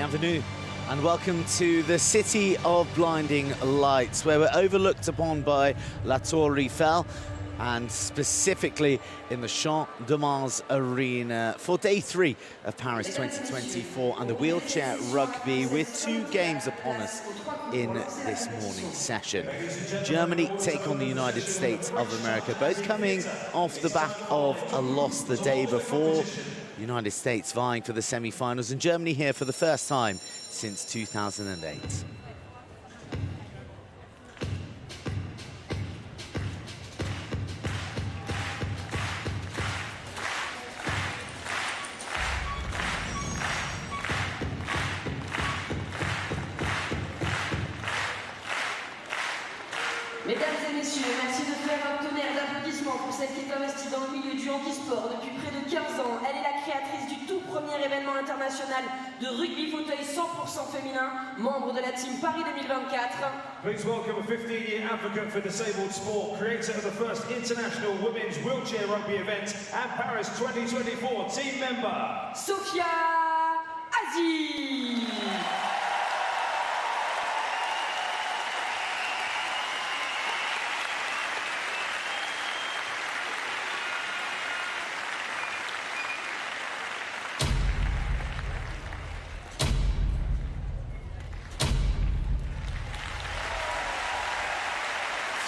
Bienvenue and welcome to the City of Blinding Lights, where we're overlooked upon by La Tour Eiffel, and specifically in the Champ de Mars Arena for day 3 of Paris 2024 and the wheelchair rugby, with 2 games upon us in this morning's session. Germany take on the United States of America, both coming off the back of a loss the day before. United States vying for the semi-finals, and Germany here for the first time since 2008. 'Mesdames et messieurs, merci de faire un tonnerre d'applaudissements pour celle qui est investie dans le milieu du handisport depuis près de 15 ans. Elle est la créatrice du tout premier événement international de rugby fauteuil 100% féminin, membre de la team Paris 2024. Please welcome a 15-year advocate for disabled sport, creator of the first international women's wheelchair rugby event at Paris 2024, team member Sophia Aziz.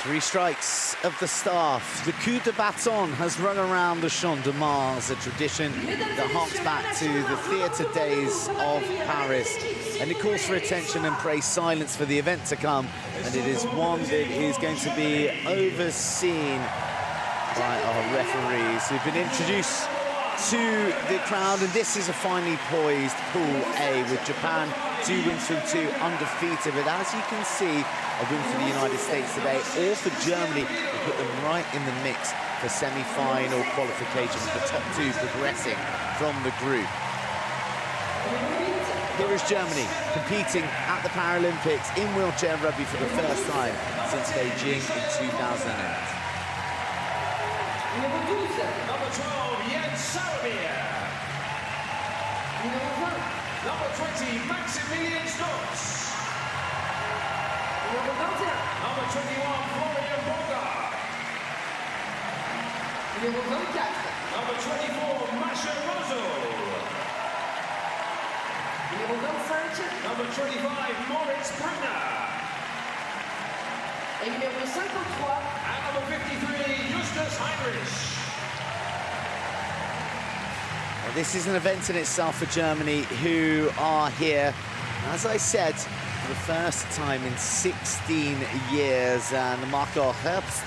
3 strikes of the staff. The coup de baton has run around the Champ de Mars, a tradition that harks back to the theatre days of Paris. And it calls for attention and praise silence for the event to come. And it is one that is going to be overseen by our referees, who've been introduced to the crowd. And this is a finely poised Pool A with Japan 2 wins from 2, undefeated. But as you can see, a win for the United States today, or for Germany, will put them right in the mix for semi-final qualification, with the top 2 progressing from the group. Here is Germany competing at the Paralympics in wheelchair rugby for the first time since Beijing in 2008. Number 12, Jens Sarabia. Number 20, Maximilian Stotz. Number 21, Florian Bogart. Number 24, Masha Rozo. Number 25, Moritz Brunner. Et numéro 53. And number 53, Justus Heinrich. Well, this is an event in itself for Germany, who are here, as I said, for the first time in 16 years, and Marco Herbst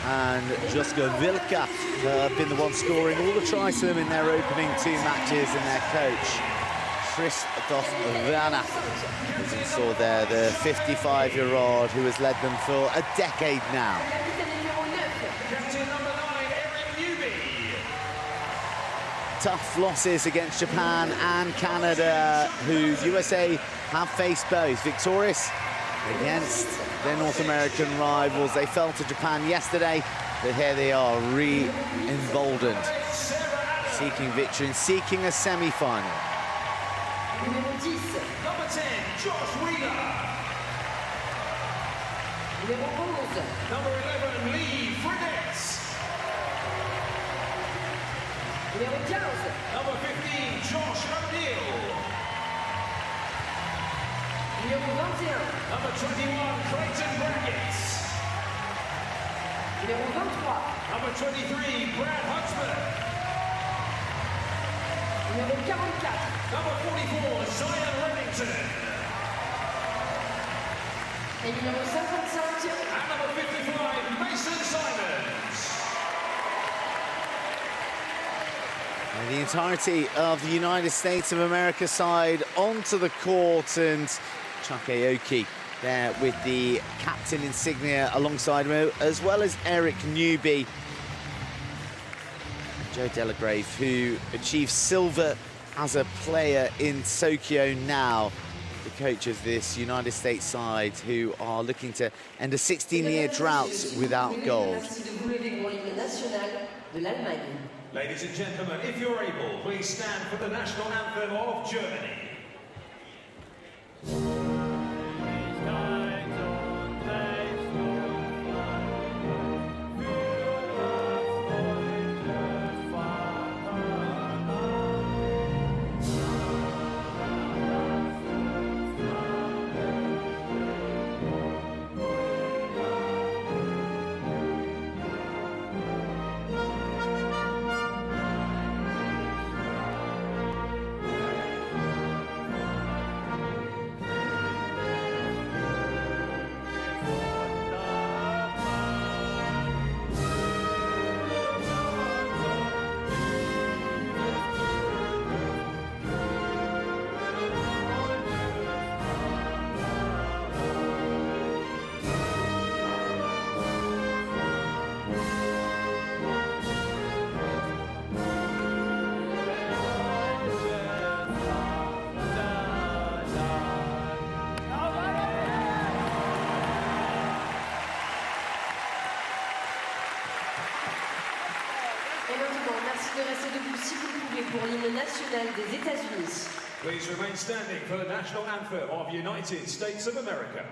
and Josko Wilka have been the ones scoring all the tries to them in their opening 2 matches, and their coach, Christoph Werner, as you saw there, the 55-year-old who has led them for a decade now. Captain number 9, Eric Newby. Tough losses against Japan and Canada, who USA have faced both. Victorious against their North American rivals. They fell to Japan yesterday, but here they are, re-emboldened, seeking victory and seeking a semi-final. Number 10, Josh Wheeler. Number 11, Lee Fredette. Number 15, Josh O'Neill. Number 21, Clayton Brackett. Number 23, Brad Huntsman. Number 44, Zion Remington. Et numéro 55. And number 55, Mason Simons. And the entirety of the United States of America side onto the court, and Chuck Aoki there with the captain insignia alongside him, as well as Eric Newby. Joe Delagrave, who achieved silver as a player in Tokyo, now the coach of this United States side, who are looking to end a 16-year drought without gold. Ladies and gentlemen, if you're able, please stand for the national anthem of Germany. pour l'hymne national des États-Unis. Please remain standing for the national anthem of United States of America.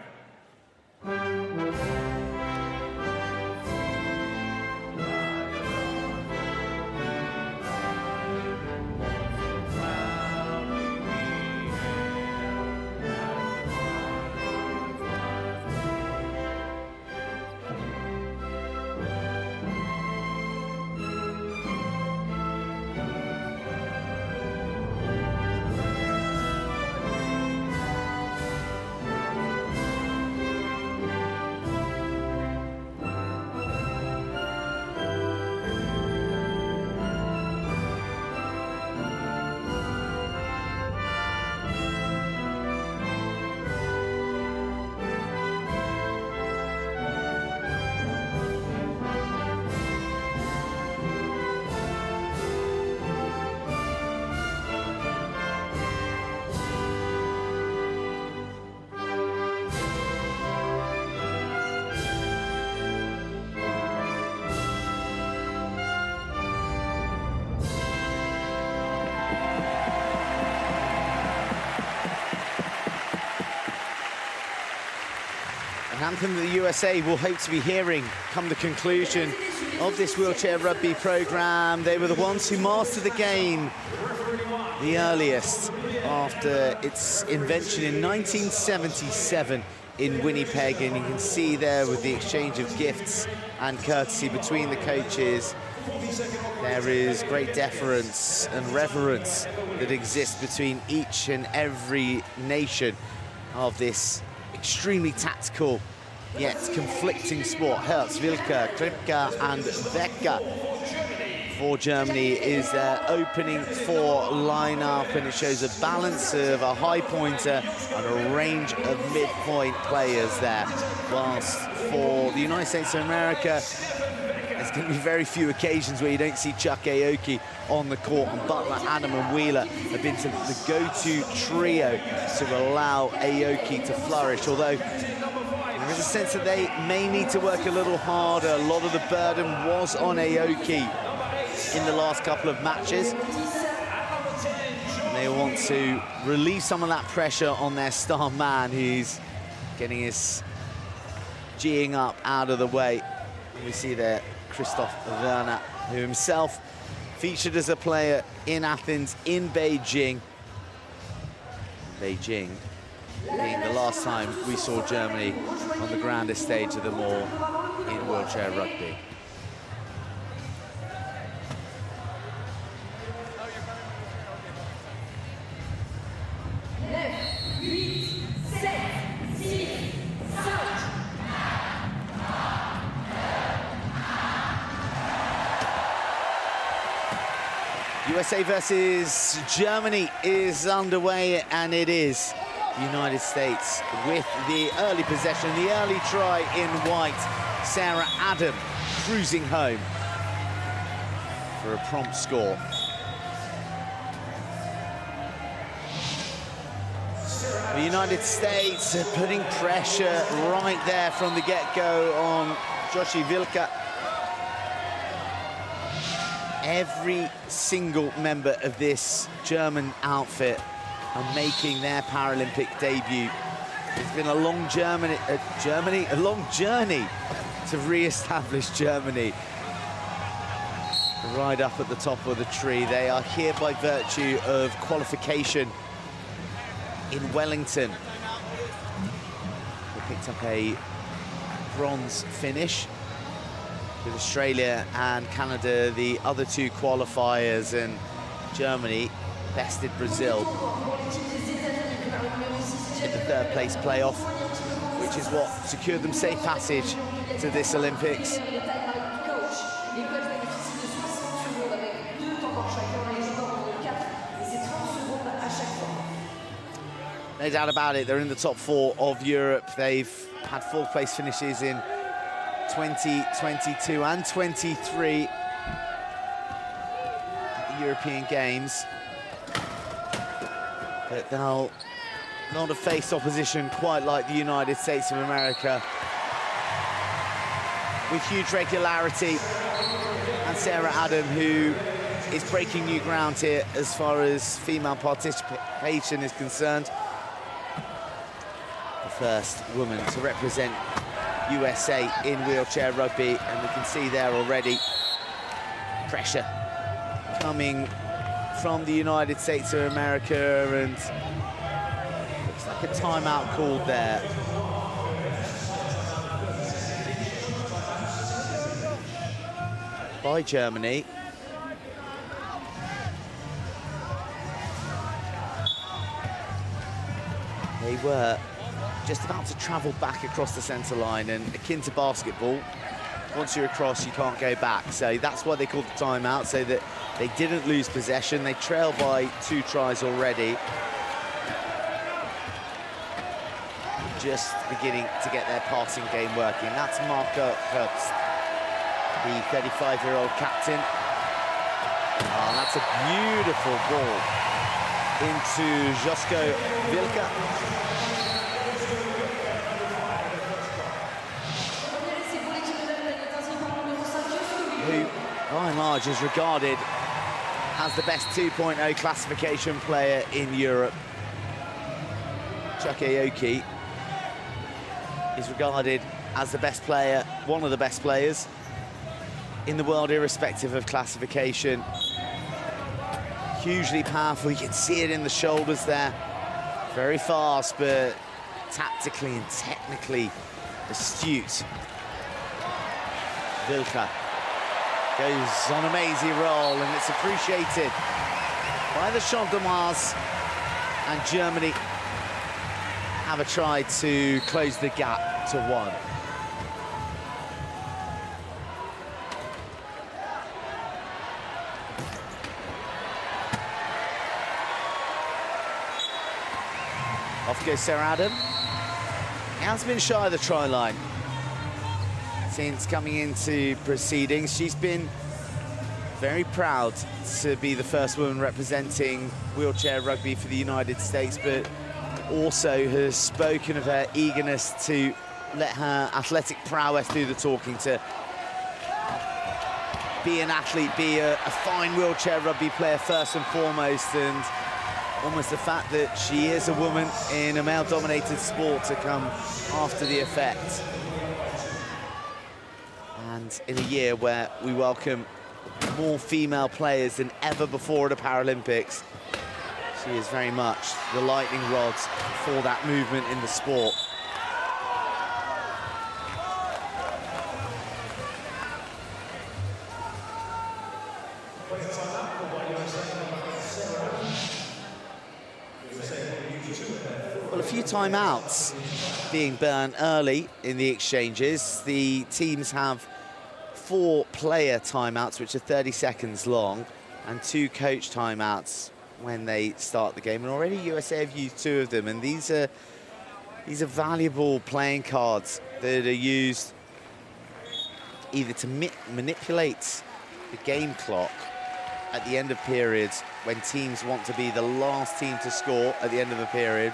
An anthem that the USA will hope to be hearing come the conclusion of this wheelchair rugby program. They were the ones who mastered the game the earliest after its invention in 1977 in Winnipeg, and you can see there with the exchange of gifts and courtesy between the coaches, there is great deference and reverence that exists between each and every nation of this extremely tactical yet conflicting sport. Hertz, Wilke, Kripke and Becker for Germany is their opening four lineup, and it shows a balance of a high pointer and a range of midpoint players there. Whilst for the United States of America, there's going to be very few occasions where you don't see Chuck Aoki on the court, and Butler, Adam and Wheeler have been the go-to trio to allow Aoki to flourish, although there is a sense that they may need to work a little harder. A lot of the burden was on Aoki in the last couple of matches. And they want to relieve some of that pressure on their star man, who's getting his G'ing up out of the way. And we see there Christoph Werner, who himself featured as a player in Athens, in Beijing. Beijing being the last time we saw Germany on the grandest stage of them all in wheelchair rugby. USA versus Germany is underway, and it is the United States with the early possession, the early try in white. Sarah Adam cruising home for a prompt score. The United States are putting pressure right there from the get-go on Joshi Wilke. Every single member of this German outfit are making their Paralympic debut. It's been a long a long journey to re-establish Germany. Right up at the top of the tree. They are here by virtue of qualification in Wellington. They picked up a bronze finish with Australia and Canada, the other two qualifiers, and Germany bested Brazil in the third place playoff, which is what secured them safe passage to this Olympics. No doubt about it, they're in the top 4 of Europe. They've had 4th place finishes in 2022 and 23 at the European Games. But they'll not have faced opposition quite like the United States of America, with huge regularity. And Sarah Adam, who is breaking new ground here as far as female participation is concerned. The first woman to represent USA in wheelchair rugby, and we can see there already pressure coming from the United States of America, and looks like a timeout called there. By Germany. They were just about to travel back across the centre line, and akin to basketball, once you're across, you can't go back. So that's why they called the timeout, so that they didn't lose possession. They trail by 2 tries already. Just beginning to get their passing game working. That's Marco Herbst, the 35-year-old captain. Oh, that's a beautiful ball into Josko Wilka. Who, by and large, is regarded as the best 2.0 classification player in Europe. Chuck Aoki is regarded as the best player, one of the best players in the world, irrespective of classification. Hugely powerful, you can see it in the shoulders there. Very fast, but tactically and technically astute. Wilka goes on a mazy roll, and it's appreciated by the Champ de Mars, and Germany have a try to close the gap to 1. Off goes Sarah Adam. He has been shy of the try line since coming into proceedings. She's been very proud to be the first woman representing wheelchair rugby for the United States, but also has spoken of her eagerness to let her athletic prowess do the talking, to be an athlete, be a fine wheelchair rugby player first and foremost, and almost the fact that she is a woman in a male-dominated sport to come after the effect. And in a year where we welcome more female players than ever before at the Paralympics, she is very much the lightning rods for that movement in the sport. Well, a few timeouts being burned early in the exchanges. The teams have 4 player timeouts, which are 30 seconds long, and 2 coach timeouts when they start the game. And already USA have used 2 of them, and these are valuable playing cards that are used either to manipulate the game clock at the end of periods when teams want to be the last team to score at the end of a period,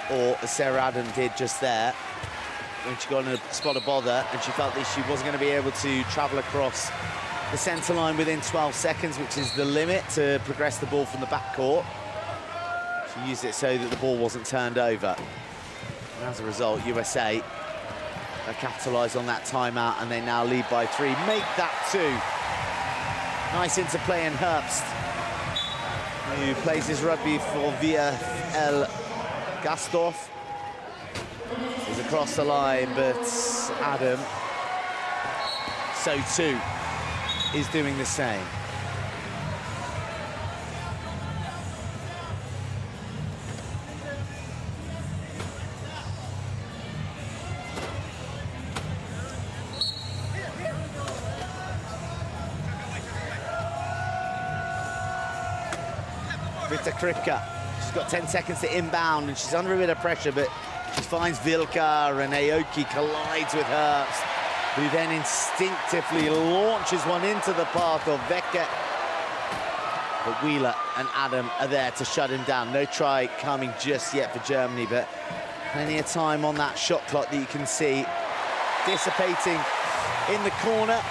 or as Sarah Adam did just there, when she got in a spot of bother and she felt that she wasn't going to be able to travel across the centre line within 12 seconds, which is the limit to progress the ball from the back court. She used it so that the ball wasn't turned over. And as a result, USA capitalise on that timeout, and they now lead by 3. Make that 2. Nice interplay in Herbst, who plays his rugby for VfL Gastorf. He's across the line, but Adam, so too, is doing the same. Vita Kripka, she's got 10 seconds to inbound, and she's under a bit of pressure, but she finds Vilka, and Aoki collides with Herbst, who then instinctively launches one into the path of Vecke. But Wheeler and Adam are there to shut him down. No try coming just yet for Germany, but plenty of time on that shot clock that you can see dissipating in the corner.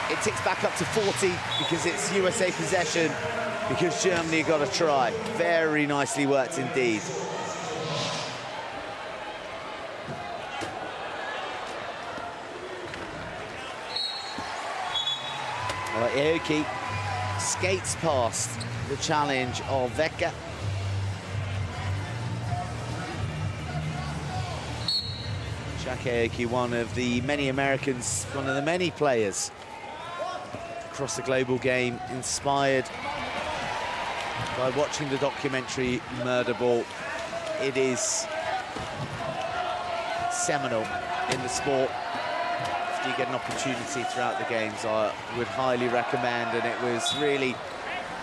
It ticks back up to 40 because it's USA possession, because Germany got a try. Very nicely worked indeed. Aoki skates past the challenge of Vecke. Jack Aoki, one of the many Americans, one of the many players across the global game, inspired by watching the documentary Murder Ball. It is seminal in the sport. If you get an opportunity throughout the games, I would highly recommend, and it was really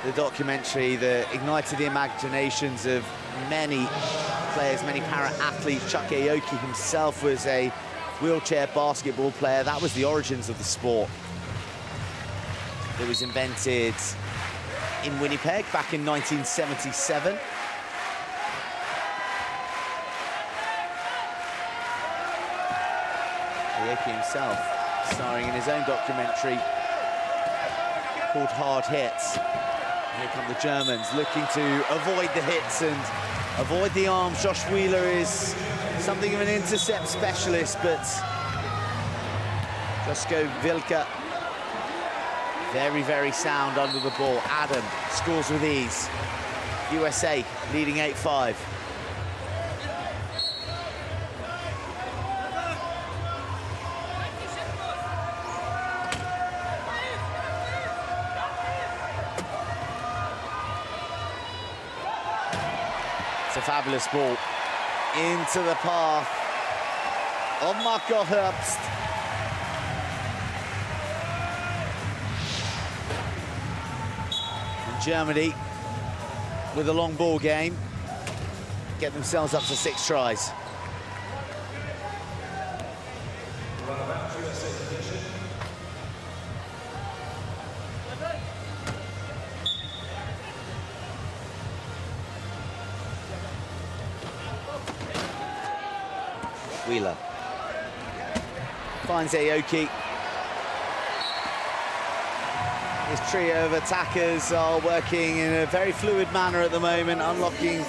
the documentary that ignited the imaginations of many players, many para-athletes. Chuck Aoki himself was a wheelchair basketball player. That was the origins of the sport. It was invented in Winnipeg back in 1977. Aoki himself starring in his own documentary called Hard Hits. Here come the Germans looking to avoid the hits and avoid the arms. Josh Wheeler is something of an intercept specialist, but Josko Vilka, very, very sound under the ball. Adam scores with ease. USA leading 8-5. It's a fabulous ball into the path of Marco Herbst. And Germany, with a long ball game, get themselves up to 6 tries. Wheeler finds Aoki. His trio of attackers are working in a very fluid manner at the moment, unlocking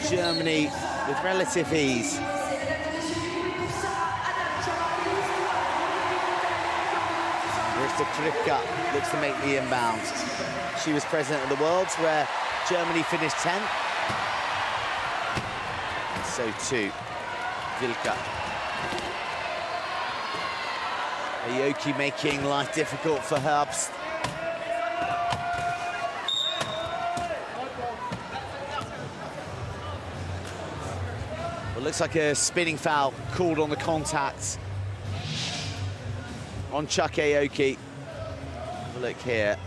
Germany with relative ease. Rita Kripka looks to make the inbound. She was present at the Worlds where Germany finished 10th. So too Vilka. Aoki making life difficult for Herbst. Well, looks like a spinning foul called on the contact on Chuck Aoki. Have a look here.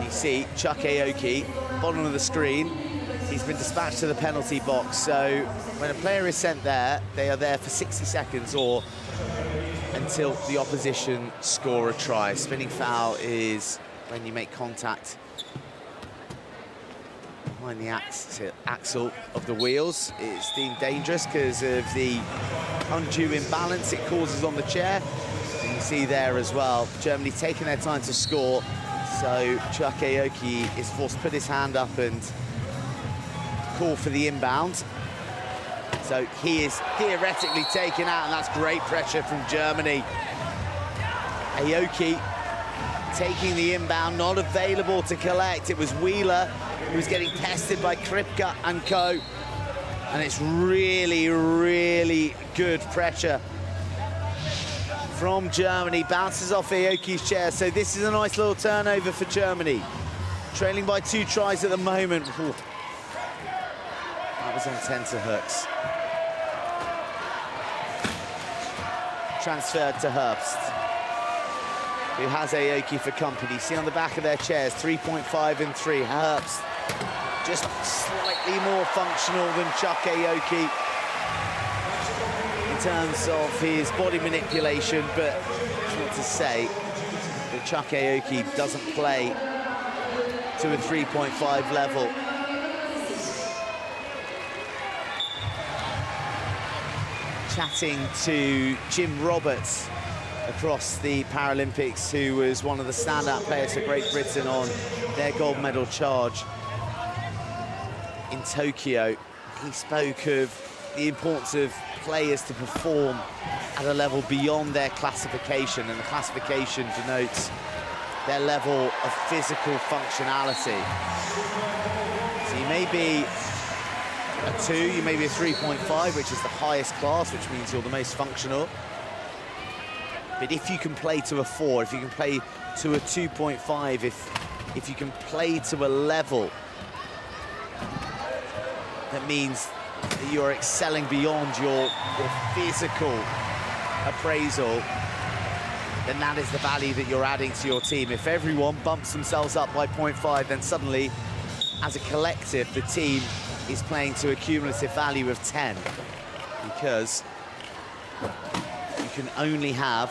See Chuck Aoki, bottom of the screen. He's been dispatched to the penalty box. So when a player is sent there, they are there for 60 seconds or until the opposition score a try. Spinning foul is when you make contact behind the axle of the wheels. It's deemed dangerous because of the undue imbalance it causes on the chair. you see there as well, Germany taking their time to score. So Chuck Aoki is forced to put his hand up and call for the inbound. So he is theoretically taken out, and that's great pressure from Germany. Aoki taking the inbound, not available to collect. It was Wheeler who was getting tested by Kripke and co. And it's really, really good pressure from Germany. Bounces off Aoki's chair, so this is a nice little turnover for Germany. Trailing by 2 tries at the moment. Ooh. That was on tenterhooks. Transferred to Herbst, who has Aoki for company. See on the back of their chairs, 3.5 and 3. Herbst just slightly more functional than Chuck Aoki in terms of his body manipulation, but I want to say that Chuck Aoki doesn't play to a 3.5 level. Chatting to Jim Roberts across the Paralympics, who was one of the standout players for Great Britain on their gold medal charge in Tokyo. He spoke of the importance of players to perform at a level beyond their classification, and the classification denotes their level of physical functionality. So you may be a 2, you may be a 3.5, which is the highest class, which means you're the most functional. But if you can play to a 4, if you can play to a 2.5, if you can play to a level that means that you're excelling beyond your physical appraisal, then that is the value that you're adding to your team. If everyone bumps themselves up by 0.5, then suddenly, as a collective, the team is playing to a cumulative value of 10, because you can only have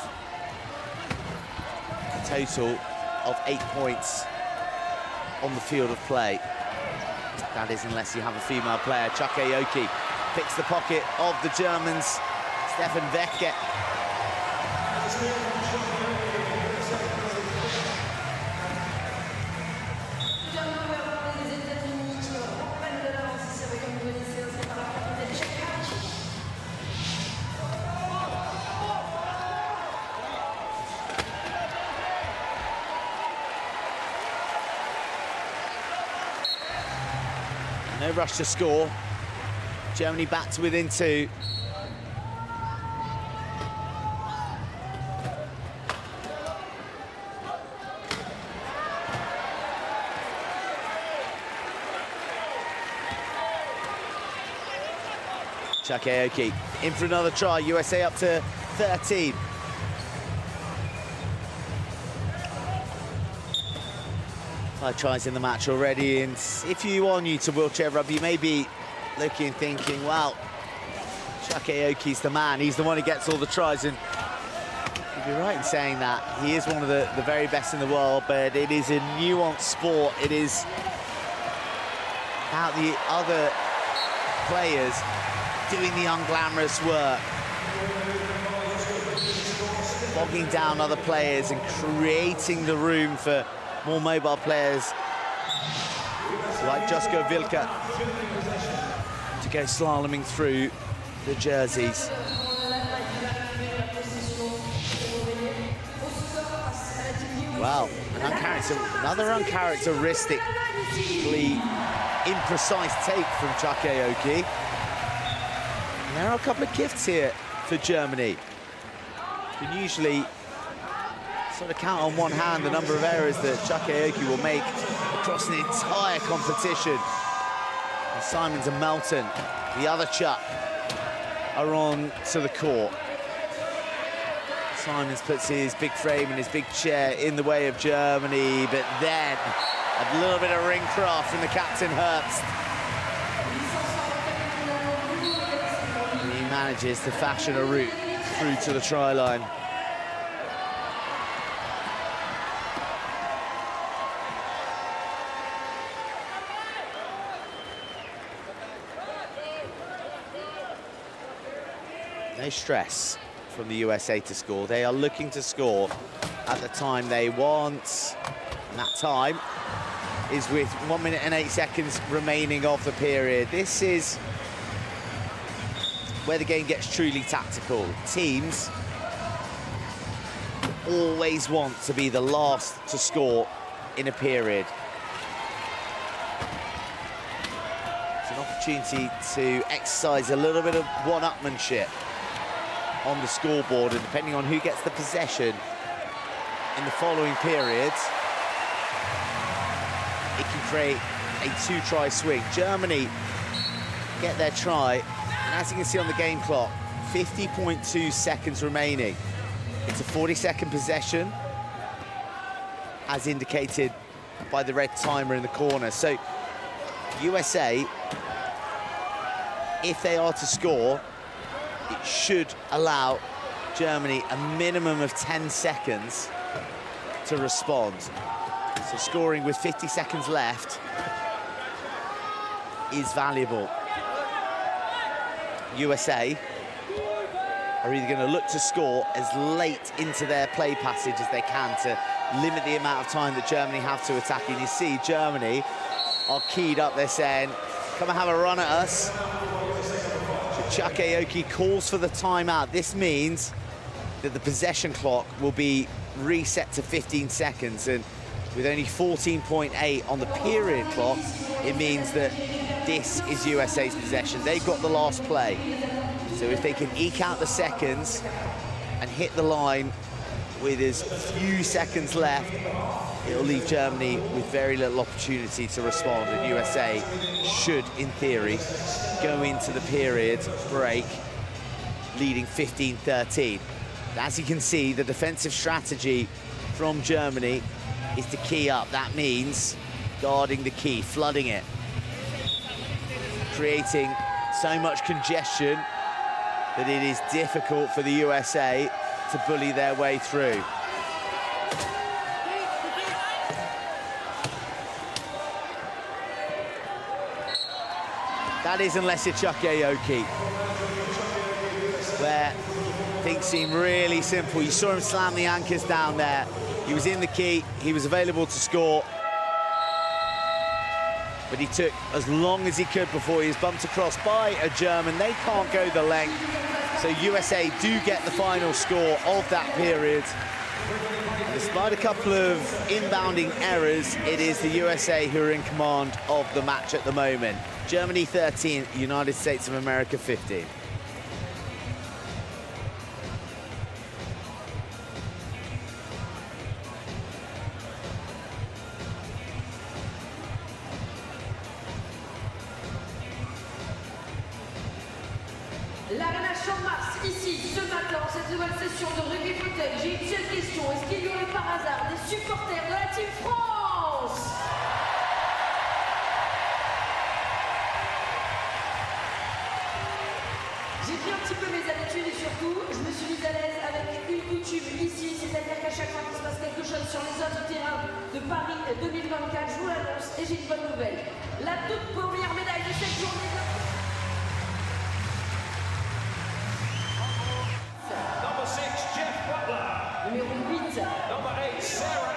a total of 8 points on the field of play. That is, unless you have a female player. Chuck Aoki picks the pocket of the Germans. Stefan Wecke. No rush to score. Germany back to within 2. Chuck Aoki in for another try. USA up to 13. Five tries in the match already, and if you are new to wheelchair rugby, you may be looking and thinking, well, Chuck Aoki's the man. He's the one who gets all the tries, and you'd be right in saying that. He is one of the very best in the world, but it is a nuanced sport. It is about the other players doing the unglamorous work, bogging down other players and creating the room for more mobile players like Josko Wilke to go slaloming through the jerseys. Wow, another uncharacteristically imprecise take from Chuck Aoki. And there are a couple of gifts here for Germany. You can usually sort of count on one hand the number of errors that Chuck Aoki will make across the entire competition. And Simons and Melton, the other Chuck, are on to the court. Simons puts his big frame and his big chair in the way of Germany, but then a little bit of ring craft from the captain, Herbst. And he manages to fashion a route through to the try line. No stress from the USA to score. They are looking to score at the time they want. And that time is with 1 minute and 8 seconds remaining of the period. This is where the game gets truly tactical. Teams always want to be the last to score in a period. It's an opportunity to exercise a little bit of one-upmanship on the scoreboard, and depending on who gets the possession in the following periods, it can create a two-try swing. Germany get their try, and as you can see on the game clock, 50.2 seconds remaining. It's a 40-second possession, as indicated by the red timer in the corner. So USA, if they are to score, it should allow Germany a minimum of 10 seconds to respond. So scoring with 50 seconds left is valuable. USA are either going to look to score as late into their play passage as they can to limit the amount of time that Germany have to attack. And you see Germany are keyed up. They're saying, come and have a run at us. So Chuck Aoki calls for the timeout. This means that the possession clock will be reset to 15 seconds. And with only 14.8 on the period clock, it means that this is USA's possession. They've got the last play. So if they can eke out the seconds and hit the line with as few seconds left, it'll leave Germany with very little opportunity to respond. And USA should, in theory, go into the period break leading 15-13. As you can see, the defensive strategy from Germany is to key up. That means guarding the key, flooding it, creating so much congestion that it is difficult for the USA to bully their way through. That is unless you're Chuck Aoki, where things seem really simple. You saw him slam the anchors down there. He was in the key, he was available to score, but he took as long as he could before he was bumped across by a German. They can't go the length, so USA do get the final score of that period. Despite a couple of inbounding errors, it is the USA who are in command of the match at the moment. Germany 13, United States of America 15. L'Arena Champ-Mars, ici, ce matin, cette nouvelle session de rugby fauteuil. J'ai une seule question. Est-ce qu'il y aurait par hasard des supporters de la Team France? J'ai pris un petit peu mes habitudes et surtout, je me suis mise à l'aise avec une coutume ici, c'est-à-dire qu'à chaque fois qu'il se passe quelque chose sur les autres terrains de Paris 2024, je vous l'annonce et j'ai une bonne nouvelle. La toute première médaille de cette journée de... Numéro 8. Number 8, Sarah.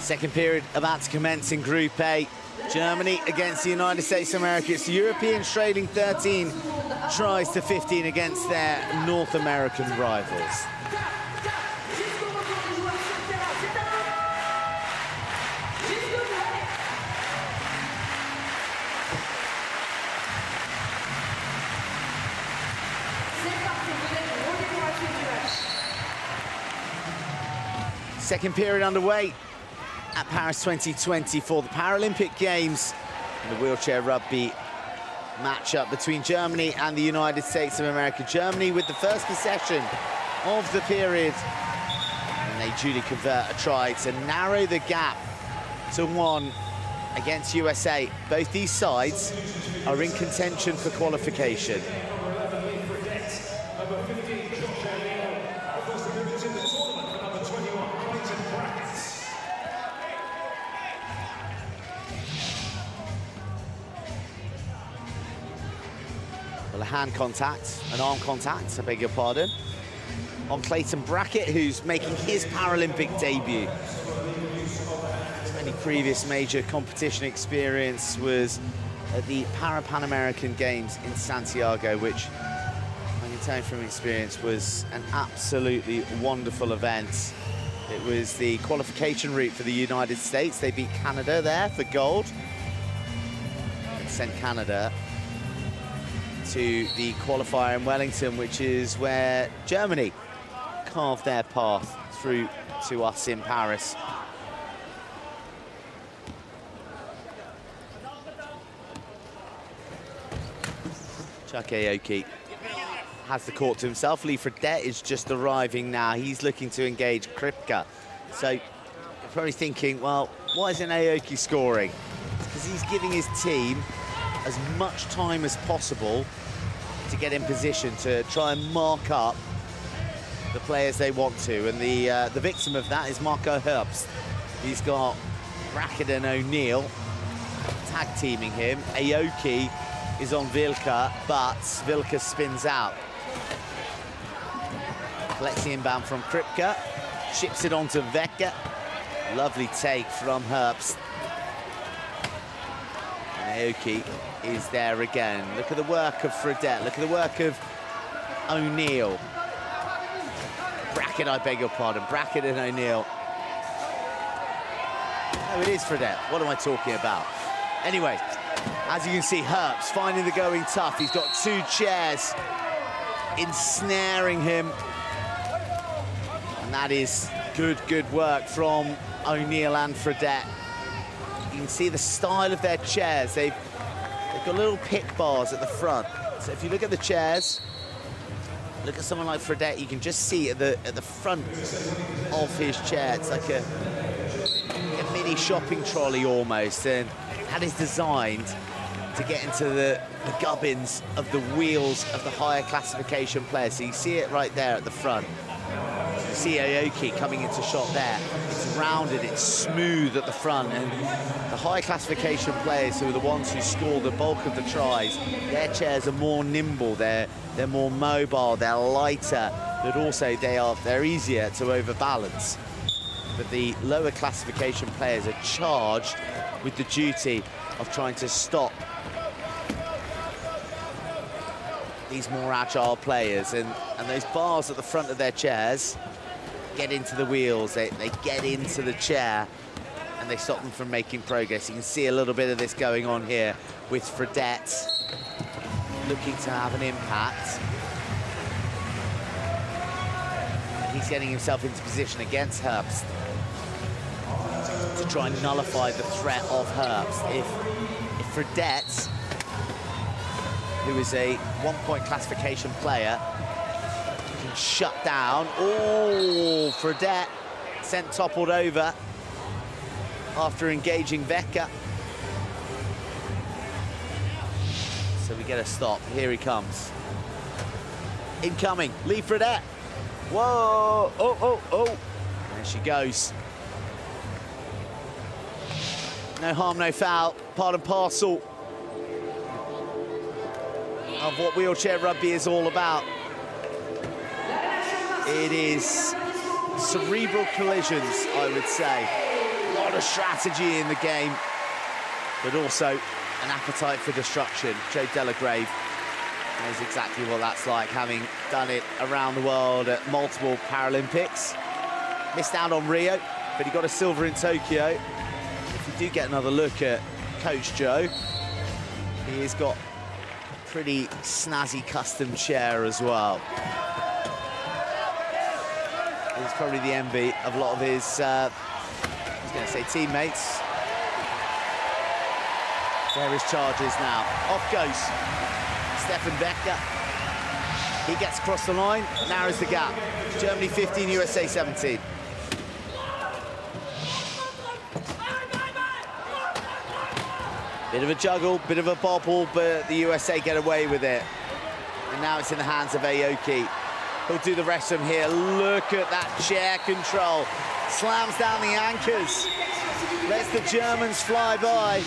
Second period about to commence in Group A. Germany against the United States of America. It's the Europeans trailing 13 tries to 15 against their North American rivals. Second period underway at Paris 2020 for the Paralympic Games and the wheelchair rugby matchup between Germany and the United States of America. Germany with the first possession of the period, and they duly convert a try to narrow the gap to 1 against USA. Both these sides are in contention for qualification. Well, a hand contact, an arm contact, I beg your pardon, on Clayton Brackett, who's making his Paralympic debut. His only previous major competition experience was at the Pan American Games in Santiago, which I can tell you from experience was an absolutely wonderful event. It was the qualification route for the United States. They beat Canada there for gold and sent Canada to the qualifier in Wellington, which is where Germany carved their path through to us in Paris. Chuck Aoki has the court to himself. Lee Fredette is just arriving now. He's looking to engage Kripke. So you're probably thinking, well, why isn't Aoki scoring? It's because he's giving his team as much time as possible to get in position to try and mark up the players they want to. And the victim of that is Marco Herbst. He's got Brackett and O'Neill tag teaming him. Aoki is on Vilka, but Vilka spins out. Collects the inbound from Kripke, ships it on to Vecka. Lovely take from Herbst. And Aoki is there again. Look at the work of Fredette, look at the work of O'Neill. Brackett, I beg your pardon, Brackett and O'Neill. Oh, it is Fredette, what am I talking about? Anyway, as you can see, Herbst finding the going tough. He's got 2 chairs ensnaring him. And that is good work from O'Neill and Fredette. You can see the style of their chairs. They've got little pick bars at the front. So if you look at the chairs, look at someone like Fredette, you can just see at the front of his chair, it's like a mini shopping trolley almost, and that is designed to get into the gubbins of the wheels of the higher classification players. So you see it right there at the front. You see Aoki coming into shot there. It's rounded, it's smooth at the front, and the high classification players, who are the ones who score the bulk of the tries, their chairs are more nimble, they're more mobile, they're lighter, but also they're easier to overbalance. But the lower classification players are charged with the duty of trying to stop these more agile players, and those bars at the front of their chairs get into the wheels, they get into the chair, and they stop them from making progress. You can see a little bit of this going on here with Fredette looking to have an impact. And he's getting himself into position against Herbst to try and nullify the threat of Herbst. If Fredette, who is a 1-point classification player, can shut down. Oh, Fredette sent toppled over after engaging Vecka. So we get a stop. Here he comes. Incoming, Lee Fredette. Whoa, oh. There she goes. No harm, no foul. Part and parcel of what wheelchair rugby is all about. It is cerebral collisions, I would say. A lot lot of strategy in the game, but also an appetite for destruction. Joe Delagrave knows exactly what that's like, having done it around the world at multiple Paralympics. Missed out on Rio, but he got a silver in Tokyo. If you do get another look at Coach Joe, he has got a pretty snazzy custom chair as well. He's probably the envy of a lot of his, I was going to say teammates. There is charges now. Off goes Stefan Becker. He gets across the line, narrows the gap. Germany 15, USA 17. Bit of a juggle, bit of a bobble, but the USA get away with it. And now it's in the hands of Aoki. He'll do the rest from here. Look at that chair control. Slams down the anchors. Lets the Germans fly by.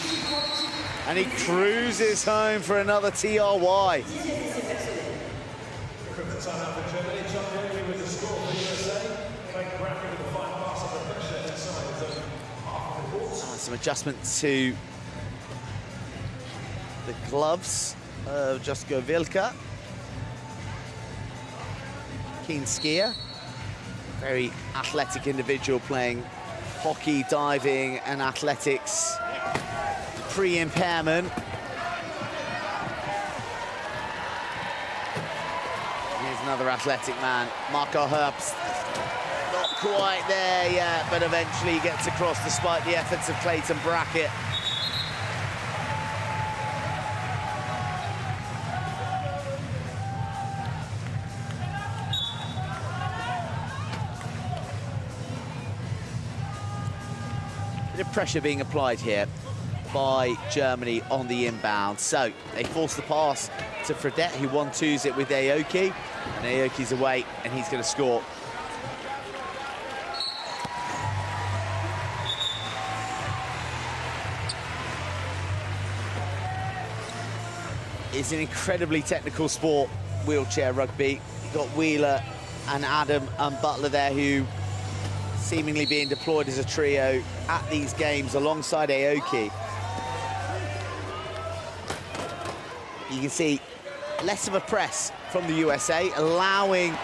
And he cruises home for another TRY. Some adjustment to the gloves of Josko Vilka. Keen skier, very athletic individual, playing hockey, diving and athletics pre-impairment. Here's another athletic man, Marco Herbst. Not quite there yet, but eventually he gets across despite the efforts of Clayton Brackett. Bit of pressure being applied here by Germany on the inbound. So they force the pass to Fredette, who 1-2s it with Aoki, and Aoki's away, and he's going to score. It's an incredibly technical sport, wheelchair rugby. You've got Wheeler and Adam and Butler there, who seemingly being deployed as a trio at these games alongside Aoki. You can see less of a press from the USA, allowing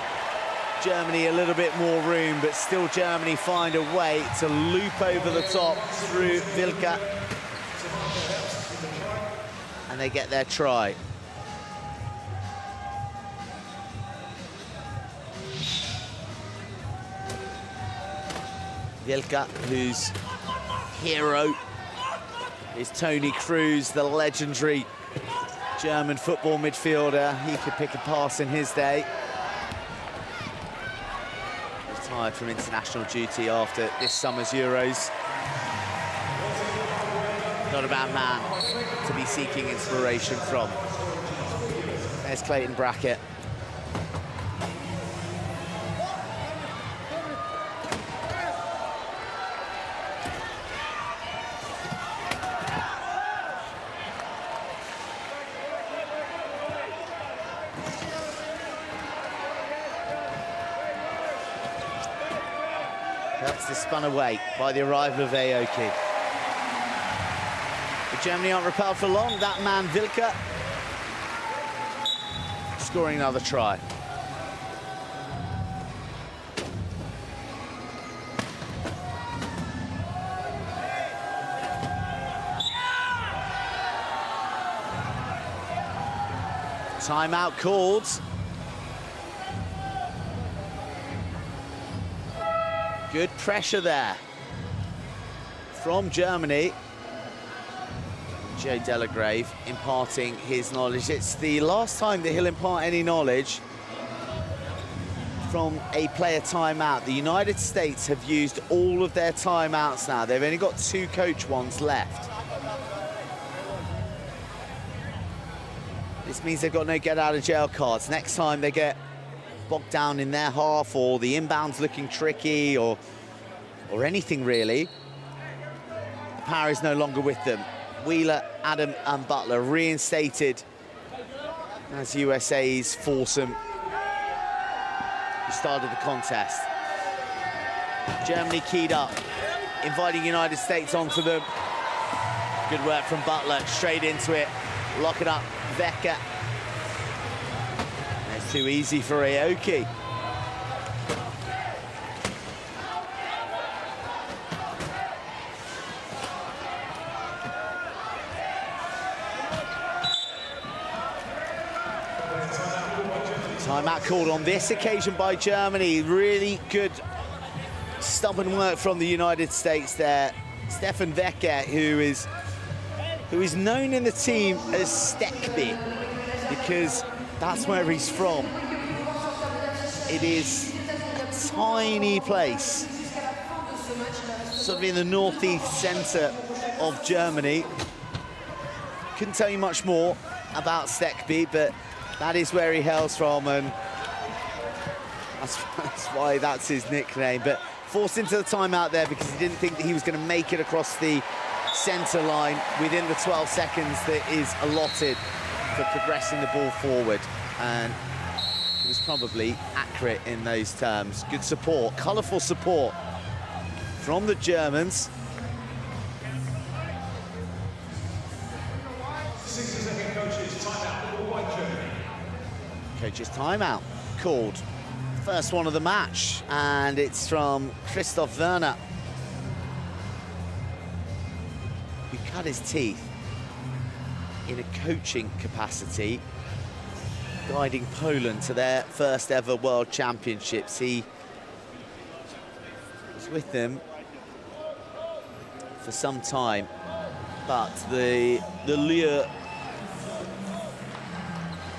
Germany a little bit more room, but still Germany find a way to loop over the top through Vilka. And they get their try. Vilka, whose hero is Tony Cruz, the legendary German football midfielder. He could pick a pass in his day. Retired from international duty after this summer's Euros. Not a bad man to be seeking inspiration from. There's Clayton Brackett. Is spun away by the arrival of Aoki. But Germany aren't repelled for long. That man, Vilka, scoring another try. Timeout called. Good pressure there from Germany. Joe Delagrave imparting his knowledge. It's the last time that he'll impart any knowledge from a player timeout. The United States have used all of their timeouts now. They've only got 2 coach ones left. This means they've got no get out of jail cards. Next time they get bogged down in their half, or the inbound's looking tricky, or anything really, the power is no longer with them. Wheeler, Adam and Butler reinstated as USA's foursome who started the contest. Germany keyed up inviting United States onto them. Good work from Butler, straight into it. Lock it up, Vecca. It's too easy for Aoki. Timeout called on this occasion by Germany. Really good, stubborn work from the United States there. Stefan Vecca, who is known in the team as Stekby, because that's where he's from. It is a tiny place, sort of in the northeast centre of Germany. Couldn't tell you much more about Stekby, but that is where he hails from, and that's why that's his nickname. But forced into the timeout there because he didn't think that he was going to make it across the centre line within the 12 seconds that is allotted for progressing the ball forward. And he was probably accurate in those terms. Good support, colourful support from the Germans. 60-second coaches timeout, all by Germany. Coach's timeout called. First one of the match, and it's from Christoph Werner, who cut his teeth in a coaching capacity, guiding Poland to their first ever World Championships. He was with them for some time, but the lure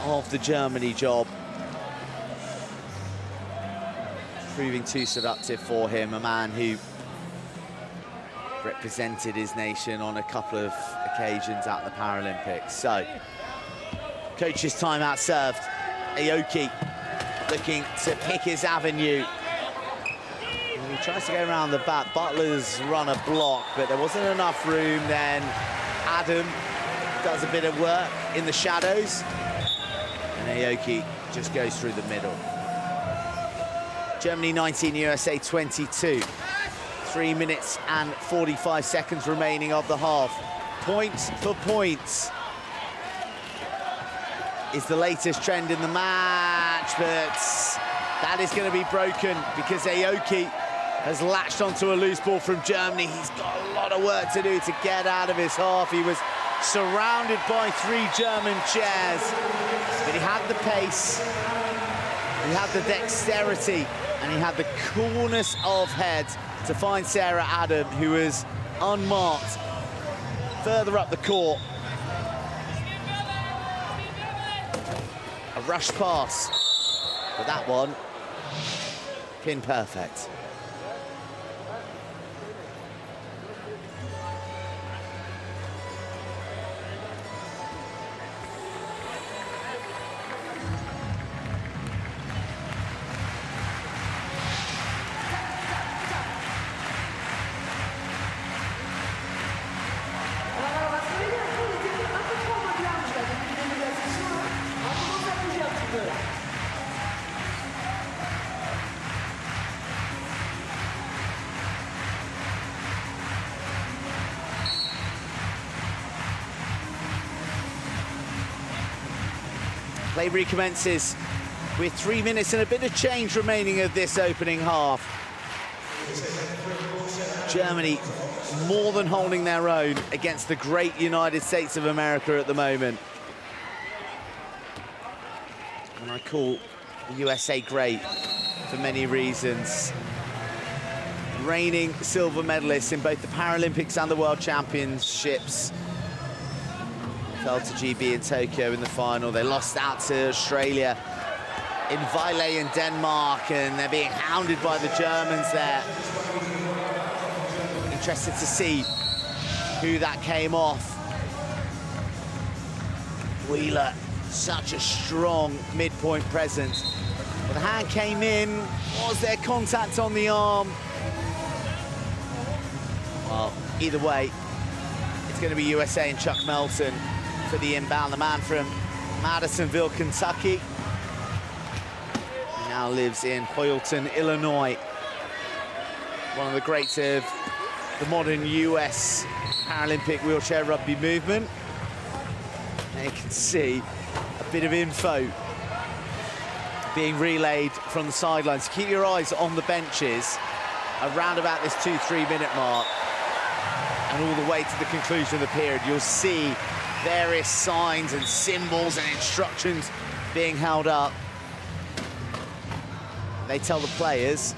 of the Germany job proving too seductive for him, a man who represented his nation on a couple of occasions at the Paralympics. So, coach's timeout served. Aoki looking to pick his avenue. And he tries to go around the back. Butler's run a block, but there wasn't enough room. Then Adam does a bit of work in the shadows, and Aoki just goes through the middle. Germany 19, USA 22. 3 minutes and 45 seconds remaining of the half. Points for points is the latest trend in the match, but that is going to be broken because Aoki has latched onto a loose ball from Germany. He's got a lot of work to do to get out of his half. He was surrounded by 3 German chairs, but he had the pace, he had the dexterity, and he had the coolness of head to find Sarah Adam, who was unmarked further up the court. A rush pass, but that one pin perfect. Play recommences with 3 minutes and a bit of change remaining of this opening half. Germany more than holding their own against the great United States of America at the moment. And I call the USA great for many reasons. Reigning silver medalists in both the Paralympics and the World Championships. Fell to GB in Tokyo in the final. They lost out to Australia in Vejle in Denmark, and they're being hounded by the Germans there. Interested to see who that came off. Wheeler, such a strong midpoint presence. But the hand came in. Was there contact on the arm? Well, either way, it's going to be USA and Chuck Melton for the inbound. The man from Madisonville, Kentucky. He now lives in Hoyleton, Illinois. One of the greats of the modern US Paralympic wheelchair rugby movement. And you can see a bit of info being relayed from the sidelines. Keep your eyes on the benches around about this 2-3 minute mark and all the way to the conclusion of the period. You'll see various signs and symbols and instructions being held up. They tell the players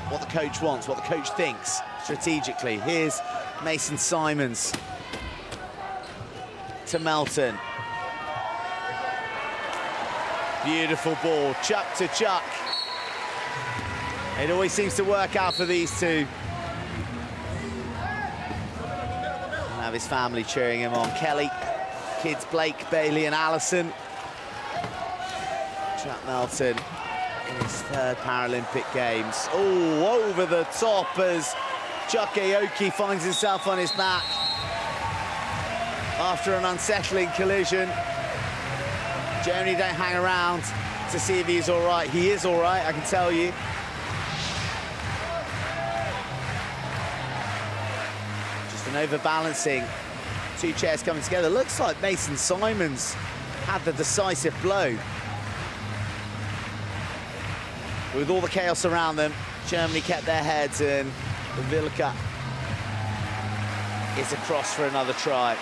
what the coach wants, what the coach thinks strategically. Here's Mason Simons to Melton. Beautiful ball, chuck to chuck. It always seems to work out for these two. And have his family cheering him on. Kelly, kids Blake, Bailey and Allison. Chuck Melton in his third Paralympic Games. Oh, over the top as Chuck Aoki finds himself on his back after an unsettling collision. Germany don't hang around to see if he's all right. He is all right, I can tell you. Just an overbalancing. Two chairs coming together. Looks like Mason Simons had the decisive blow. With all the chaos around them, Germany kept their heads, and Vilka is across for another try.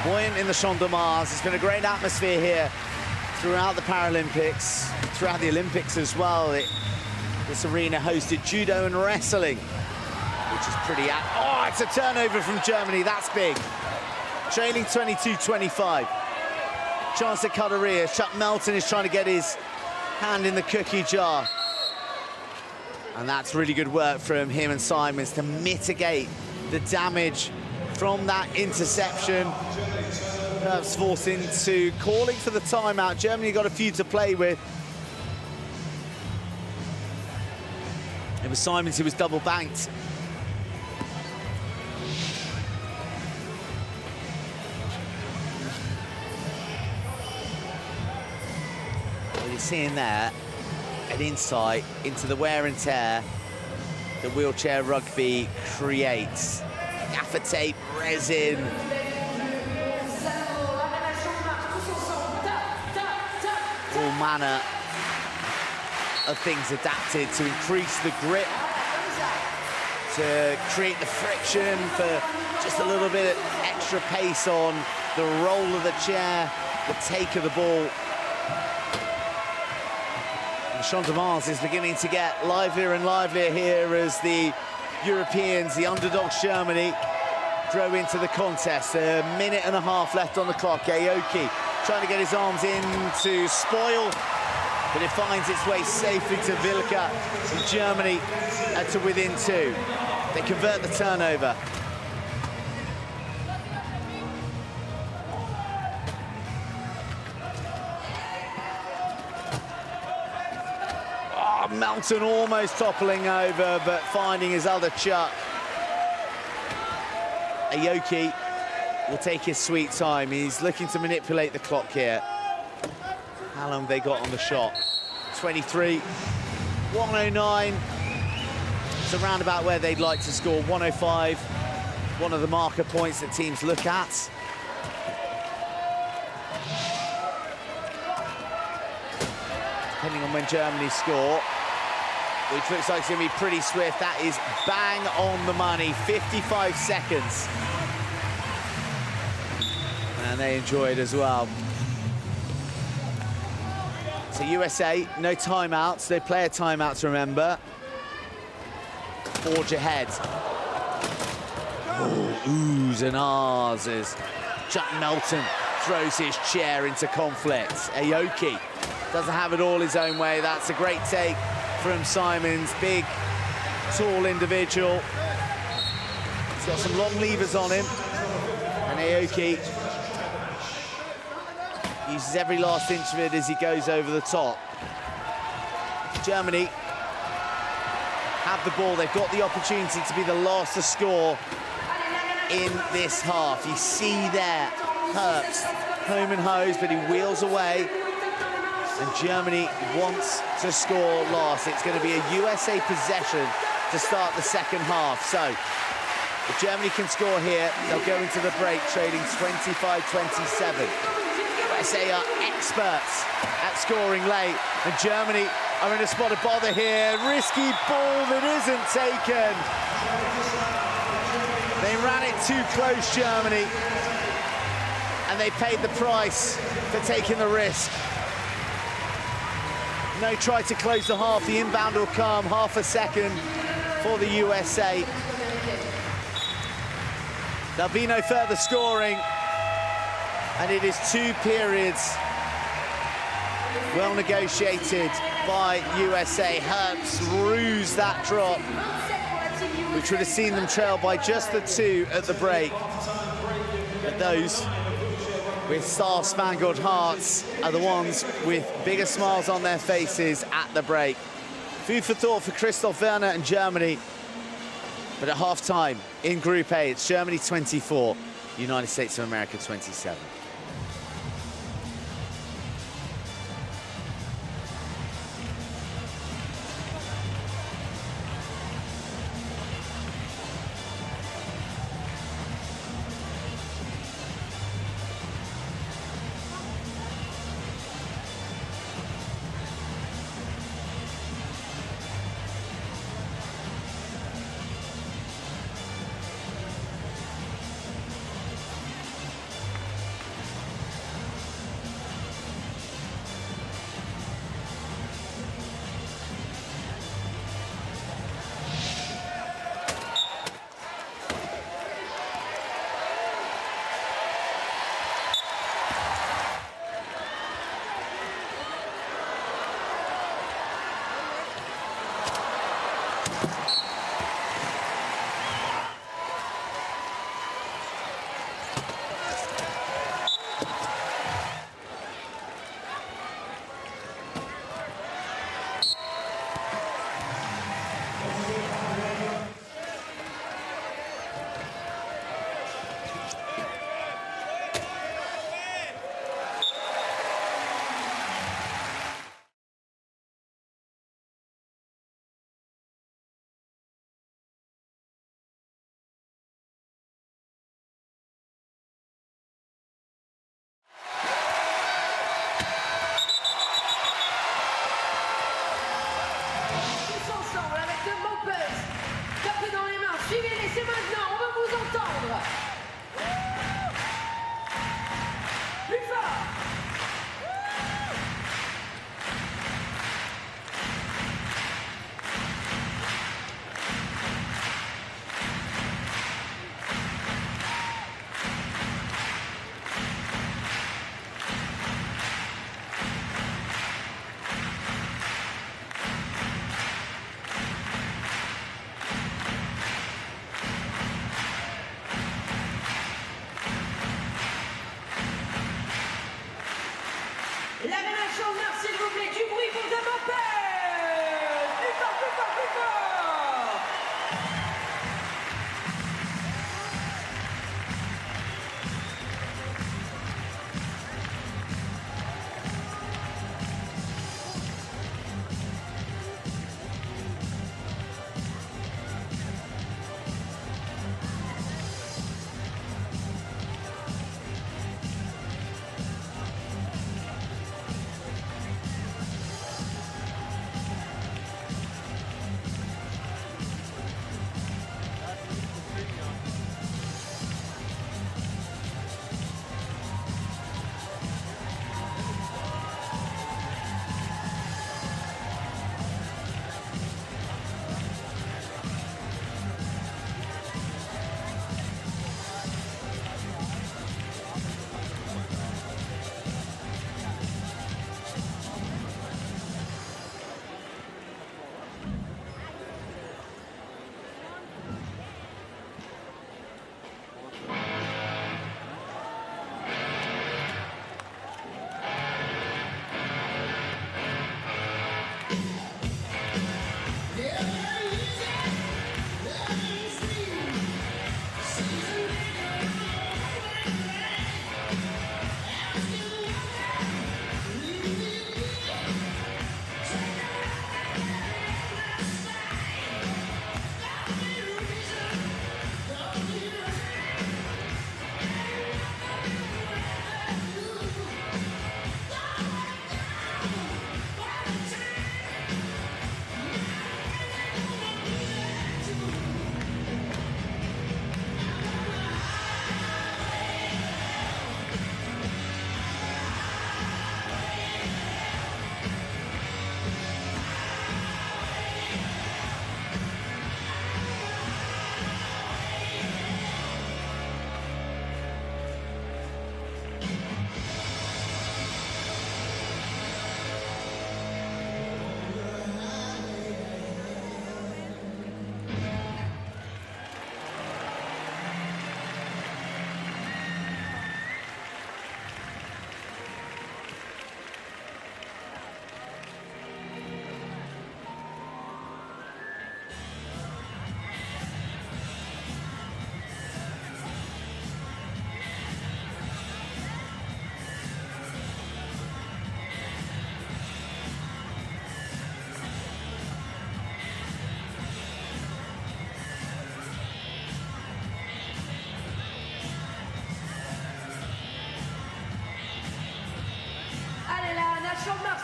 Buoyant in the Champ de Mars. It's been a great atmosphere here throughout the Paralympics, throughout the Olympics as well. This arena hosted judo and wrestling, which is pretty... Oh, it's a turnover from Germany. That's big. Trailing 22-25. Chance at Cuderia. Chuck Melton is trying to get his hand in the cookie jar. And that's really good work from him and Simons to mitigate the damage from that interception. Perhaps forced into calling for the timeout. Germany got a few to play with. It was Simons who was double banked. Well, you're seeing there an insight into the wear and tear that wheelchair rugby creates. Gaffer tape, resin. All manner of things adapted to increase the grip, to create the friction for just a little bit of extra pace on the roll of the chair, the take of the ball. And Champ de Mars is beginning to get livelier and livelier here as the Europeans, the underdogs Germany, grow into the contest. A minute and a half left on the clock. Aoki trying to get his arms in to spoil, but it finds its way safely to Vilka from Germany to within two. They convert the turnover. Oh, Melton almost toppling over, but finding his other chuck. Aoki will take his sweet time. He's looking to manipulate the clock here. How long they got on the shot? 23, 109. It's around about where they'd like to score. 105, one of the marker points that teams look at. Depending on when Germany score, which looks like it's going to be pretty swift. That is bang on the money, 55 seconds. And they enjoy it as well. So USA, no timeouts. They play a timeout to remember. Forge ahead. Oh, oohs and ahs as Chuck Melton throws his chair into conflict. Aoki doesn't have it all his own way. That's a great take from Simons. Big, tall individual. He's got some long levers on him. And Aoki uses every last inch of it as he goes over the top. Germany have the ball. They've got the opportunity to be the last to score. in this half. You see there, Herbst, home and hose, but he wheels away. And Germany wants to score last. It's going to be a USA possession to start the second half. So if Germany can score here, they'll go into the break trading 25-27. USA are experts at scoring late, and Germany are in a spot of bother here. Risky ball that isn't taken. They ran it too close, Germany, and they paid the price for taking the risk. No try to close the half. The inbound will come, half a second for the USA. There'll be no further scoring, and it is 2 periods well negotiated by USA. Herbst ruse that drop, which would have seen them trail by just the 2 at the break. But those with star-spangled hearts are the ones with bigger smiles on their faces at the break. Food for thought for Christoph Werner and Germany. But at half-time in Group A, it's Germany 24, United States of America 27.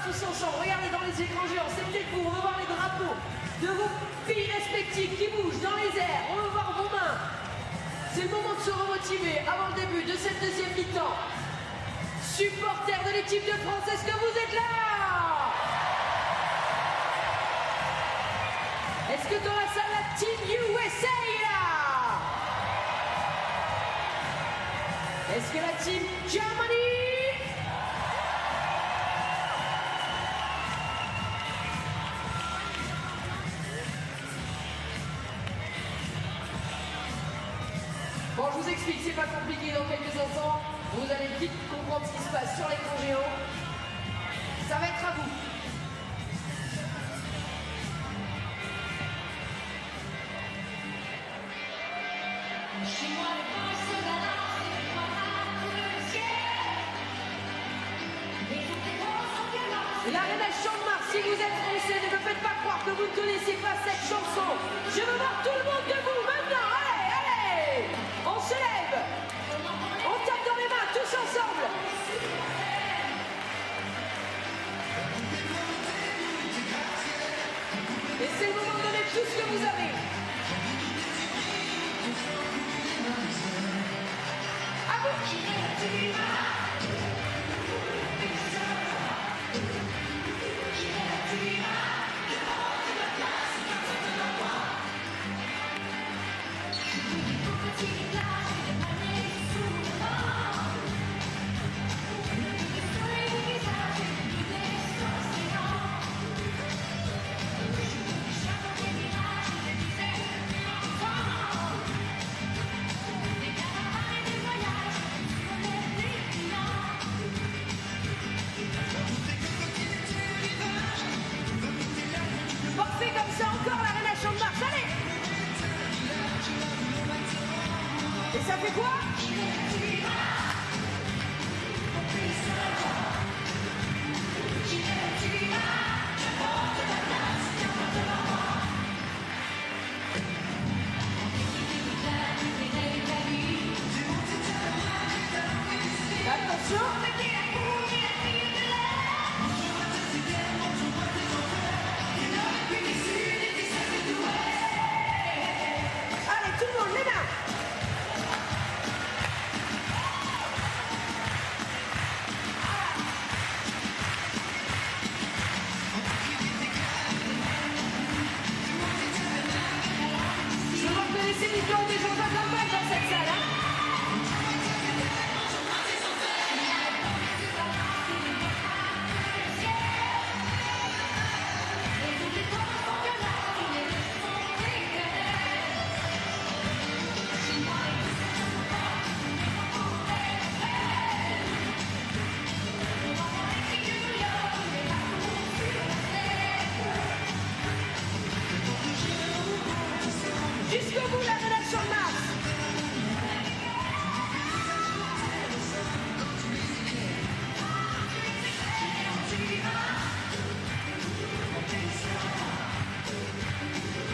Tous ensemble, regardez dans les écrans géants, c'est peut-être vous, on veut voir les drapeaux de vos pays respectifs qui bougent dans les airs, on veut voir vos mains. C'est le moment de se remotiver avant le début de cette deuxième mi-temps. Supporters de l'équipe de France, est-ce que vous êtes là? Est-ce que dans la salle, la Team USA est là? Est-ce que la Team Germany? Bon, je vous explique, c'est pas compliqué dans quelques instants. Vous allez vite comprendre ce qui se passe sur l'écran géant. Ça va être à vous. L'Arena chante-marche, si vous êtes français, ne me faites pas croire que vous ne connaissez pas cette chanson. Je veux voir tout le monde debout maintenant. Allez, allez! On se lève. On tape dans les mains, tous ensemble. Et c'est le moment de donner tout ce que vous avez. À vous. Ça fait quoi? Attention! Allez, tout le monde, les mains! C'est des gens de campagne dans cette salle, hein? Jusqu'au bout, la relation de Mars.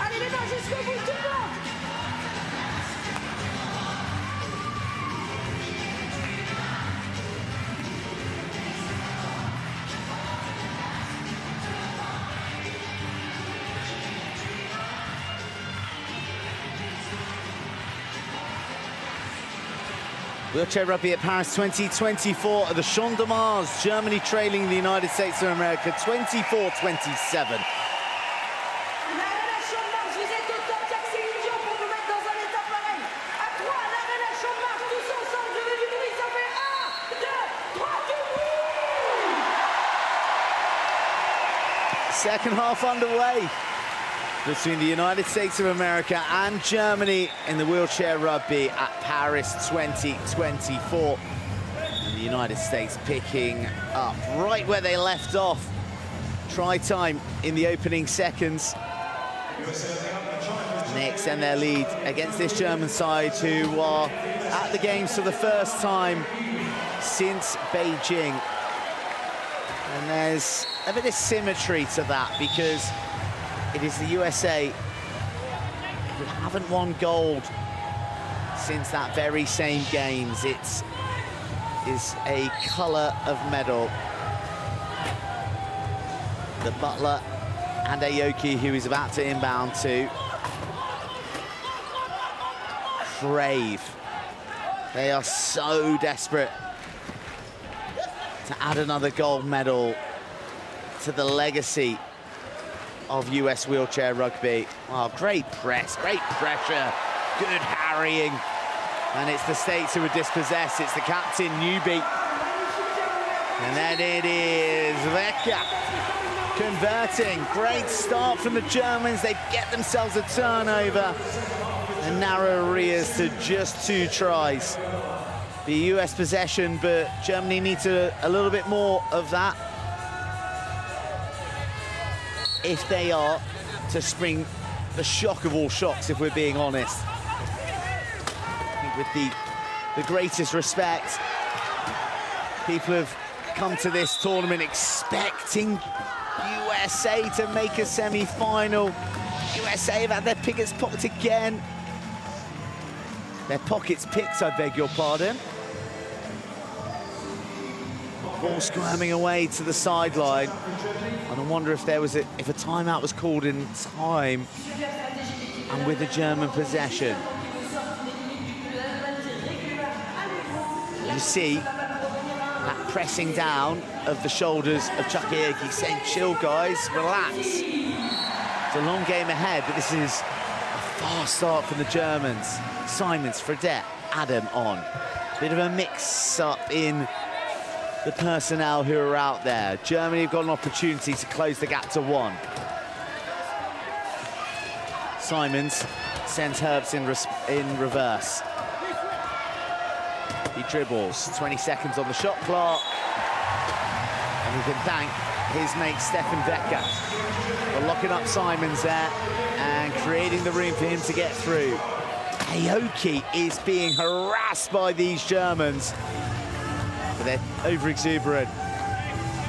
Allez, les mains jusqu'au bout, tout le monde. Wheelchair Rugby at Paris 2024 at the Champ de Mars, Germany trailing the United States of America 24-27. Second half underway between the United States of America and Germany in the wheelchair rugby at Paris 2024. And the United States picking up right where they left off. Try time in the opening seconds. And they extend their lead against this German side, who are at the games for the first time since Beijing. And there's a bit of symmetry to that, because it is the USA who haven't won gold since that very same games. It is a colour of medal. The Butler and Aoki, who is about to inbound to crave. They are so desperate to add another gold medal to the legacy of US wheelchair rugby. Oh, great press, great pressure, good harrying. And it's the States who are dispossessed. It's the captain, Newby. And then it is Vecca converting. Great start from the Germans. They get themselves a turnover. And narrow arrears to just 2 tries. The US possession, but Germany needs a little bit more of that if they are to spring the shock of all shocks, if we're being honest. I think with the greatest respect, people have come to this tournament expecting USA to make a semi-final. USA have had their pickets pocked again. Their pockets picked, I beg your pardon. Ball squirming away to the sideline. And I wonder if there was if a timeout was called in time and with a German possession. You see that pressing down of the shoulders of Chuck Aoki, saying, chill guys, relax. It's a long game ahead, but this is a fast start from the Germans. Simons, Fredette, Adam on. Bit of a mix-up in the personnel who are out there. Germany have got an opportunity to close the gap to 1. Simons sends Herbst in reverse. He dribbles, 20 seconds on the shot clock. And we can thank his mate Stefan Vecca for locking up Simons there and creating the room for him to get through. Aoki is being harassed by these Germans. But they're over-exuberant.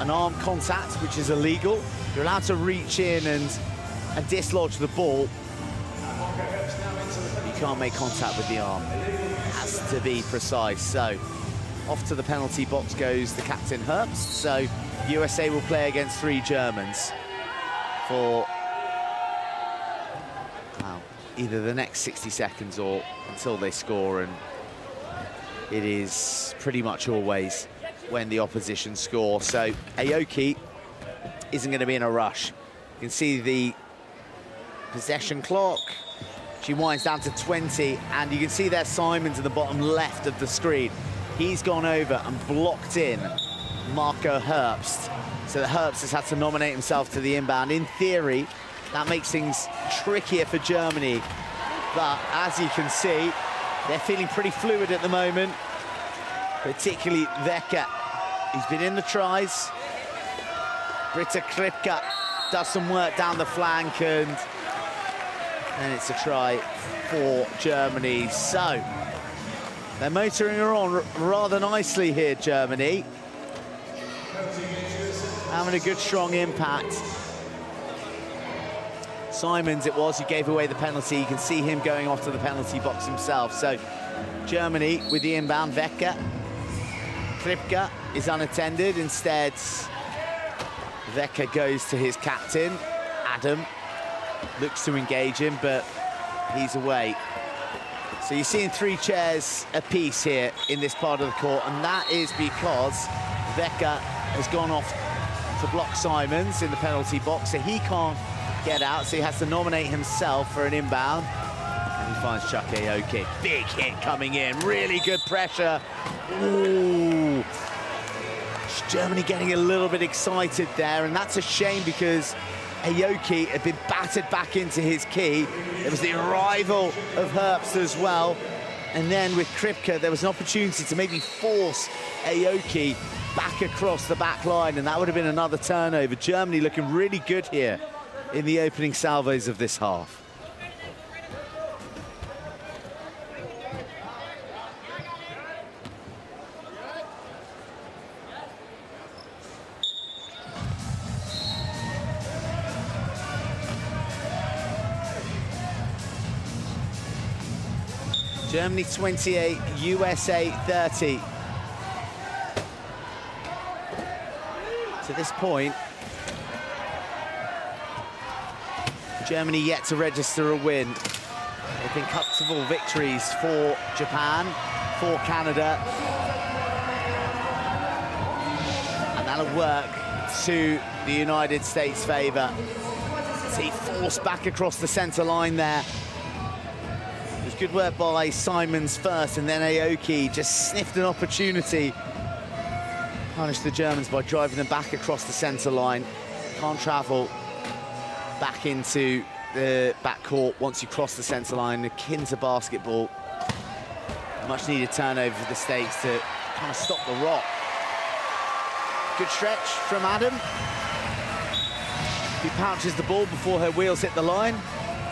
An arm contact, which is illegal. You're allowed to reach in and dislodge the ball. You can't make contact with the arm. It has to be precise. So off to the penalty box goes the captain, Herbst. So USA will play against 3 Germans for either the next 60 seconds or until they score. And it is pretty much always when the opposition score. So Aoki isn't going to be in a rush. You can see the possession clock. She winds down to 20, and you can see there Simons in the bottom left of the screen. He's gone over and blocked in Marco Herbst. So the Herbst has had to nominate himself to the inbound. In theory, that makes things trickier for Germany. But as you can see, they're feeling pretty fluid at the moment, particularly Vecca. He's been in the tries. Britta Kripka does some work down the flank, and it's a try for Germany. So they're motoring on rather nicely here, Germany. Having a good, strong impact. Simons it was who gave away the penalty. You can see him going off to the penalty box himself. So Germany with the inbound. Vecca. Kripka is unattended. Instead, Vecca goes to his captain, Adam. Looks to engage him, but he's away. So you're seeing 3 chairs apiece here in this part of the court, and that is because Vecca has gone off to block Simons in the penalty box, so he can't get out, so he has to nominate himself for an inbound. And he finds Chuck Aoki. Big hit coming in, really good pressure. Ooh. Germany getting a little bit excited there, and that's a shame because Aoki had been battered back into his key. There was the arrival of Herbst as well. And then with Kripke, there was an opportunity to maybe force Aoki back across the back line, and that would have been another turnover. Germany looking really good here in the opening salvos of this half. Germany 28, USA 30. To this point, Germany yet to register a win. They've been comfortable victories for Japan, for Canada. And that'll work to the United States' favour. See, forced back across the centre line there. It was good work by Simons first, and then Aoki just sniffed an opportunity. Punished the Germans by driving them back across the centre line. Can't travel back into the backcourt once you cross the centre line, akin to basketball. Much needed turnover for the States to kind of stop the rock. Good stretch from Adam, who pouches the ball before her wheels hit the line.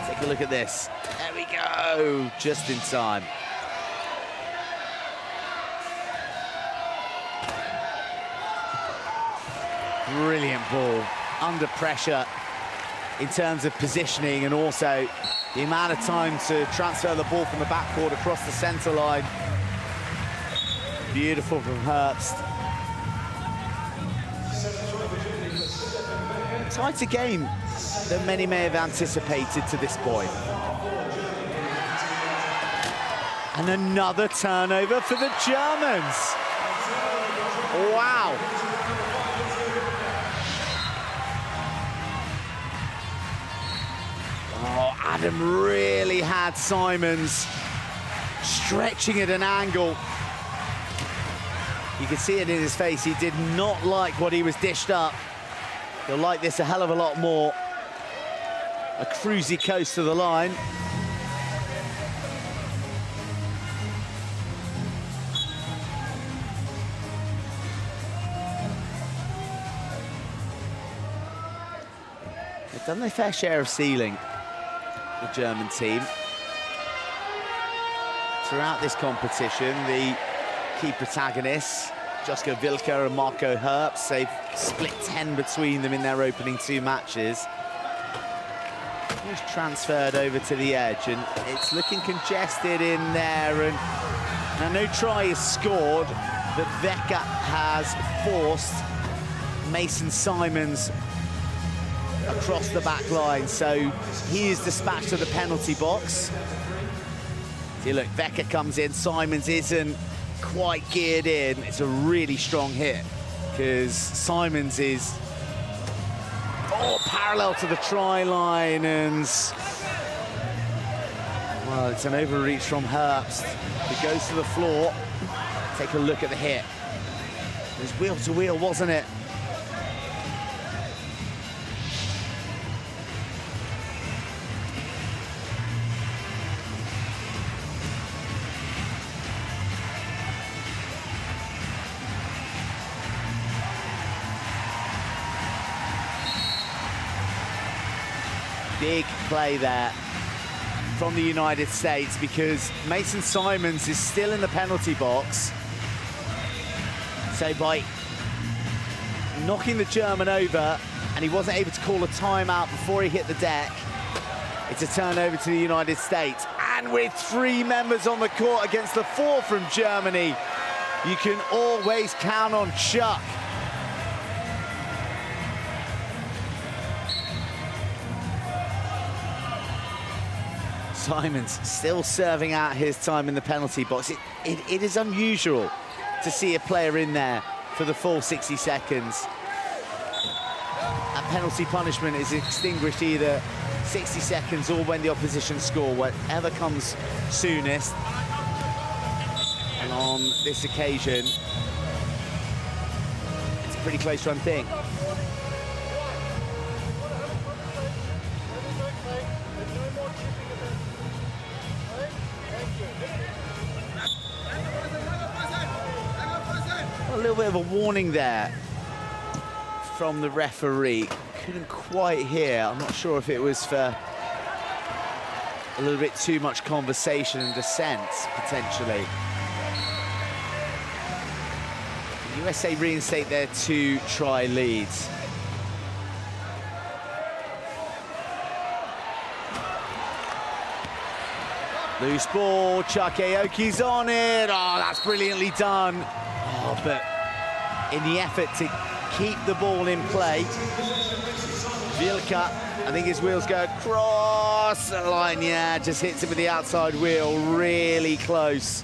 Take a look at this. There we go, just in time. Brilliant ball, under pressure in terms of positioning, and also the amount of time to transfer the ball from the backcourt across the centre line. Beautiful from Herbst. Tighter game than many may have anticipated to this point. And another turnover for the Germans. Wow. Oh, Adam really had Simons stretching at an angle. You could see it in his face. He did not like what he was dished up. He'll like this a hell of a lot more. A cruisy coast to the line. They've done their fair share of sealing, the German team. Throughout this competition, the key protagonists, Josko Wilke and Marco Herbst, they've split 10 between them in their opening 2 matches. He's transferred over to the edge, and it's looking congested in there. And now no try is scored, but Vecca has forced Mason Simons across the back line, so he is dispatched to the penalty box. See, look, Vecca comes in, Simons isn't quite geared in. It's a really strong hit, because Simons is parallel to the try line, and well, it's an overreach from Herbst. He goes to the floor. Take a look at the hit. It was wheel to wheel, wasn't it? Big play there from the United States, because Mason Simons is still in the penalty box. So by knocking the German over, and he wasn't able to call a timeout before he hit the deck, it's a turnover to the United States. And with 3 members on the court against the 4 from Germany, you can always count on Chuck. Simons still serving out his time in the penalty box. It is unusual to see a player in there for the full 60 seconds. A penalty punishment is extinguished either 60 seconds or when the opposition score, whatever comes soonest. And on this occasion, it's a pretty close run thing. little bit of a warning there from the referee. Couldn't quite hear. I'm not sure if it was for a little bit too much conversation and dissent, potentially. The USA reinstate their 2-try leads. Loose ball, Chuck Aoki's on it. Oh, that's brilliantly done. Oh, but in the effort to keep the ball in play, Vilka, I think his wheels go across the line. Yeah, just hits it with the outside wheel, really close.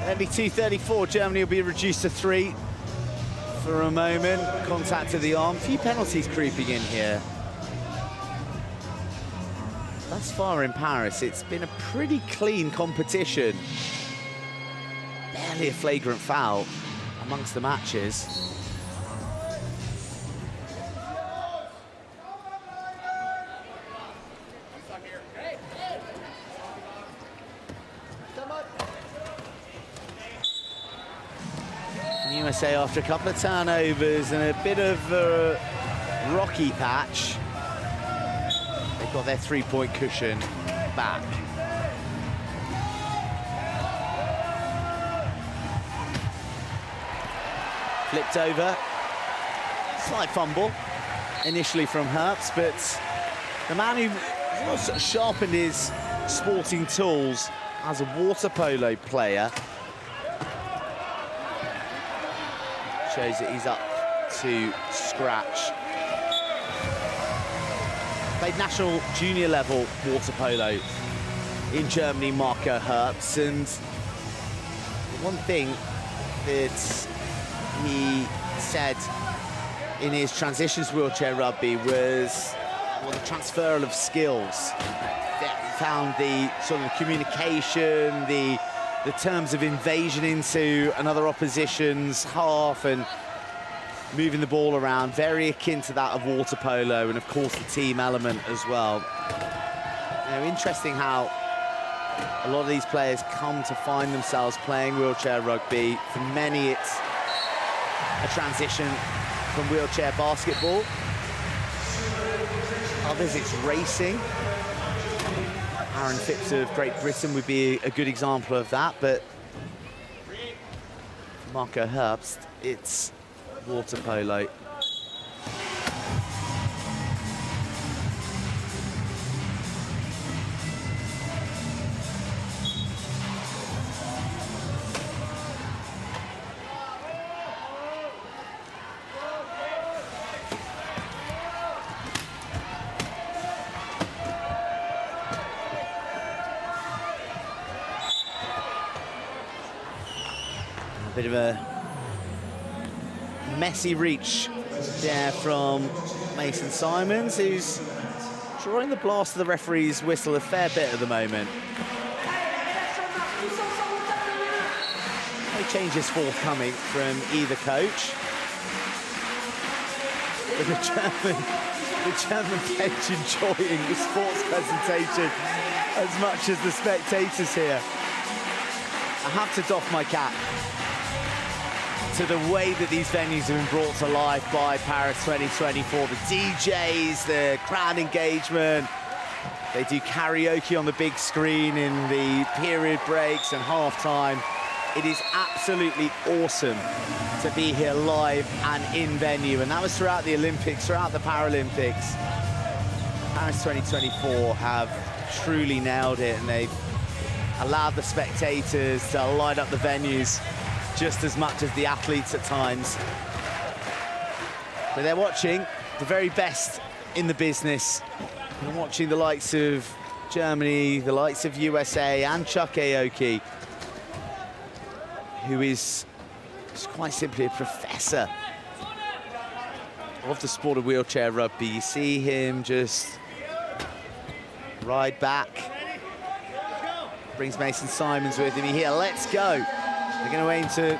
Only 2:34, Germany will be reduced to 3 for a moment. Contact to the arm, few penalties creeping in here. Thus far in Paris, it's been a pretty clean competition. Barely a flagrant foul amongst the matches. USA after a couple of turnovers and a bit of a rocky patch, they've got their 3-point cushion back. Flipped over, slight fumble initially from Herbst, but the man who also sharpened his sporting tools as a water polo player shows that he's up to scratch. Played national junior level water polo in Germany, Marco Herbst, and one thing that he said in his transitions wheelchair rugby was the transfer of skills. He found the sort of communication, the terms of invasion into another opposition's half and moving the ball around, very akin to that of water polo, and of course the team element as well. You know, interesting how a lot of these players come to find themselves playing wheelchair rugby. For many, it's a transition from wheelchair basketball. Others, it's racing. Aaron Phipps of Great Britain would be a good example of that, but for Marco Herbst, it's water polo. Bit of a messy reach there from Mason Simons, who's drawing the blast of the referee's whistle a fair bit at the moment. No changes forthcoming from either coach. But the German bench enjoying the sports presentation as much as the spectators here. I have to doff my cap to the way that these venues have been brought to life by Paris 2024. The DJs, the crowd engagement. They do karaoke on the big screen in the period breaks and halftime. It is absolutely awesome to be here live and in venue. And that was throughout the Olympics, throughout the Paralympics. Paris 2024 have truly nailed it, and they've allowed the spectators to light up the venues just as much as the athletes at times. But they're watching the very best in the business. They're watching the likes of Germany, the likes of USA, and Chuck Aoki, who is Just quite simply a professor of the sport of wheelchair rugby. You see him just ride back. Brings Mason Simons with him. Here, let's go. They're going to aim to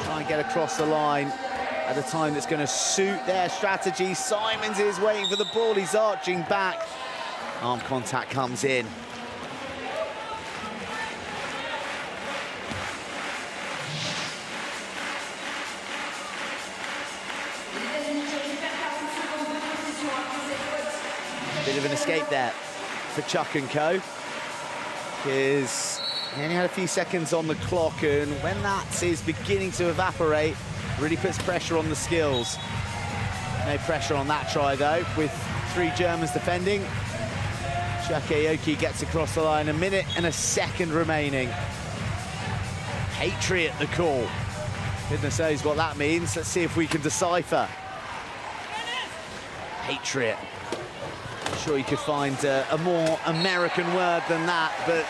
try and get across the line at a time that's going to suit their strategy. Simons is waiting for the ball. He's arching back. Arm contact comes in. Bit of an escape there for Chuck and co. Because he only had a few seconds on the clock, and when that is beginning to evaporate, really puts pressure on the skills. No pressure on that try, though, with 3 Germans defending. Chuck Aoki gets across the line, 1 minute and a second remaining. Patriot, the call. Goodness knows what that means. Let's see if we can decipher. Patriot. I'm sure you could find a more American word than that, but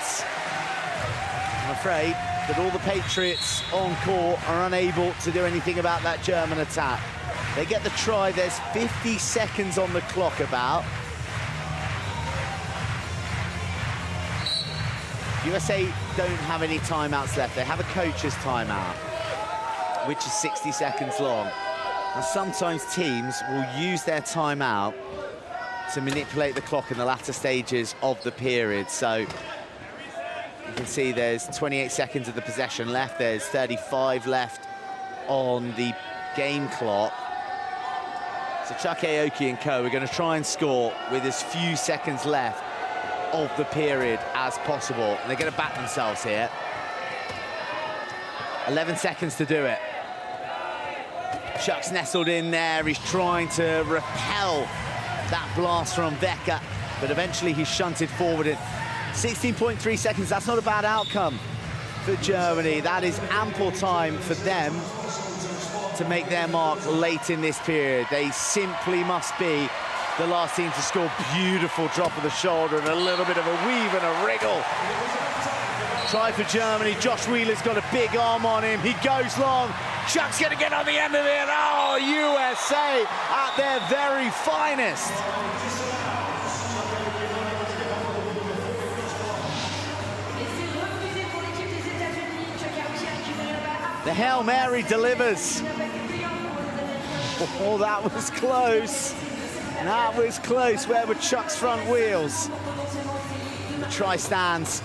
I'm afraid that all the Patriots on court are unable to do anything about that German attack. They get the try, there's 50 seconds on the clock about. USA don't have any timeouts left. They have a coach's timeout, which is 60 seconds long. And sometimes teams will use their timeout to manipulate the clock in the latter stages of the period. So you can see there's 28 seconds of the possession left. There's 35 left on the game clock. So Chuck Aoki and co are going to try and score with as few seconds left of the period as possible. And they're going to back themselves here. 11 seconds to do it. Chuck's nestled in there. He's trying to repel that blast from Becker, but eventually he's shunted forward in 16.3 seconds. That's not a bad outcome for Germany. That is ample time for them to make their mark late in this period. They simply must be the last team to score. Beautiful drop of the shoulder and a little bit of a weave and a wriggle. Try for Germany. Josh Wheeler's got a big arm on him. He goes long. Chuck's going to get on the end of it. Oh, USA at their very finest. The Hail Mary delivers. Oh, that was close. That was close. Where were Chuck's front wheels? The try stands.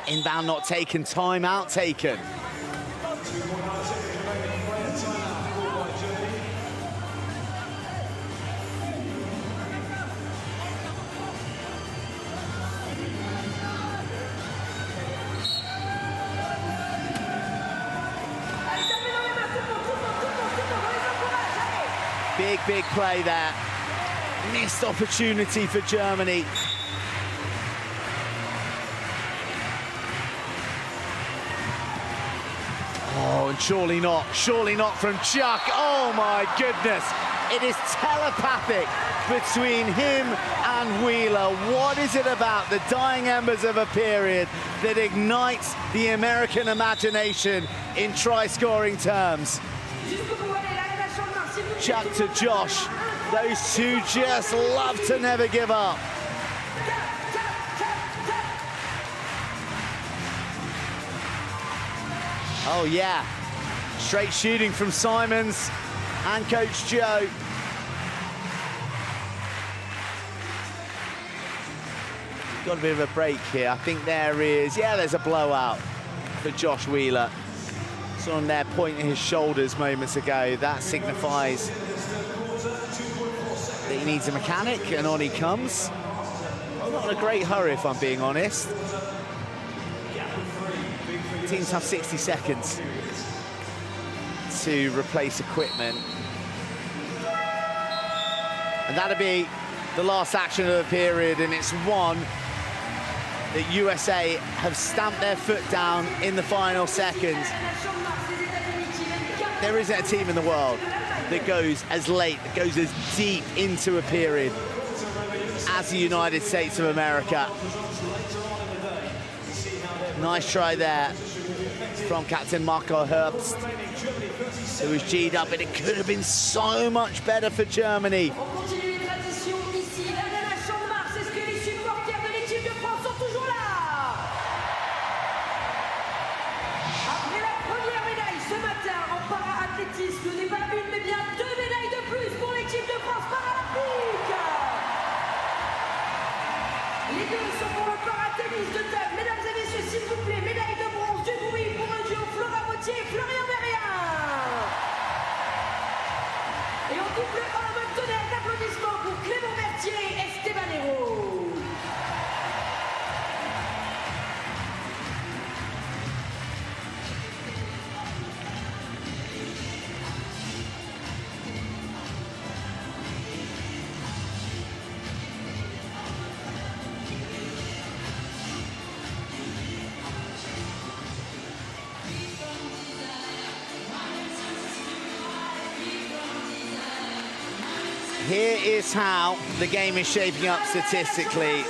Inbound not taken, timeout taken. Big play there. Missed opportunity for Germany. Oh, and surely not from Chuck. Oh my goodness. It is telepathic between him and Wheeler. What is it about the dying embers of a period that ignites the American imagination in try-scoring terms? Chuck to Josh. Those two just love to never give up. Oh yeah, straight shooting from Simons and Coach Joe. Got a bit of a break here. I think there is, yeah, there's a blowout for Josh Wheeler. Saw him there pointing his shoulders moments ago. That signifies that he needs a mechanic, and on he comes. Not in a great hurry, if I'm being honest. Teams have 60 seconds to replace equipment. And that'll be the last action of the period, and it's one that USA have stamped their foot down in the final seconds. There isn't a team in the world that goes as late, that goes as deep into a period as the United States of America. Nice try there from captain Marco Herbst, who was G'd up, and it could have been so much better for Germany. Ce n'est pas une, mais bien 2 médailles de plus pour l'équipe de France paralympique. Les deux sont pour le paratennis de table. Mesdames et messieurs, s'il vous plaît, médaille de bronze, du bruit pour le duo Flora Vautier et Florian Mérien. Et en double 1, un tonnerre d'applaudissements pour Clément Berthier et Esteban Hérault. Here is how the game is shaping up statistically.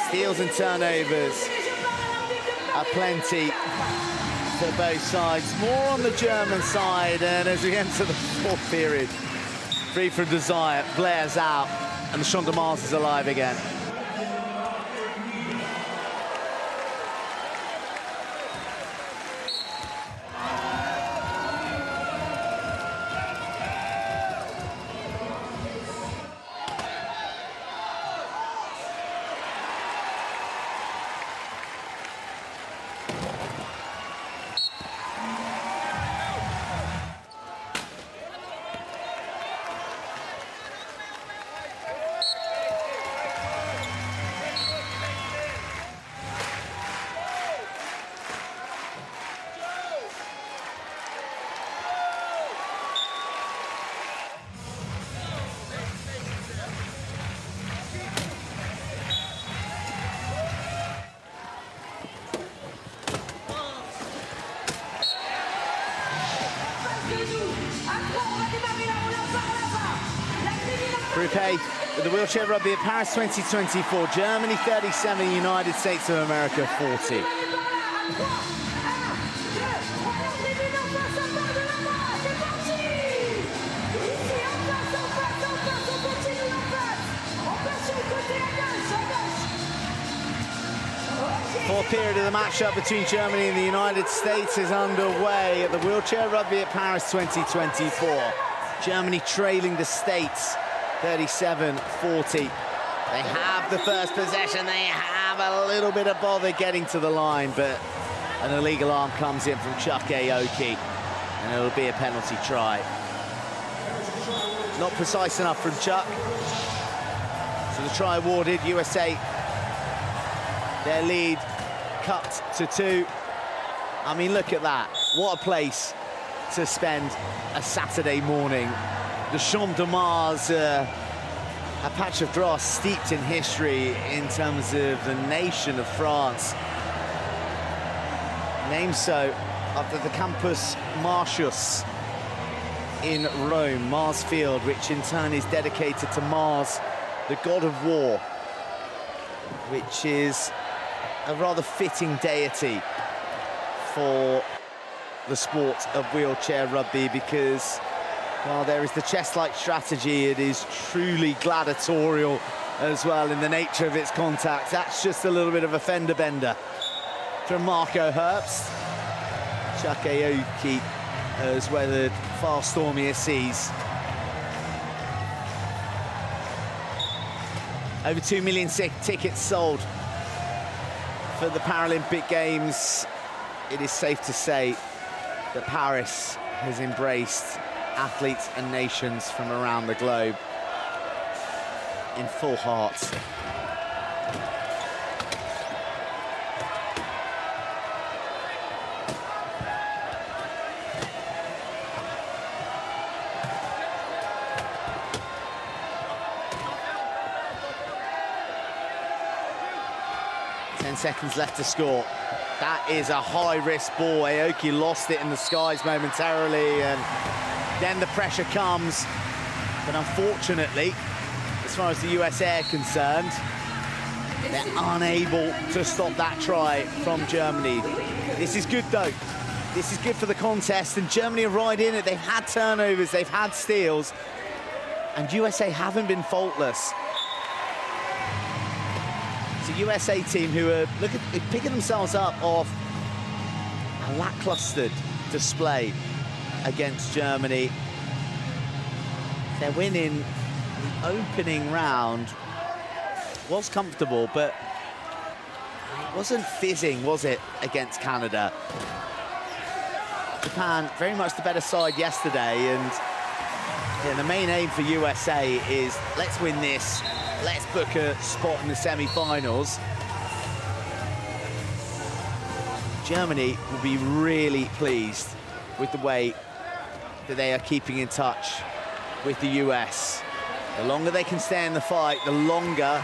Steals and turnovers are plenty for both sides. More on the German side, and as we enter the fourth period, free from desire, Blair's out, and the Champ de Mars is alive again. Group A with the wheelchair rugby at Paris 2024. Germany 37, United States of America 40. Fourth period of the matchup between Germany and the United States is underway at the wheelchair rugby at Paris 2024. Germany trailing the States 37-40. They have the first possession. They have a little bit of bother getting to the line, but an illegal arm comes in from Chuck Aoki, and it'll be a penalty try. Not precise enough from Chuck. So the try awarded. USA, their lead cut to 2. I mean, look at that. What a place to spend a Saturday morning. The Champ de Mars, a patch of grass steeped in history in terms of the nation of France. Named so after the Campus Martius in Rome, Mars Field, which in turn is dedicated to Mars, the god of war, which is a rather fitting deity for the sport of wheelchair rugby, because while there is the chess-like strategy, it is truly gladiatorial as well in the nature of its contact. That's just a little bit of a fender bender from Marco Herbst. Chuck Aoki has weathered far stormier seas. Over 2 million tickets sold for the Paralympic Games. It is safe to say that Paris has embraced athletes and nations from around the globe in full heart. Seconds left to score. That is a high-risk ball. Aoki lost it in the skies momentarily, and then the pressure comes. But unfortunately, as far as the USA are concerned. They're unable to stop that try from Germany. This is good, though. This is good for the contest, and Germany are right in it. They've had turnovers, they've had steals, and USA haven't been faultless. It's a USA team who are picking themselves up off a lackluster display against Germany. Their win in the opening round was comfortable, but it wasn't fizzing, was it, against Canada? Japan, very much the better side yesterday, and yeah, the main aim for USA is let's win this, let's book a spot in the semi-finals. Germany will be really pleased with the way that they are keeping in touch with the US. The longer they can stay in the fight, the longer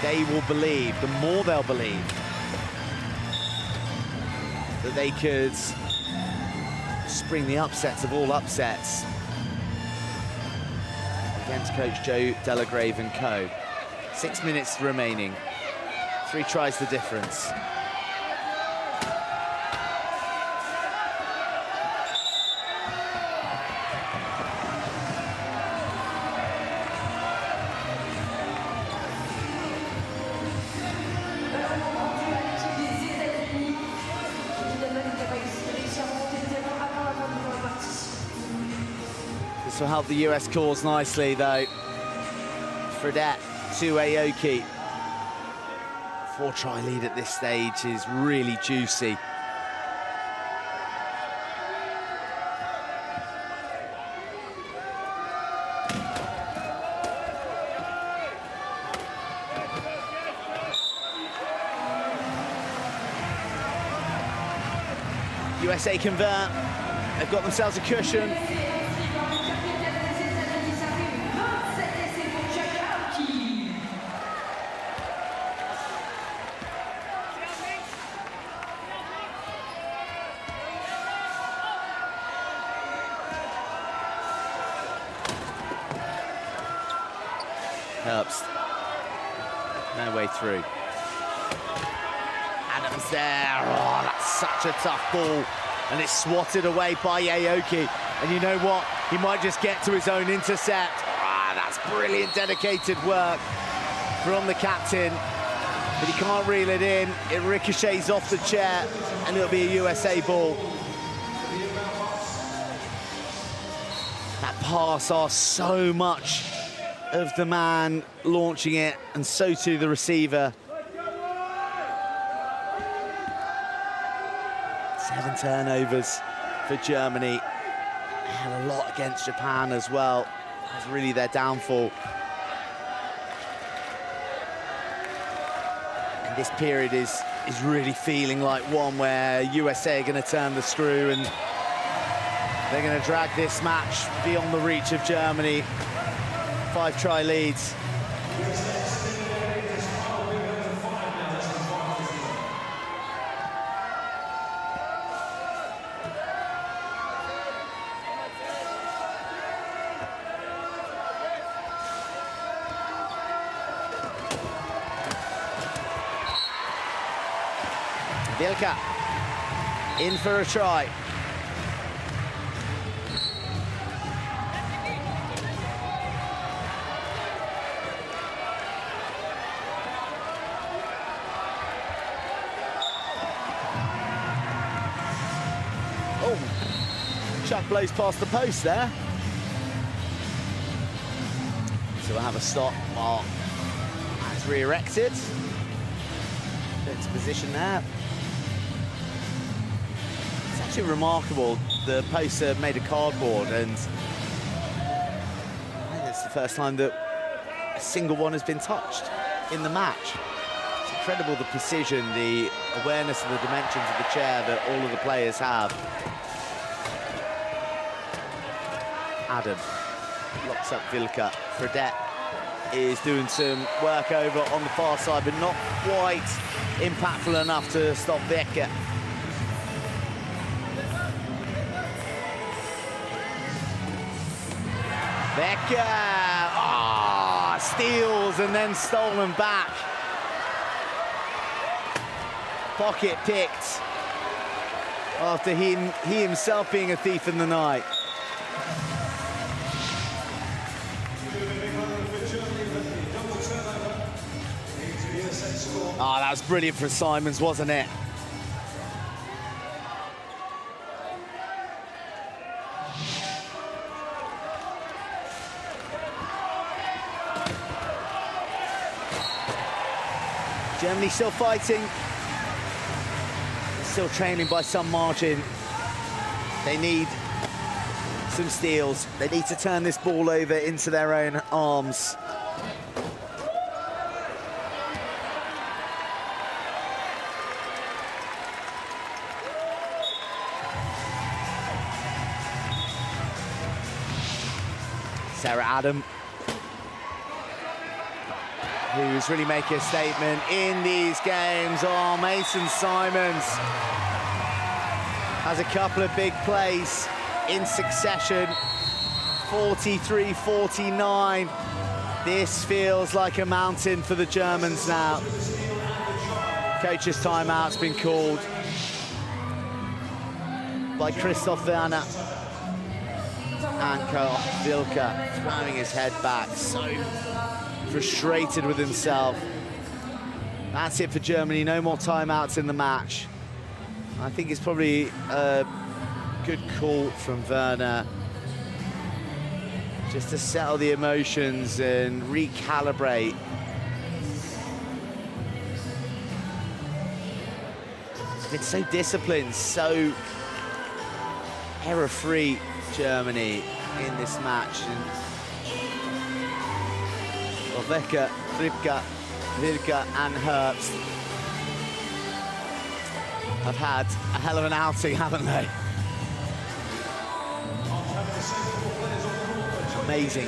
they will believe, the more they'll believe that they could spring the upsets of all upsets against coach Joe Delagrave and co. 6 minutes remaining. 3 tries the difference. This will help the US cause nicely, though. Fredette to Aoki. 4-try lead at this stage is really juicy. USA convert. They've got themselves a cushion. Herbst, no way through. Adams there, oh, that's such a tough ball. And it's swatted away by Aoki. And you know what? He might just get to his own intercept. Ah, that's brilliant, dedicated work from the captain. But he can't reel it in. It ricochets off the chair, and it'll be a USA ball. That pass asks so much of the man launching it, and so too the receiver. 7 turnovers for Germany. They had a lot against Japan as well. That was really their downfall. And this period is really feeling like one where USA are going to turn the screw, and they're going to drag this match beyond the reach of Germany. 5-try leads. Vilka in for a try. Oh, Chuck blows past the post there. So we'll have a stop while that's re-erected. Into position there. It's actually remarkable. The posts are made of cardboard, and I think it's the first time that a single one has been touched in the match. It's incredible, the precision, the awareness of the dimensions of the chair that all of the players have. Adam locks up Vilka. Fredette is doing some work over on the far side, but not quite impactful enough to stop Vilka. Vilka, steals and then stolen back. Pocket picked after he himself being a thief in the night. Oh, that was brilliant for Simons, wasn't it? Germany still fighting, still trailing by some margin. They need some steals. They need to turn this ball over into their own arms. Sarah Adam, who's really making a statement in these games. Oh, Mason Simons has a couple of big plays in succession. 43-49. This feels like a mountain for the Germans now. Coach's timeout's been called by Christoph Werner. And Karl Wilke throwing his head back, so frustrated with himself. That's it for Germany, no more timeouts in the match. I think it's probably a good call from Werner, just to settle the emotions and recalibrate. It's so disciplined, so error-free, Germany in this match. Well, Wecker, Ripka, Wilke and Herbst have had a hell of an outing, haven't they? Amazing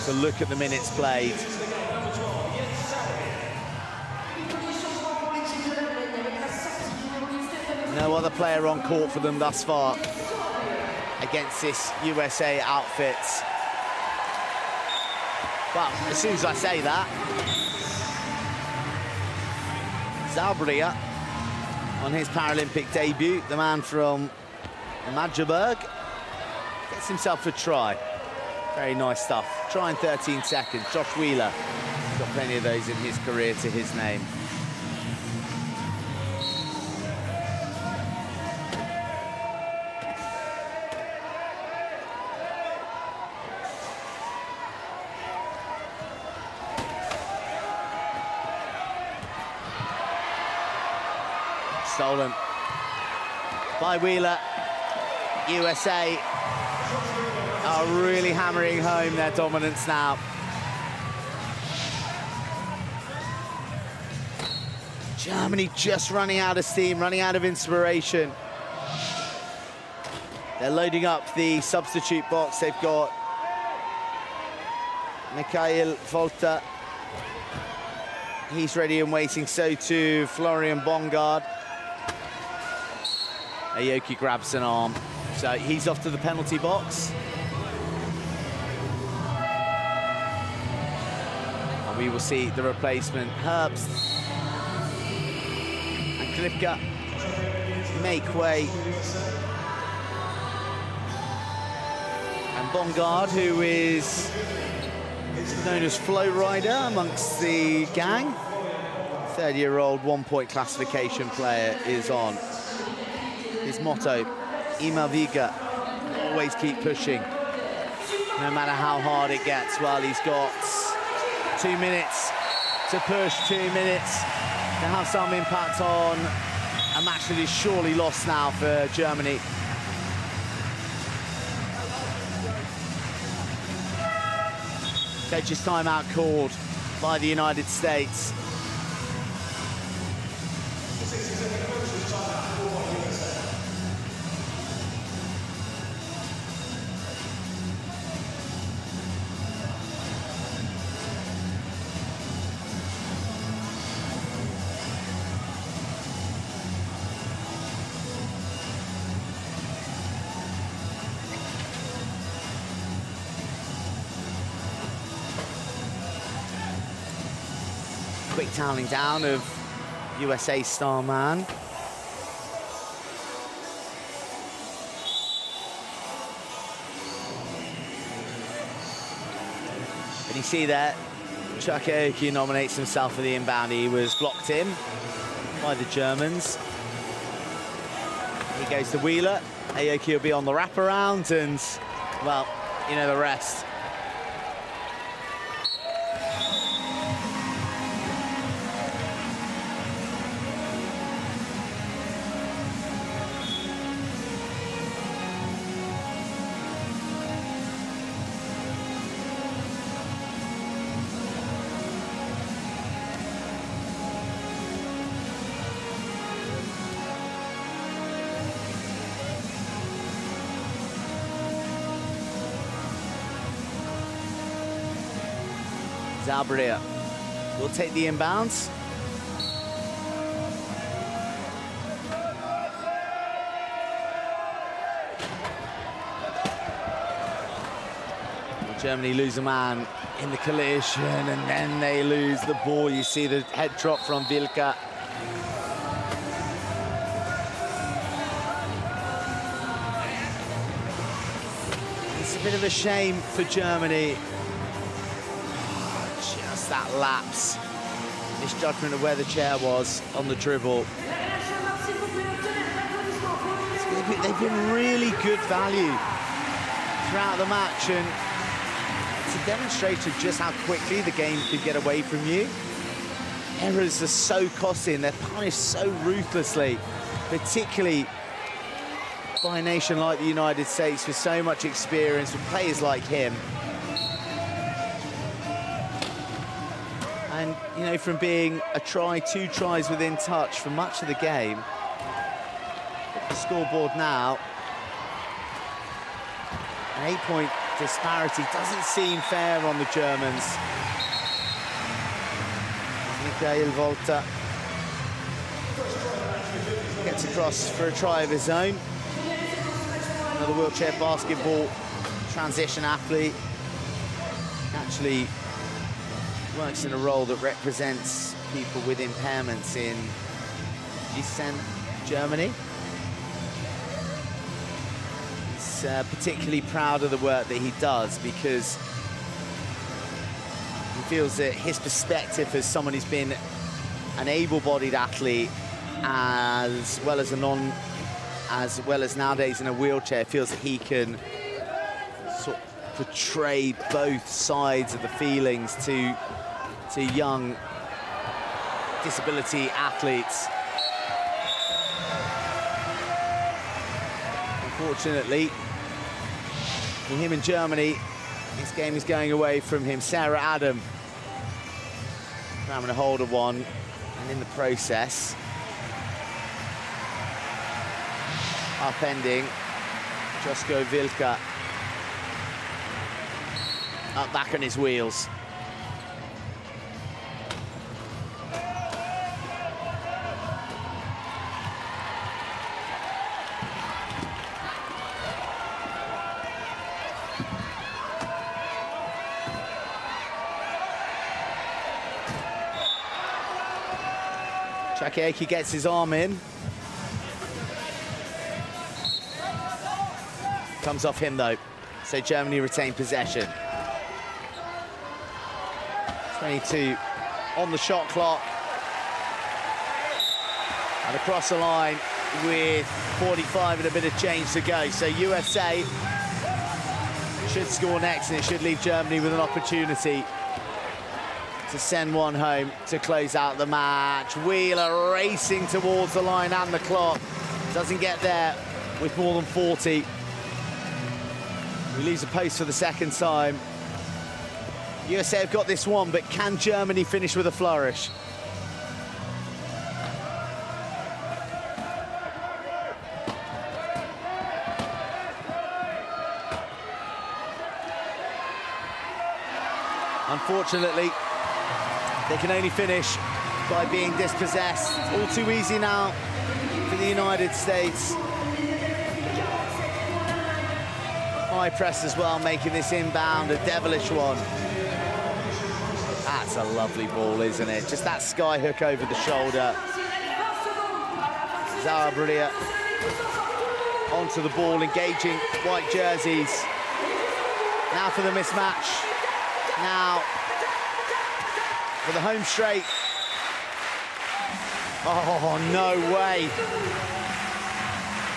to look at the minutes played. No other player on court for them thus far against this USA outfit. But as soon as I say that, Zaubringer on his Paralympic debut, the man from Magdeburg, gets himself a try. Very nice stuff. Try in 13 seconds. Josh Wheeler got plenty of those in his career to his name. Stolen by Wheeler. USA are really hammering home their dominance now. Germany just running out of steam, running out of inspiration. They're loading up the substitute box. They've got Mikhail Volta. He's ready and waiting, so too Florian Bongard. Aoki grabs an arm, so he's off to the penalty box. And we will see the replacement. Herbst and Klipka make way. And Bongard, who is known as Flow Rider amongst the gang, 30-year-old one-point classification player, is on. His motto, Ima Viga, always keep pushing, no matter how hard it gets. Well, he's got 2 minutes to push, 2 minutes to have some impact on a match that is surely lost now for Germany. Coach's timeout called by the United States. quick toweling down of USA star man. And you see there, Chateau nominates himself for the inbound. He was blocked in by the Germans. He goes to Wheeler. Aoki will be on the wraparound, and, well, you know the rest. Zabria will take the inbounds. Germany lose a man in the collision, and then they lose the ball. You see the head drop from Wilka. It's a bit of a shame for Germany. That lapse, misjudgment of where the chair was on the dribble. They've been really good value throughout the match, and it's a demonstration of just how quickly the game can get away from you. Errors are so costly and they're punished so ruthlessly, particularly by a nation like the United States with so much experience, with players like him. And, you know, from being a try, 2 tries within touch for much of the game, the scoreboard now, an 8-point disparity doesn't seem fair on the Germans. Mikhail Volta gets across for a try of his own. Another wheelchair basketball transition athlete. Actually works in a role that represents people with impairments in Gießen, Germany. He's particularly proud of the work that he does because he feels that his perspective as someone who's been an able-bodied athlete as well as nowadays in a wheelchair, feels that he can sort of portray both sides of the feelings to young disability athletes. Unfortunately, for him in Germany, this game is going away from him. Sarah Adam grabbing a hold of one, and in the process, upending Josko Wilka up back on his wheels. Chakiaki gets his arm in. Comes off him though, so Germany retain possession. 22 on the shot clock. And across the line with 45 and a bit of change to go. So USA should score next, and it should leave Germany with an opportunity to send one home to close out the match. Wheeler racing towards the line and the clock. Doesn't get there with more than 40. We lose a post for the second time. USA have got this one, but can Germany finish with a flourish? Unfortunately, they can only finish by being dispossessed. All too easy now for the United States. High press as well, making this inbound a devilish one. That's a lovely ball, isn't it? Just that sky hook over the shoulder. Zarabriya onto the ball, engaging white jerseys. Now for the mismatch. Now for the home straight. Oh, no way.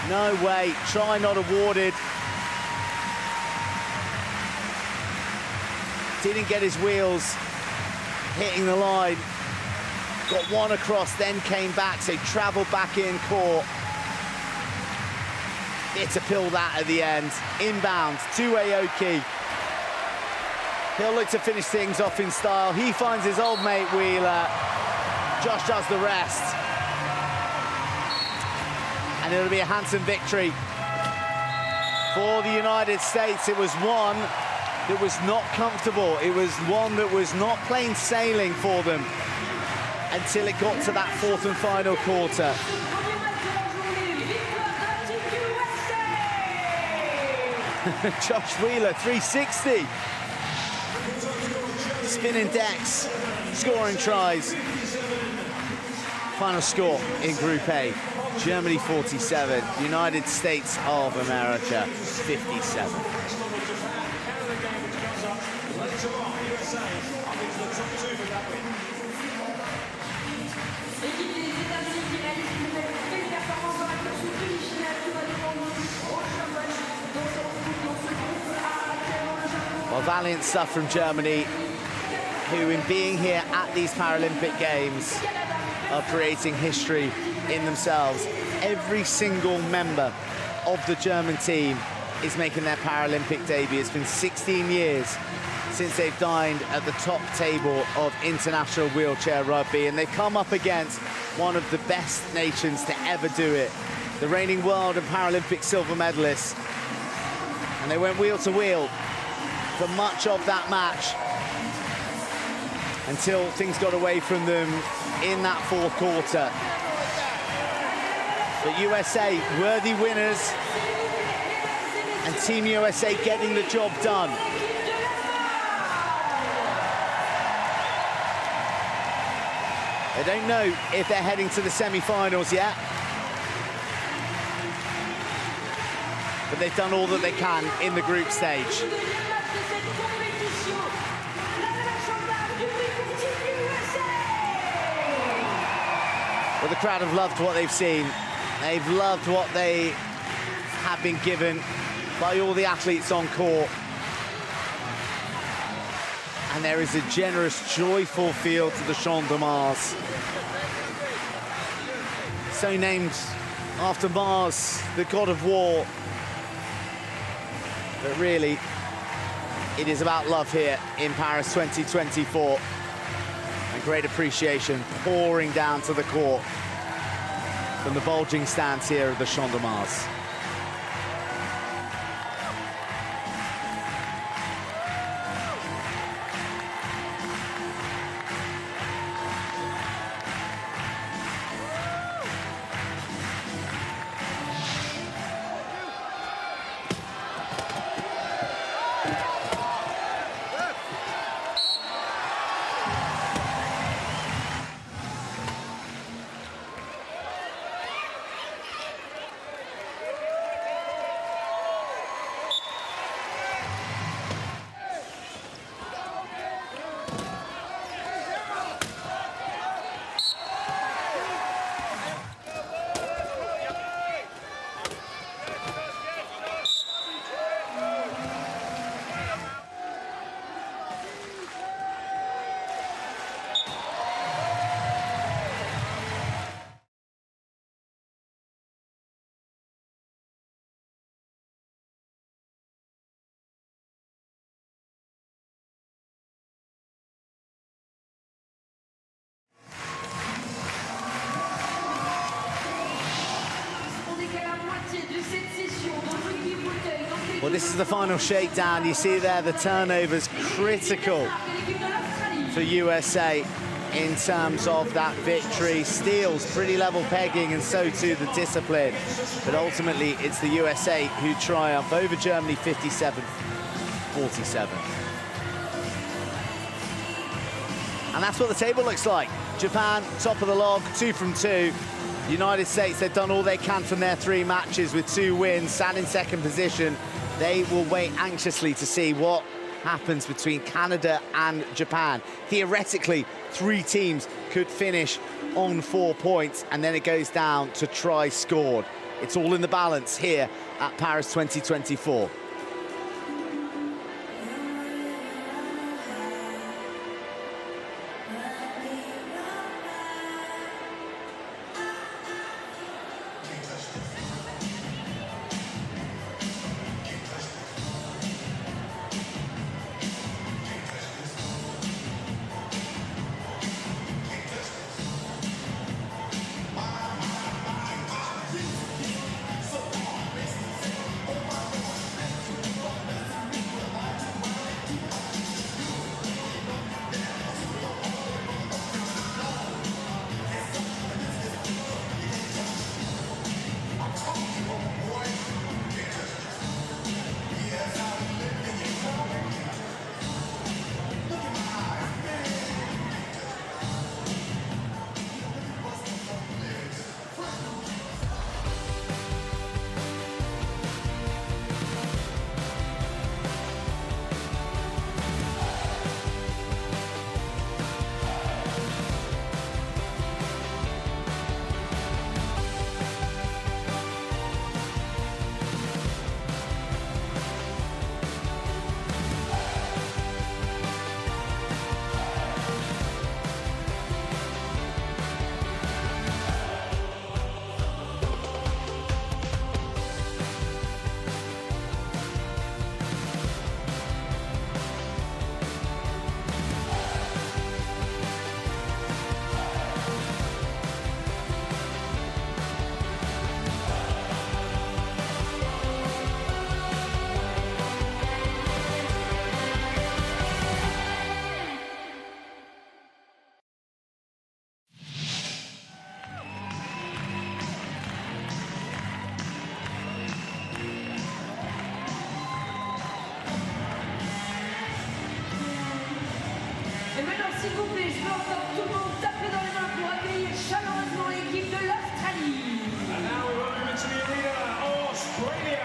No way. Try not awarded. Didn't get his wheels hitting the line. Got one across, then came back, so he travelled back in court. It's a pill that at the end. Inbound to Aoki. He'll look to finish things off in style. He finds his old mate Wheeler. Josh does the rest. And it'll be a handsome victory for the United States. It was one that was not comfortable. It was one that was not plain sailing for them until it got to that fourth and final quarter. Josh Wheeler, 360. Spinning decks, scoring tries. Final score in Group A, Germany 47, United States of America 57. Well, valiant stuff from Germany, who in being here at these Paralympic Games are creating history in themselves. Every single member of the German team is making their Paralympic debut. It's been 16 years since they've dined at the top table of international wheelchair rugby, and they've come up against one of the best nations to ever do it, the reigning world and Paralympic silver medalists. And they went wheel to wheel for much of that match until things got away from them in that fourth quarter. But USA, worthy winners, and Team USA getting the job done. They don't know if they're heading to the semi-finals yet, but they've done all that they can in the group stage. Well, the crowd have loved what they've seen. They've loved what they have been given by all the athletes on court. And there is a generous, joyful feel to the Champ de Mars. So named after Mars, the god of war. But really, it is about love here in Paris 2024. And great appreciation pouring down to the court from the bulging stands here at the Champ de Mars. Well, this is the final shakedown. You see there the turnovers critical for USA in terms of that victory. Steals, pretty level pegging, and so too the discipline. But ultimately, it's the USA who triumph over Germany 57-47. And that's what the table looks like. Japan, top of the log, 2 from 2. United States, they've done all they can from their 3 matches with 2 wins, sat in second position. They will wait anxiously to see what happens between Canada and Japan. Theoretically, 3 teams could finish on 4 points, and then it goes down to tries scored. It's all in the balance here at Paris 2024. Et maintenant, s'il vous plaît, je veux entendre tout le monde taper dans les mains pour accueillir chaleureusement l'équipe de l'Australie. And now we welcome into the arena, Australia.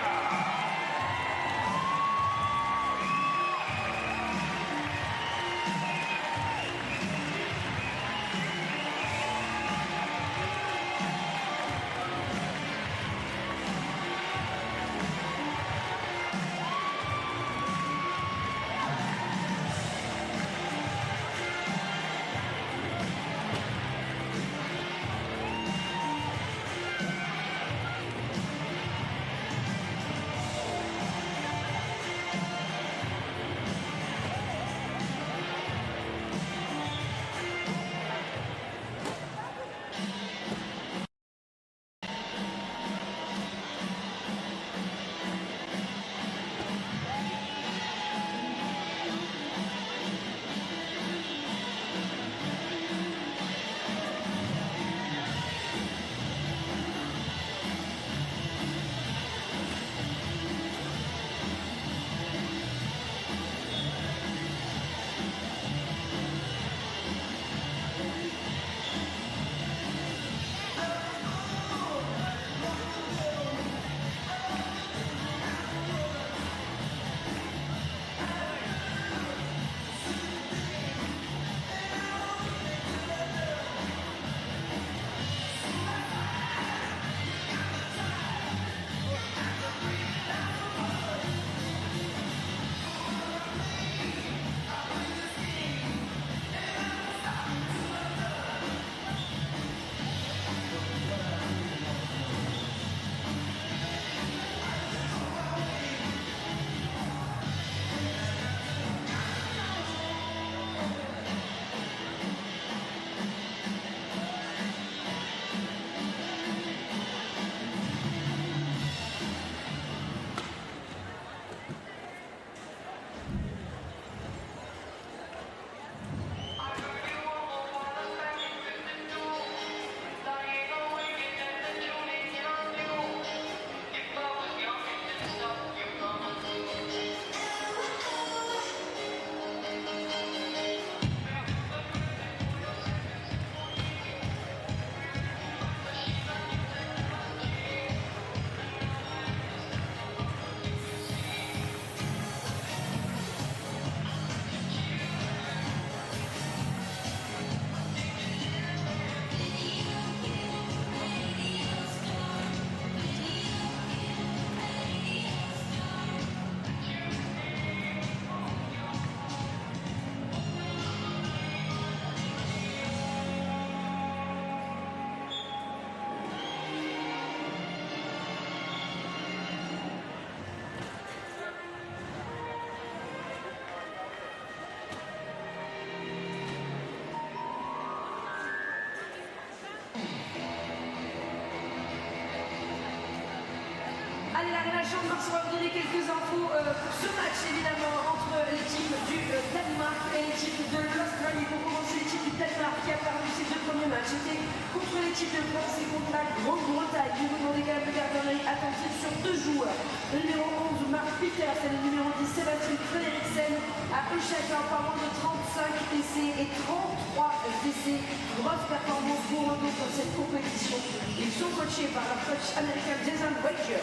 Champ de Mars, on va vous donner quelques infos pour ce match, évidemment, entre l'équipe du Danemark et l'équipe de l'Australie. Pour commencer, l'équipe du Danemark qui a perdu ses deux premiers matchs. C'était contre l'équipe de France et contre la Grande-Bretagne. Je vais vous demander quand même de garder un œil attentif sur deux joueurs. Le numéro 11, Marc Peters, et le numéro 10, Sébastien Frederiksen, à eux chacun pas moins de 35 essais et 33 essais. Grosse performance pour eux dans cette compétition. Ils sont coachés par la coach américaine Jason Wager.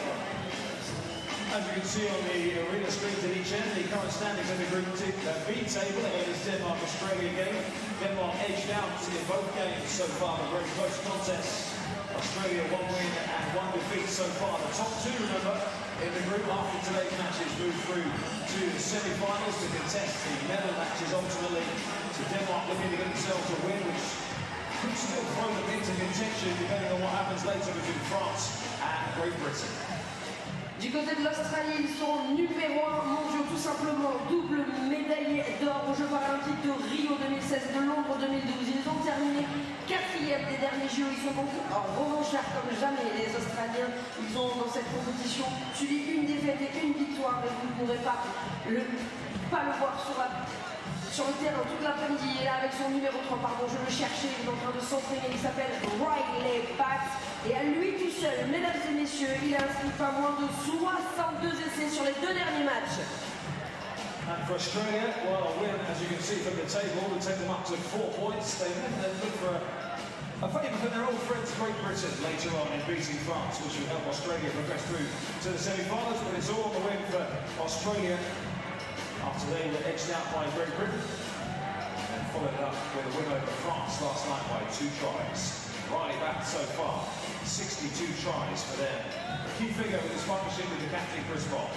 As you can see on the arena screens at each end, the current standings in the Group B table ahead is Denmark-Australia game. Denmark edged out in both games so far, a very close contest. Australia one win and one defeat so far. The top two, remember, in the group after today's matches move through to the semi-finals to contest the medal matches ultimately. So Denmark looking to get themselves a win, which could still throw them into contention depending on what happens later between France and Great Britain. Du côté de l'Australie, ils sont numéro 1 mondiaux, tout simplement double médaillé d'or aux Jeux Paralympiques de Rio 2016, de Londres 2012. Ils ont terminé 4e des derniers Jeux. Ils sont donc en revanchards comme jamais, les Australiens. Ils ont dans cette compétition suivi une défaite et une victoire, et vous ne pourrez pas le voir sur le terrain toute l'après-midi. Il est là avec son numéro 3, pardon, je le cherchais, il est en train de s'entraîner, il s'appelle Riley Batts. Et à lui tout seul, mesdames et messieurs, il a inscrit pas moins de 62 essais sur les deux derniers matchs. And for Australia, well, a win, as you can see from the table, will take them up to 4 points. They then look for a favour for their old friends Great Britain later on in beating France, which will help Australia progress through to the semi-finals. But it's all on the win for Australia after they were edged out by Great Britain and followed up with a win over France last night by 2 tries. Riley back so far, 62 tries for them. Key figure with his partnership with the captain Chris Bond.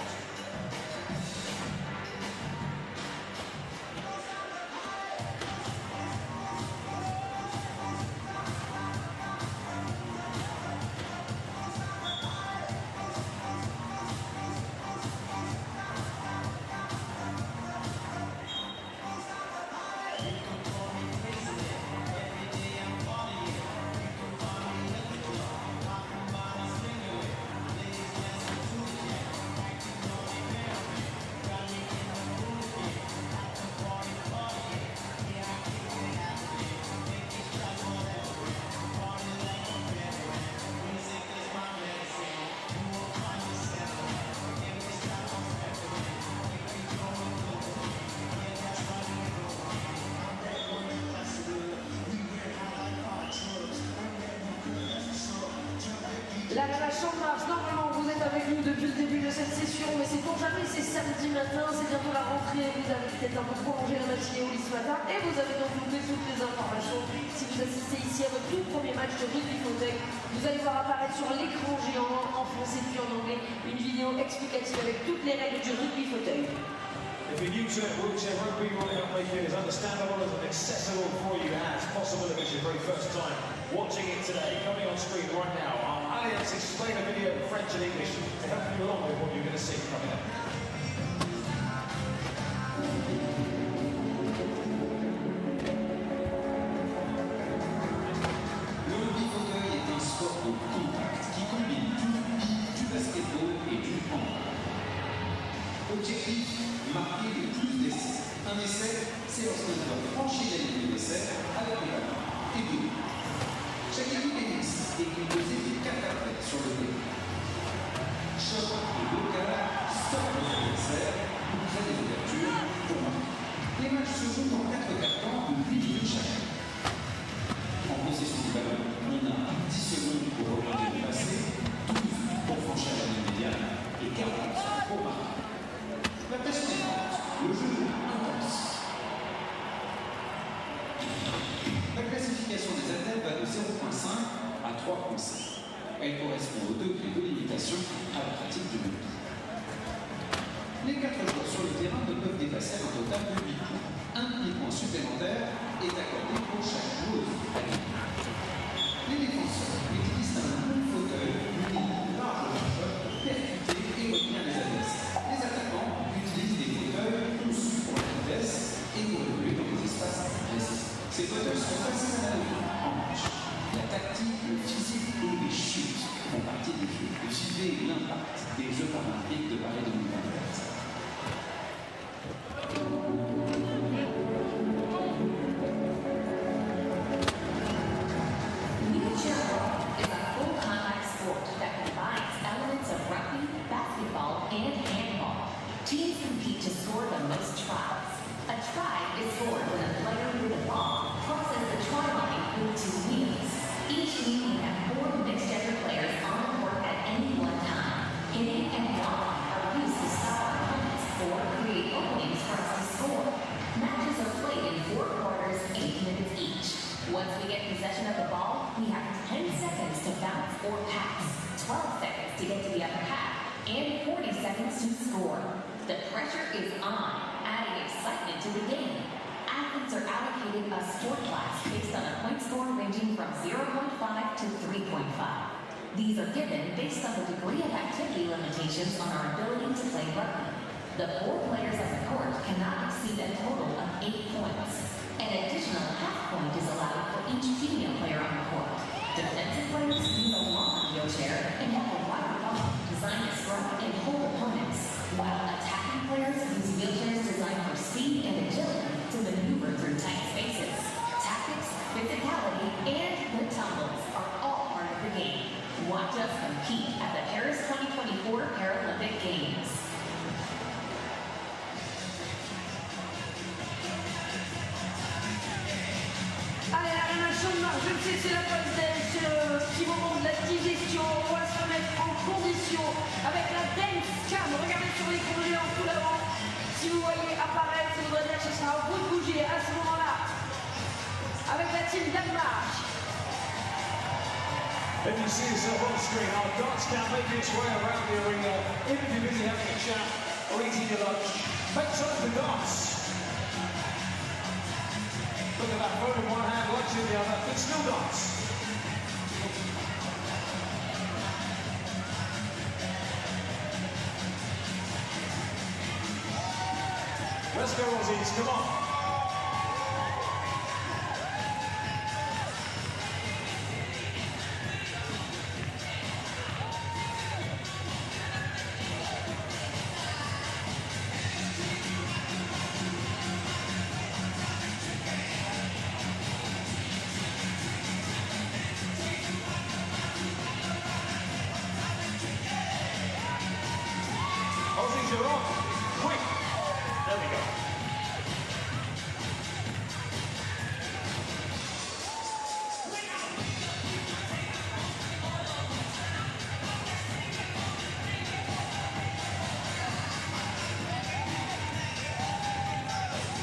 La Champ de Mars, normalement vous êtes avec nous depuis le début de cette session, mais c'est pour jamais, c'est samedi matin, c'est bientôt la rentrée, vous avez peut-être un peu prolongé la matinée au lit ce matin, et vous avez donc loupé toutes les informations. Si vous assistez ici à votre tout premier match de rugby fauteuil, vous allez voir apparaître sur l'écran géant en français puis en anglais une vidéo explicative avec toutes les règles du rugby fauteuil. If you're new to wheelchair rugby, we want to help make it as understandable and accessible for you as possible if it's your very first time watching it today. Coming on screen right now, our Alliance explain a video in French and English to help you along with what you're going to see coming up. Le rugby fauteuil est un sport de contact qui combine du rugby, du basketball et du handball. Objectif, marquer le plus d'essais. Un essai, c'est lorsqu'un joueur franchit la ligne d'essai avec le ballon et deux. Chaque équipe est mixte et composée de 4 athlètes sur le terrain. Choc et local, stop les adversaires, ou crée des ouvertures pour marquer. Les matchs se jouent en 4 cartons de 8 minutes chacun. En possession du ballon, on a 10 secondes pour remonter le passé, 12 pour franchir la ligne médiane et 40 pour marquer. La pression est forte, le jeu est intense. La classification des athlètes va de 0.5 à 3.5. Elle correspond au degré de limitation à la pratique du rugby. Les 4 joueurs sur le terrain ne peuvent dépasser un total de 8 points. Un demi-point supplémentaire est accordé pour chaque joueur. Les défenseurs utilisent un long fauteuil muni d'une large largeur pour percuter et retenir les adversaires. Les attaquants utilisent des fauteuils conçus pour la vitesse et pour évoluer dans les espaces précis. Ces fauteuils sont faciles à manœuvrer en marche. La tactique, le physique et les chutes font partie des jeux. Le gilet et l'impact des Jeux Paralympiques de Paris 2024. Is a full contact sport that combines elements of rugby, basketball, and handball. Teams compete to score the most tries. A try is scored when a player with a ball crosses the try line with 2 wheels. Each wheel can have 4 mixed-gender players on the court at any one time. Hitting and blocking are used to stop opponents or create openings for us to score. Matches are played in 4 quarters, 8 minutes each. Once we get possession of the ball, we have 10 seconds to bounce or pass, 12 seconds to get to the other half, and 40 seconds to score. The pressure is on, adding excitement to the game. Athletes are allocated a sport class based on a point score ranging from 0.5 to 3.5. These are given based on the degree of activity limitations on our ability to play rugby. The 4 players on the court cannot exceed a total of 8 points. An additional half point is allowed for each female player on the court. Defensive players use a long wheelchair and have a wider ball designed to strike and hold opponents, while attacking players use wheelchairs designed for speed and agility to maneuver through tight spaces. Tactics, physicality, and the tumbles are all part of the game. Watch us compete at the Paris 2024 Paralympic Games. Allez, l'arène Chateau, je sais, c'est la phase dance, c'est le petit moment de la digestion. On va se mettre en condition avec la dance cam. Regardez sur l'écran géant tout l'avant. Si vous voyez apparaître, ça voudrait dire que ce sera à vous de bouger à ce moment-là. Avec la team Danemark. If you see yourself on the screen, our dance cam making its way around the arena. Even if you're busy having a chat or eating your lunch, make time to dance. Look at that, phone in one hand, lunch in the other, but still dance. Let's go, Aussies, come on. Aussies, you're on. Quick. There we go.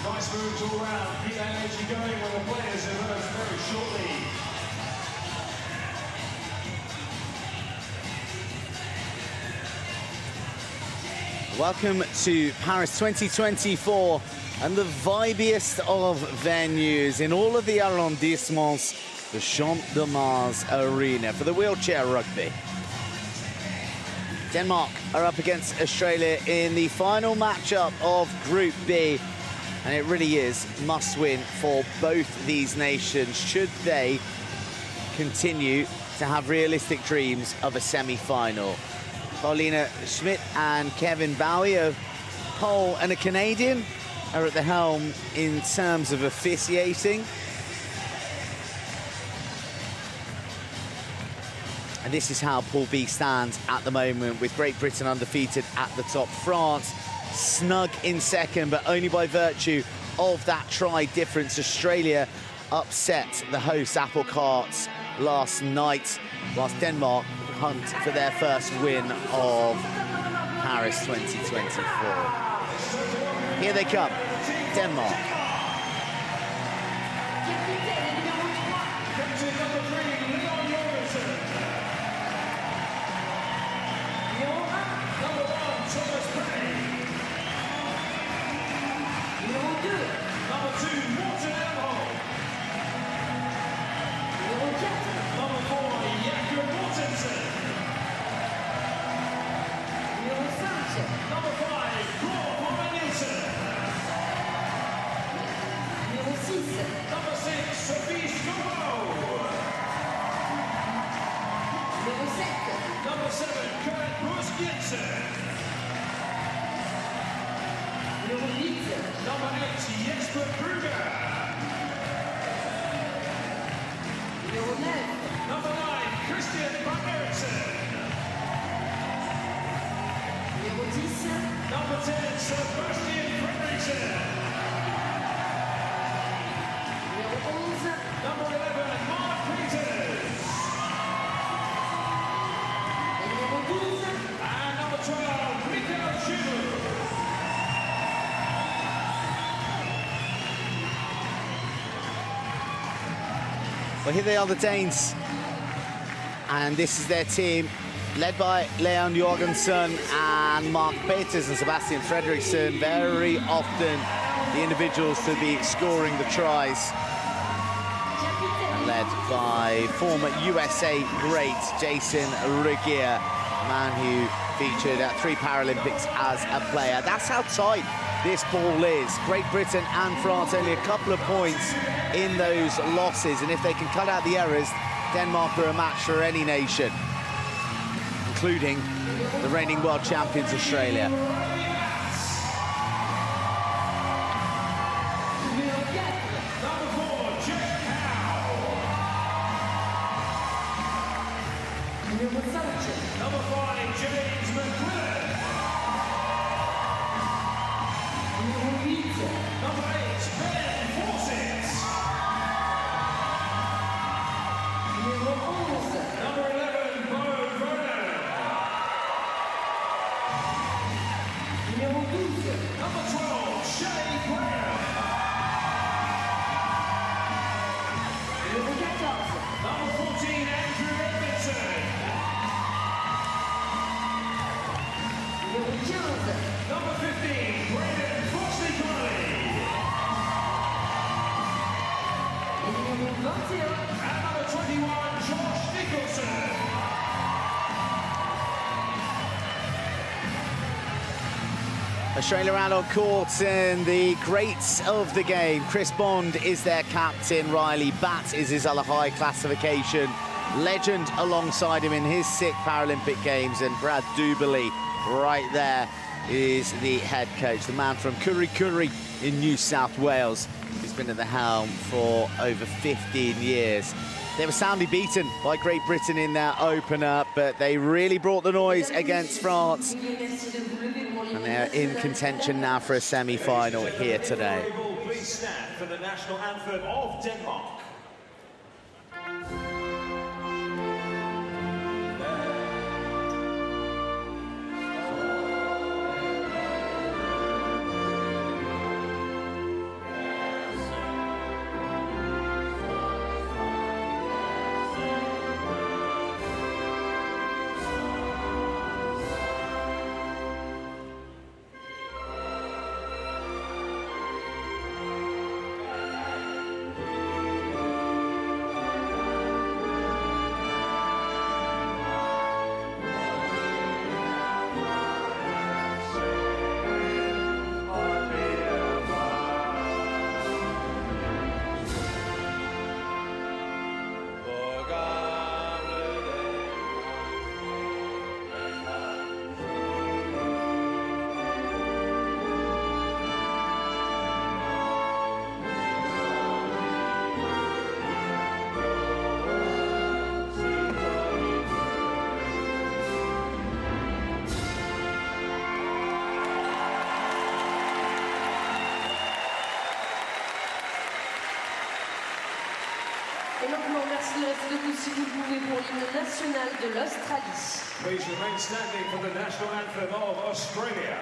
Nice moves all round. Keep that energy going when the players emerge very shortly. Welcome to Paris 2024 and the vibiest of venues in all of the arrondissements, the Champ de Mars Arena for the wheelchair rugby. Denmark are up against Australia in the final matchup of Group B, and it really is must win for both these nations should they continue to have realistic dreams of a semi-final. Paulina Schmidt and Kevin Bowie, a Pole and a Canadian, are at the helm in terms of officiating. And this is how Pool B stands at the moment, with Great Britain undefeated at the top. France snug in second, but only by virtue of that try difference. Australia upset the hosts Apple Carts last night, whilst Denmark hunt for their first win of Paris 2024. Here they come, Denmark. Number 7, Kurt Bruce-Jensen. Number 8, Jesper Kruger. Number 9, Christian Van Eriksen. Number 10, Sebastian Fredriksson. Number 11, Mark Peters. And number 12, Rico Schubert. Well, here they are, the Danes. And this is their team, led by Leon Jorgensen and Mark Peters and Sebastian Fredriksson. Very often the individuals to be scoring the tries. And led by former USA great Jason Regier, a man who featured at 3 Paralympics as a player. That's how tight this ball is. Great Britain and France only a couple of points in those losses, and if they can cut out the errors, Denmark are a match for any nation, including the reigning world champions Australia. Number 5, James McQuillan. Number 8, Ben Fawcett. Number 11, Bo Vernon. Number 12, Shea Graham. Number 14, Andrew Edmondson. Number 15, Brandon Foxley-Connolly. And number 21, Josh Nicholson. Australia out on court, and the greats of the game. Chris Bond is their captain. Riley Batt is his other high classification legend alongside him in his 6th Paralympic Games, and Brad Duberly right there is the head coach, the man from Kurri Kurri in New South Wales. He's been at the helm for over 15 years. They were soundly beaten by Great Britain in their opener, but they really brought the noise against France. And they're in contention now for a semi-final here today. Please stand for the national anthem of Denmark. Et maintenant, merci de rester debout si vous le pouvez pour l'hymne national de l'Australie. Please remain standing for the national anthem of Australia.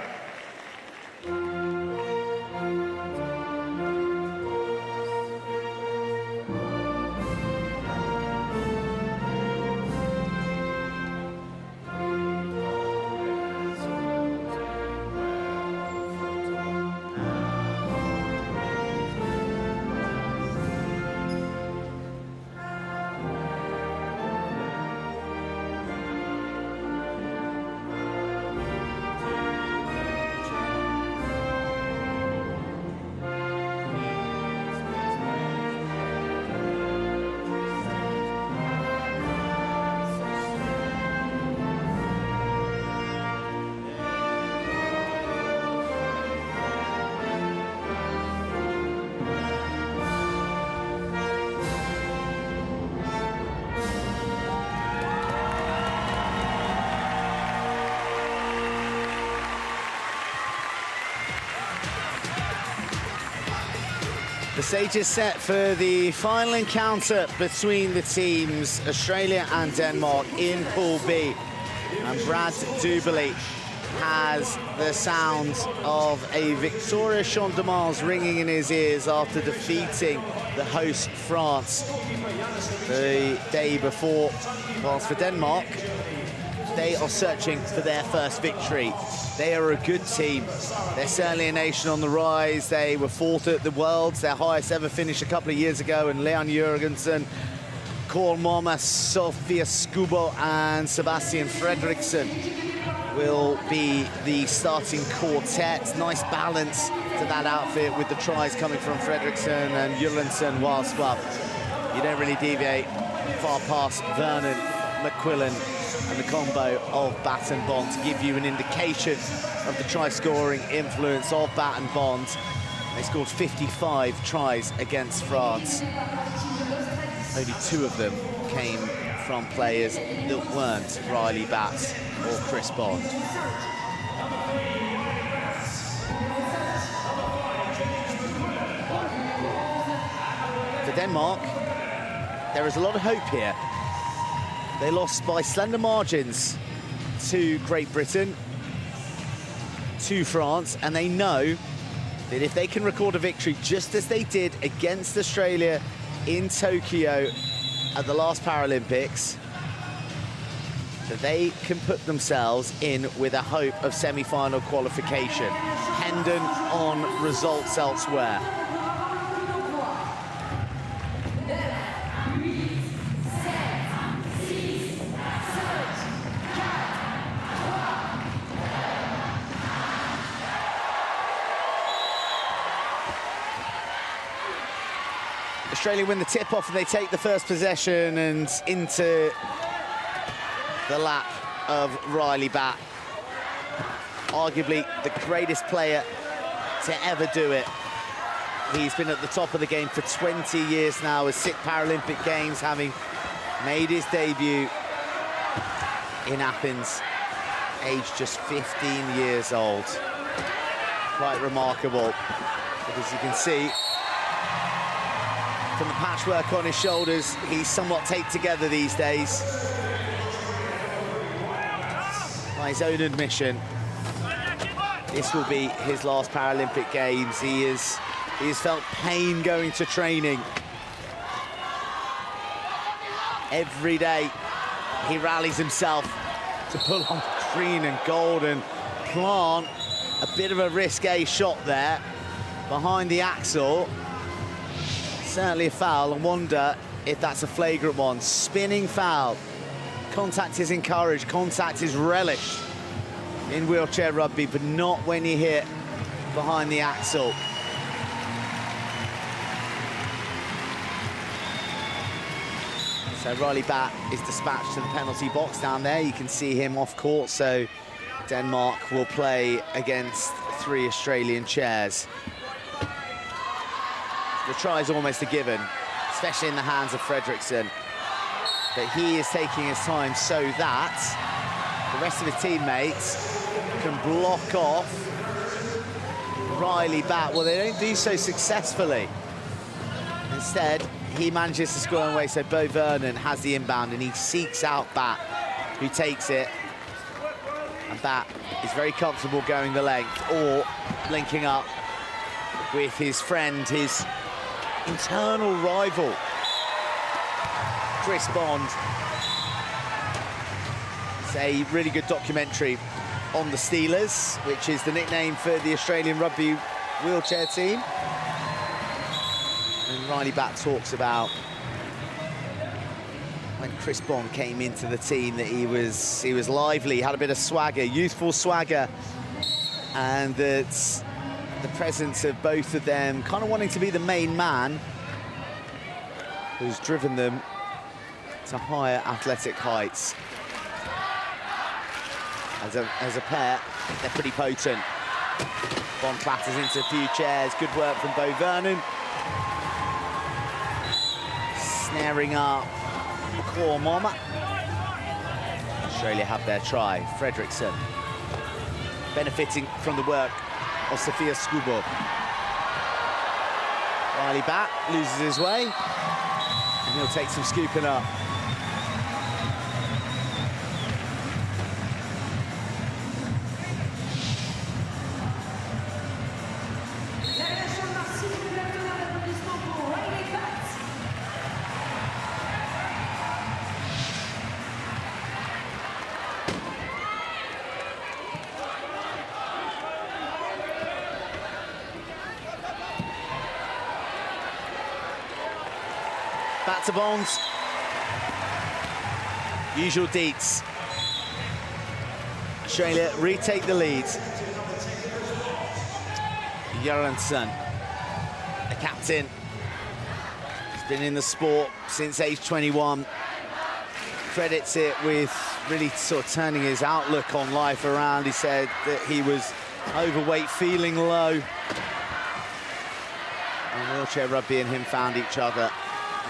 The stage is set for the final encounter between the teams, Australia and Denmark, in Pool B. And Brad Duberly has the sound of a victorious Champ de Mars ringing in his ears after defeating the host France the day before. Whilst for Denmark, they are searching for their first victory. They are a good team. They're certainly a nation on the rise. They were fourth at the Worlds, their highest ever finish a couple of years ago, and Leon Jørgensen, Kåre Momme, Sofia Skubo and Sebastian Fredriksson will be the starting quartet. Nice balance to that outfit with the tries coming from Fredriksson and Jørgensen, whilst you don't really deviate far past Vernon, McQuillan and the combo of Bat and Bond to give you an indication of the try-scoring influence of Bat and Bond. They scored 55 tries against France. Only 2 of them came from players that weren't Riley Batts or Chris Bond. For Denmark, there is a lot of hope here. They lost by slender margins to Great Britain, to France, and they know that if they can record a victory just as they did against Australia in Tokyo at the last Paralympics, that they can put themselves in with a hope of semi-final qualification, pendant on results elsewhere. Australia win the tip-off and they take the first possession and into the lap of Riley Bat. Arguably the greatest player to ever do it. He's been at the top of the game for 20 years now, with 6 Paralympic Games, having made his debut in Athens, aged just 15 years old. Quite remarkable, but as you can see, from the patchwork on his shoulders, he's somewhat taped together these days. By his own admission, this will be his last Paralympic Games. He has felt pain going to training. Every day, he rallies himself to pull on green and gold and plant a bit of a risque shot there behind the axle. Certainly a foul, and wonder if that's a flagrant one. Spinning foul. Contact is encouraged, contact is relished in wheelchair rugby, but not when you hit behind the axle. So Riley Bat is dispatched to the penalty box down there. You can see him off court, so Denmark will play against 3 Australian chairs. The try is almost a given, especially in the hands of Fredriksson. But he is taking his time so that the rest of his teammates can block off Riley Bat. Well, they don't do so successfully. Instead, he manages to score away, so Bo Vernon has the inbound and he seeks out Bat, who takes it. And Bat is very comfortable going the length or linking up with his friend, his internal rival, Chris Bond. It's a really good documentary on the Steelers, which is the nickname for the Australian rugby wheelchair team. And Riley Bat talks about when Chris Bond came into the team, that he was lively, had a bit of swagger, youthful swagger, and that the presence of both of them kind of wanting to be the main man who's driven them to higher athletic heights. As a pair, they're pretty potent. Bond clatters into a few chairs. Good work from Bo Vernon. Snaring up Kåre Momme. Australia have their try. Fredriksson benefiting from the work of Sofia Skubo. Riley back, loses his way, and he'll take some scooping up. Back to Bonds. Usual deets. Australia retake the lead. Göransson, the captain, has been in the sport since age 21. Credits it with really sort of turning his outlook on life around. He said that he was overweight, feeling low. And wheelchair rugby and him found each other,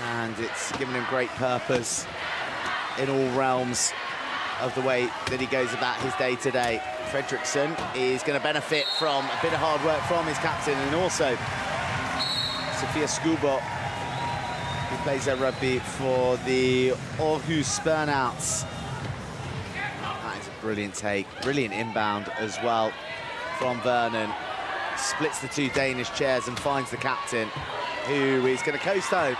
and it's given him great purpose in all realms of the way that he goes about his day-to-day. Fredriksson is going to benefit from a bit of hard work from his captain, and also Sofia Skubo, who plays their rugby for the Aarhus Burnouts. That is a brilliant take, brilliant inbound as well from Vernon. Splits the two Danish chairs and finds the captain, who is going to coast home.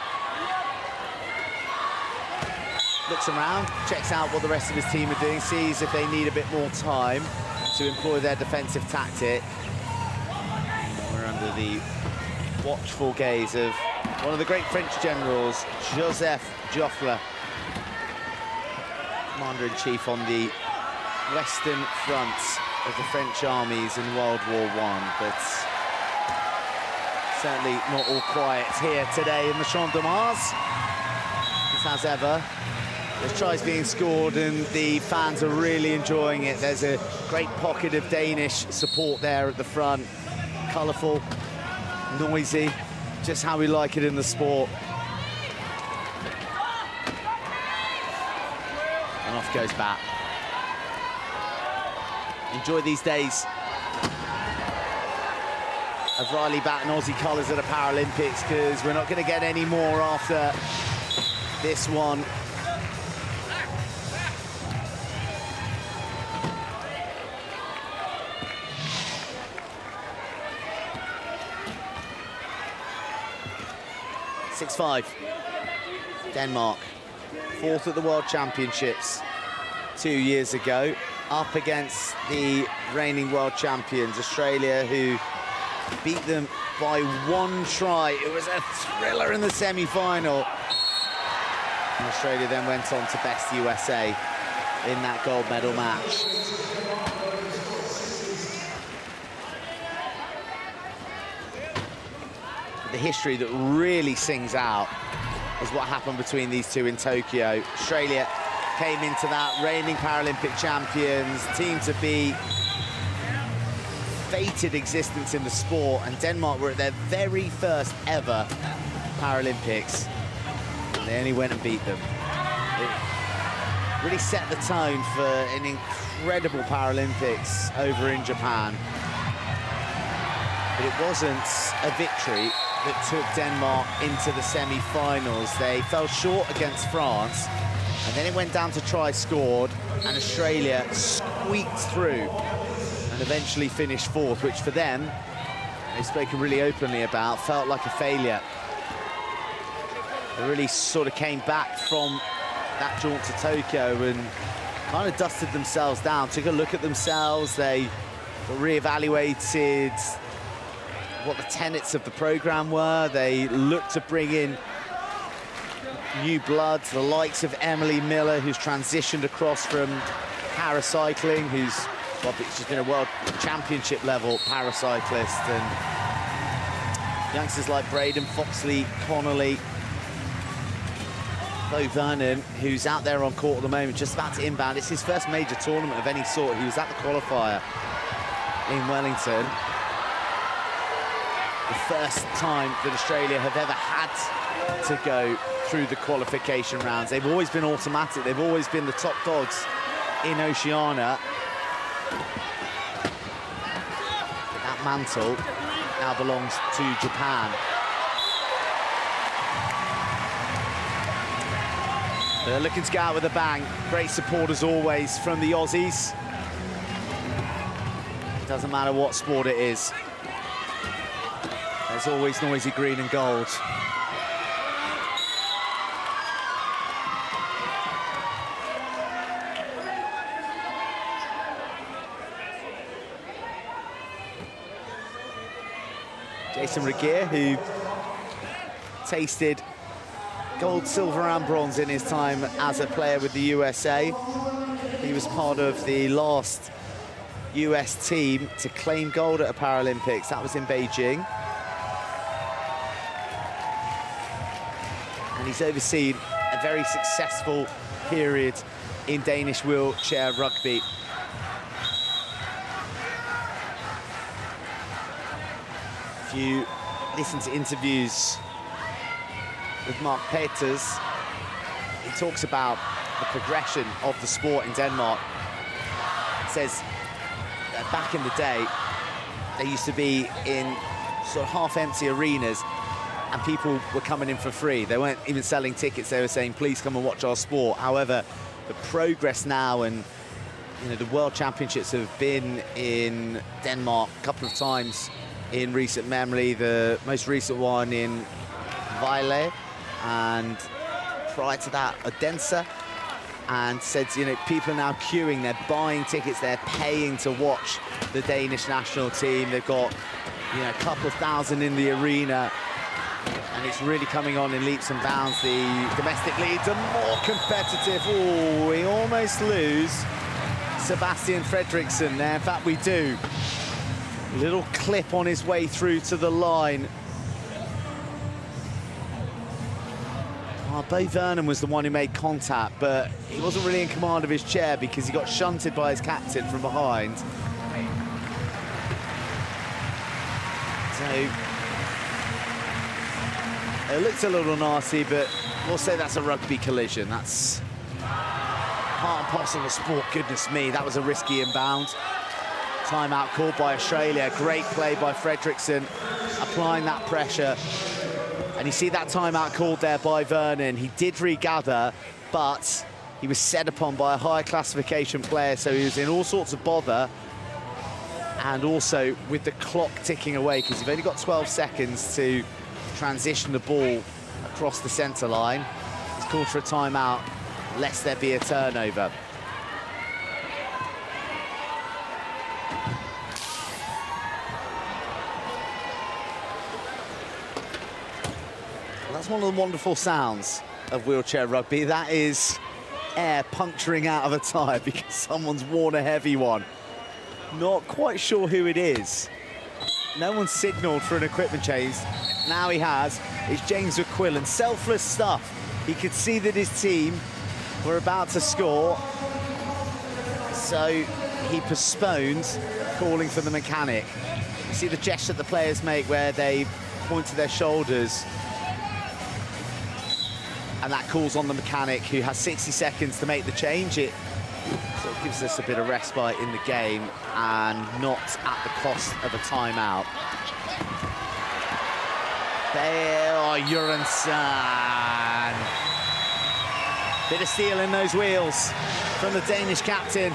Looks around, checks out what the rest of his team are doing, sees if they need a bit more time to employ their defensive tactic. We're under the watchful gaze of one of the great French generals, Joseph Joffre, Commander-in-Chief on the Western Front of the French armies in World War I, but certainly not all quiet here today in the Champ de Mars. As ever, there's tries being scored and the fans are really enjoying it. There's a great pocket of Danish support there at the front. Colourful, noisy, just how we like it in the sport. And off goes Bat. Enjoy these days of Riley Bat and Aussie colours at the Paralympics, because we're not going to get any more after this one. (6-5). Denmark, 4th at the World Championships 2 years ago, up against the reigning world champions, Australia, who beat them by 1 try. It was a thriller in the semi-final. And Australia then went on to best USA in that gold medal match. The history that really sings out is what happened between these two in Tokyo. Australia came into that reigning Paralympic champions, team to beat, fated existence in the sport, and Denmark were at their very first ever Paralympics. They only went and beat them. It really set the tone for an incredible Paralympics over in Japan. But it wasn't a victory that took Denmark into the semi-finals. They fell short against France, and then it went down to tries scored, and Australia squeaked through and eventually finished 4th, which for them, they've spoken really openly about, felt like a failure. They really sort of came back from that jaunt to Tokyo and kind of dusted themselves down, took a look at themselves. They re-evaluated what the tenets of the program were. They looked to bring in new blood, the likes of Emily Miller, who's transitioned across from paracycling, she's been a world championship level paracyclist, and youngsters like Braden Foxley, Connolly, Bo Vernon, who's out there on court at the moment, just about to inbound. It's his first major tournament of any sort. He was at the qualifier in Wellington. The first time that Australia have ever had to go through the qualification rounds. They've always been automatic. They've always been the top dogs in Oceania. That mantle now belongs to Japan. They're looking to go out with a bang. Great support as always from the Aussies. Doesn't matter what sport it is. There's always noisy green and gold. Jason Regier, who tasted gold, silver and bronze in his time as a player with the USA. He was part of the last US team to claim gold at a Paralympics. That was in Beijing. And he's overseen a very successful period in Danish wheelchair rugby. If you listen to interviews with Mark Peters, he talks about the progression of the sport in Denmark. He says that back in the day, they used to be in sort of half-empty arenas and people were coming in for free. They weren't even selling tickets. They were saying, please come and watch our sport. However, the progress now, and the World Championships have been in Denmark a couple of times in recent memory. The most recent one in Vejle, and prior to that, Odense, and said, people are now queuing, they're buying tickets, they're paying to watch the Danish national team. They've got, a couple of thousand in the arena, and it's really coming on in leaps and bounds. The domestic leads are more competitive. Oh, we almost lose Sebastian Fredriksson there. In fact, we do. Little clip on his way through to the line. Bo Vernon was the one who made contact, but he wasn't really in command of his chair because he got shunted by his captain from behind. So it looks a little nasty, but we'll say that's a rugby collision. That's part and parcel of sport, goodness me. That was a risky inbound. Timeout called by Australia. Great play by Fredriksson, applying that pressure. And you see that timeout called there by Vernon. He did regather, but he was set upon by a high classification player, so he was in all sorts of bother. And also with the clock ticking away, because you've only got 12 seconds to transition the ball across the centre line. He's called for a timeout, lest there be a turnover. That's one of the wonderful sounds of wheelchair rugby. That is air puncturing out of a tyre because someone's worn a heavy one. Not quite sure who it is. No one's signalled for an equipment change. Now he has. It's James McQuillan. Selfless stuff. He could see that his team were about to score, so he postponed calling for the mechanic. You see the gesture the players make where they point to their shoulders, and that calls on the mechanic, who has 60 seconds to make the change. It sort of gives us a bit of respite in the game, and not at the cost of a timeout. There, Jørgensen. Bit of steel in those wheels from the Danish captain.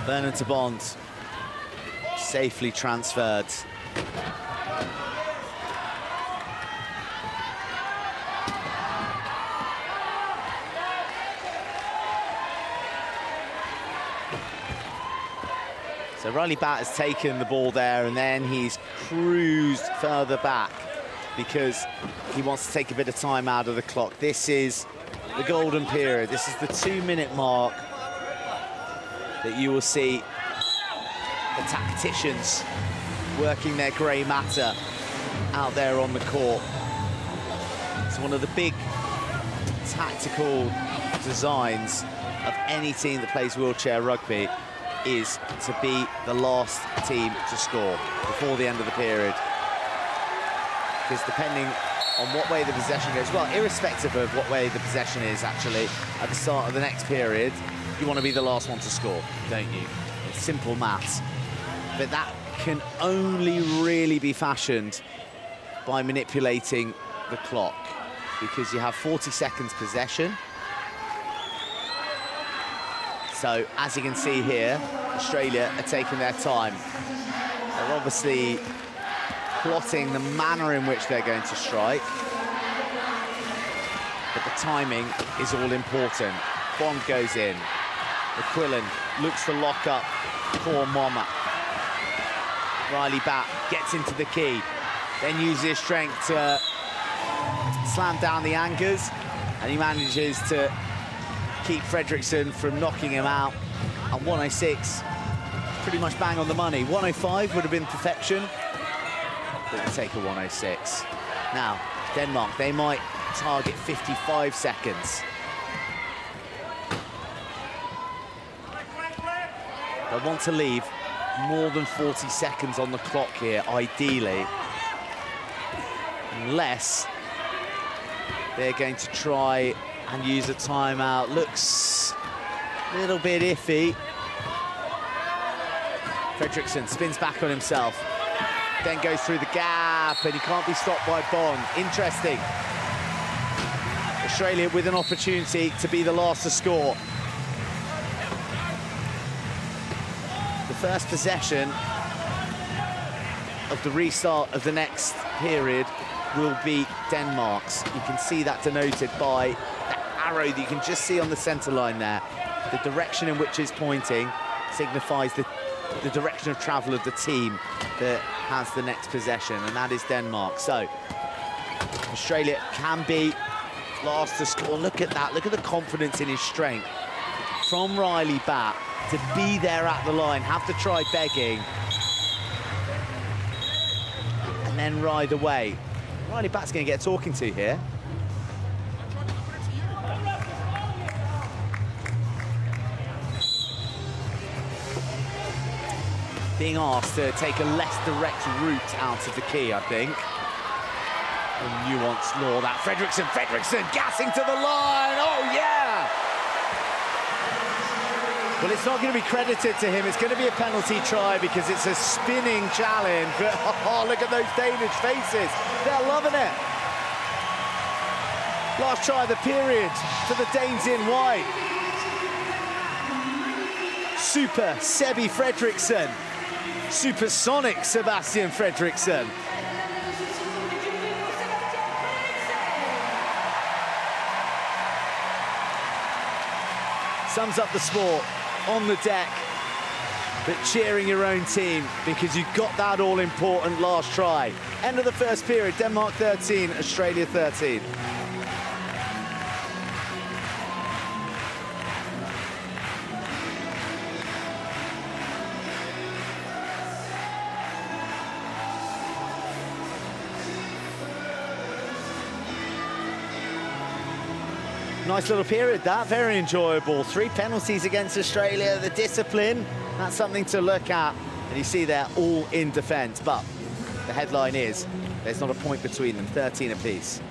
Vernon to Bond, safely transferred. So Riley Batt has taken the ball there, and then he's cruised further back because he wants to take a bit of time out of the clock. This is the golden period. This is the 2-minute mark that you will see the tacticians working their grey matter out there on the court. It's one of the big tactical designs of any team that plays wheelchair rugby, is to be the last team to score before the end of the period. because depending on what way the possession goes, well, irrespective of what way the possession is, actually, at the start of the next period, you want to be the last one to score, don't you? It's simple maths. But that can only really be fashioned by manipulating the clock, because you have 40 seconds possession. So, as you can see here, Australia are taking their time. They're obviously plotting the manner in which they're going to strike. But the timing is all important. Bond goes in. McQuillan looks for lock-up for Moma. Riley Batt gets into the key, then uses his strength to slam down the Angers, and he manages to keep Fredriksson from knocking him out. And 106, pretty much bang on the money. 105 would have been perfection, but we'll take a 106. Now, Denmark, they might target 55 seconds. They want to leave more than 40 seconds on the clock here, ideally, unless they're going to try and use a timeout. Looks a little bit iffy. Fredriksson spins back on himself, then goes through the gap, and he can't be stopped by Bond. Interesting. Australia with an opportunity to be the last to score. The first possession of the restart of the next period will be Denmark's. You can see that denoted by that arrow that you can just see on the centre line there. The direction in which it's pointing signifies the direction of travel of the team that has the next possession, and that is Denmark. So Australia can be last to score. Look at that, look at the confidence in his strength from Riley Batt to be there at the line, have to try begging, and then ride away. Riley Batt's going to get talking to here. Being asked to take a less direct route out of the key, I think. A nuanced law, that. Fredriksson gassing to the line, oh yeah! Well, it's not going to be credited to him. It's going to be a penalty try because it's a spinning challenge. But oh, look at those Danish faces. They're loving it. Last try of the period for the Danes in white. Super Sebi Fredriksson. Supersonic Sebastian Fredriksson. Sums up the sport. On the deck, but cheering your own team because you got that all-important last try. End of the first period, Denmark 13, Australia 13. Nice little period, that. Very enjoyable. 3 penalties against Australia. The discipline, that's something to look at. And you see they're all in defence. But the headline is, there's not a point between them, 13 apiece.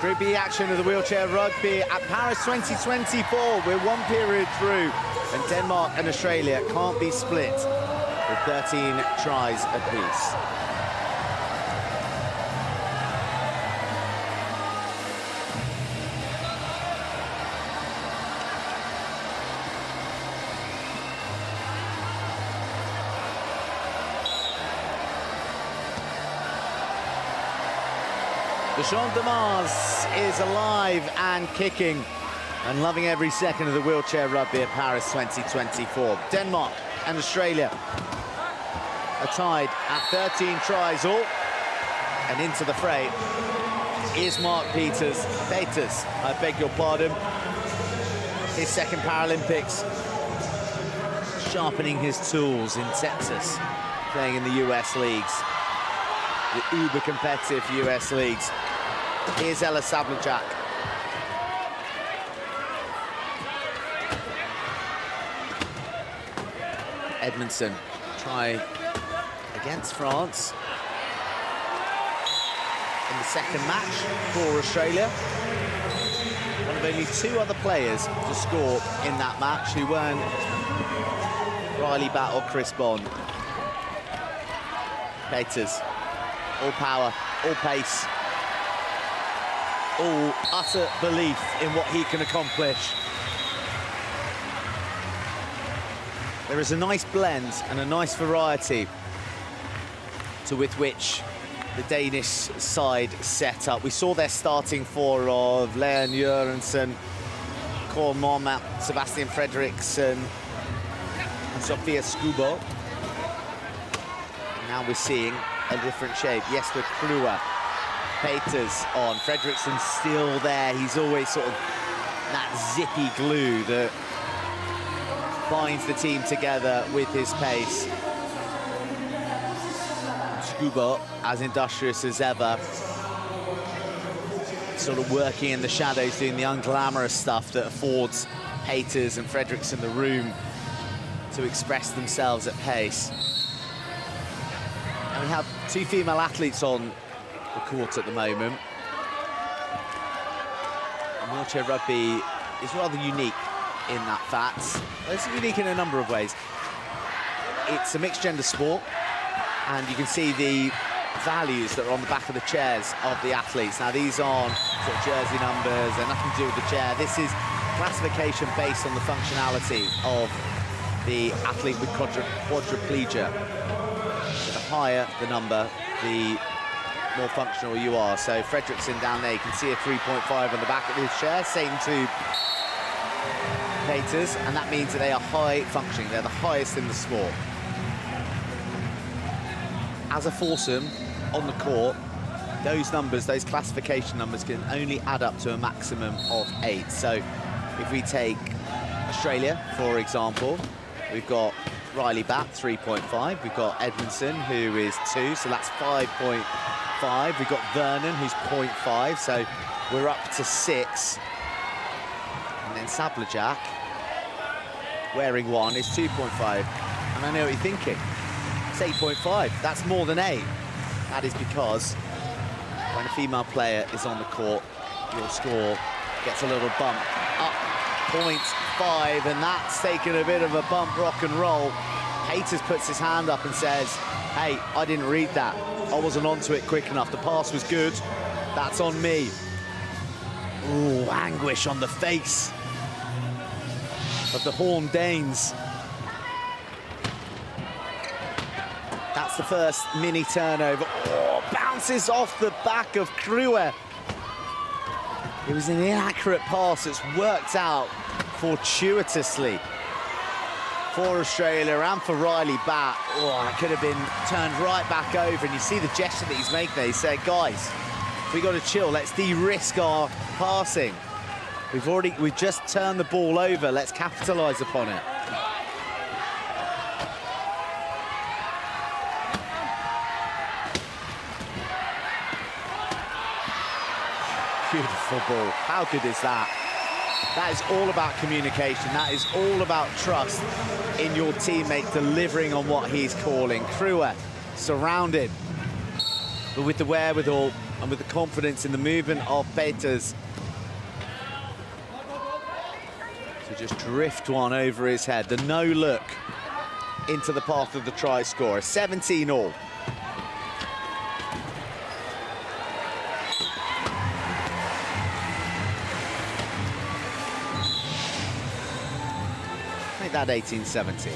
Group B action of the wheelchair rugby at Paris 2024. We're one period through, and Denmark and Australia can't be split with 13 tries apiece. The Champ de Mars is alive and kicking and loving every second of the wheelchair rugby at Paris 2024. Denmark and Australia are tied at 13 tries all. And into the fray is Mark Peters. Peters, I beg your pardon. His second Paralympics. Sharpening his tools in Texas, playing in the US leagues. The uber competitive US leagues. Here's Ella Sabljak. Edmondson, try against France in the second match for Australia. One of only two other players to score in that match who weren't Riley Batt or Chris Bond. Peters, all power, all pace, all utter belief in what he can accomplish. There is a nice blend and a nice variety with which the Danish side set up. We saw their starting four of Leon Jørgensen, Kåre Mormap, Sebastian Frederiksen, and Sofia Skubo. Now we're seeing a different shape. Jesper Krua, Peters on. Frederiksen's still there. He's always sort of that zippy glue that binds the team together with his pace. Skubo, as industrious as ever, sort of working in the shadows, doing the unglamorous stuff that affords Peters and Frederiksen the room to express themselves at pace. And we have two female athletes on the court at the moment. And wheelchair rugby is rather unique in that fact. It's unique in a number of ways. It's a mixed gender sport, and you can see the values that are on the back of the chairs of the athletes. Now these aren't sort of jersey numbers, they're nothing to do with the chair. This is classification based on the functionality of the athlete with quadriplegia. So the higher the number, the more functional you are. So Frederiksen down there, you can see a 3.5 on the back of his chair, same to Peters, and that means that they are high functioning. They're the highest in the sport. As a foursome on the court, those numbers, those classification numbers, can only add up to a maximum of 8. So if we take Australia, for example, we've got Riley Batt, 3.5. We've got Edmondson, who is 2, so that's 5.5. We've got Vernon, who's 0.5, so we're up to 6. And then Sabljak, wearing 1, is 2.5. And I know what you're thinking. It's 8.5. That's more than 8. That is because when a female player is on the court, your score gets a little bump up 0.5, and that's taken a bit of a bump, rock and roll. Peters puts his hand up and says, hey, I didn't read that. I wasn't onto it quick enough. The pass was good. That's on me. Ooh, anguish on the face of the Horn Danes. That's the first mini turnover. Oh, bounces off the back of Krua. It was an inaccurate pass that's worked out fortuitously for Australia and for Riley Batt. Oh, it could have been turned right back over, and you see the gesture that he's making there. He said, guys, we got to chill, let's de-risk our passing. We've just turned the ball over, let's capitalize upon it. Beautiful ball. How good is that? That is all about communication. That is all about trust in your teammate delivering on what he's calling. Krua surrounded, but with the wherewithal and with the confidence in the movement of Peters to just drift one over his head. The no look into the path of the try scorer. 17-all. Make that 18-17.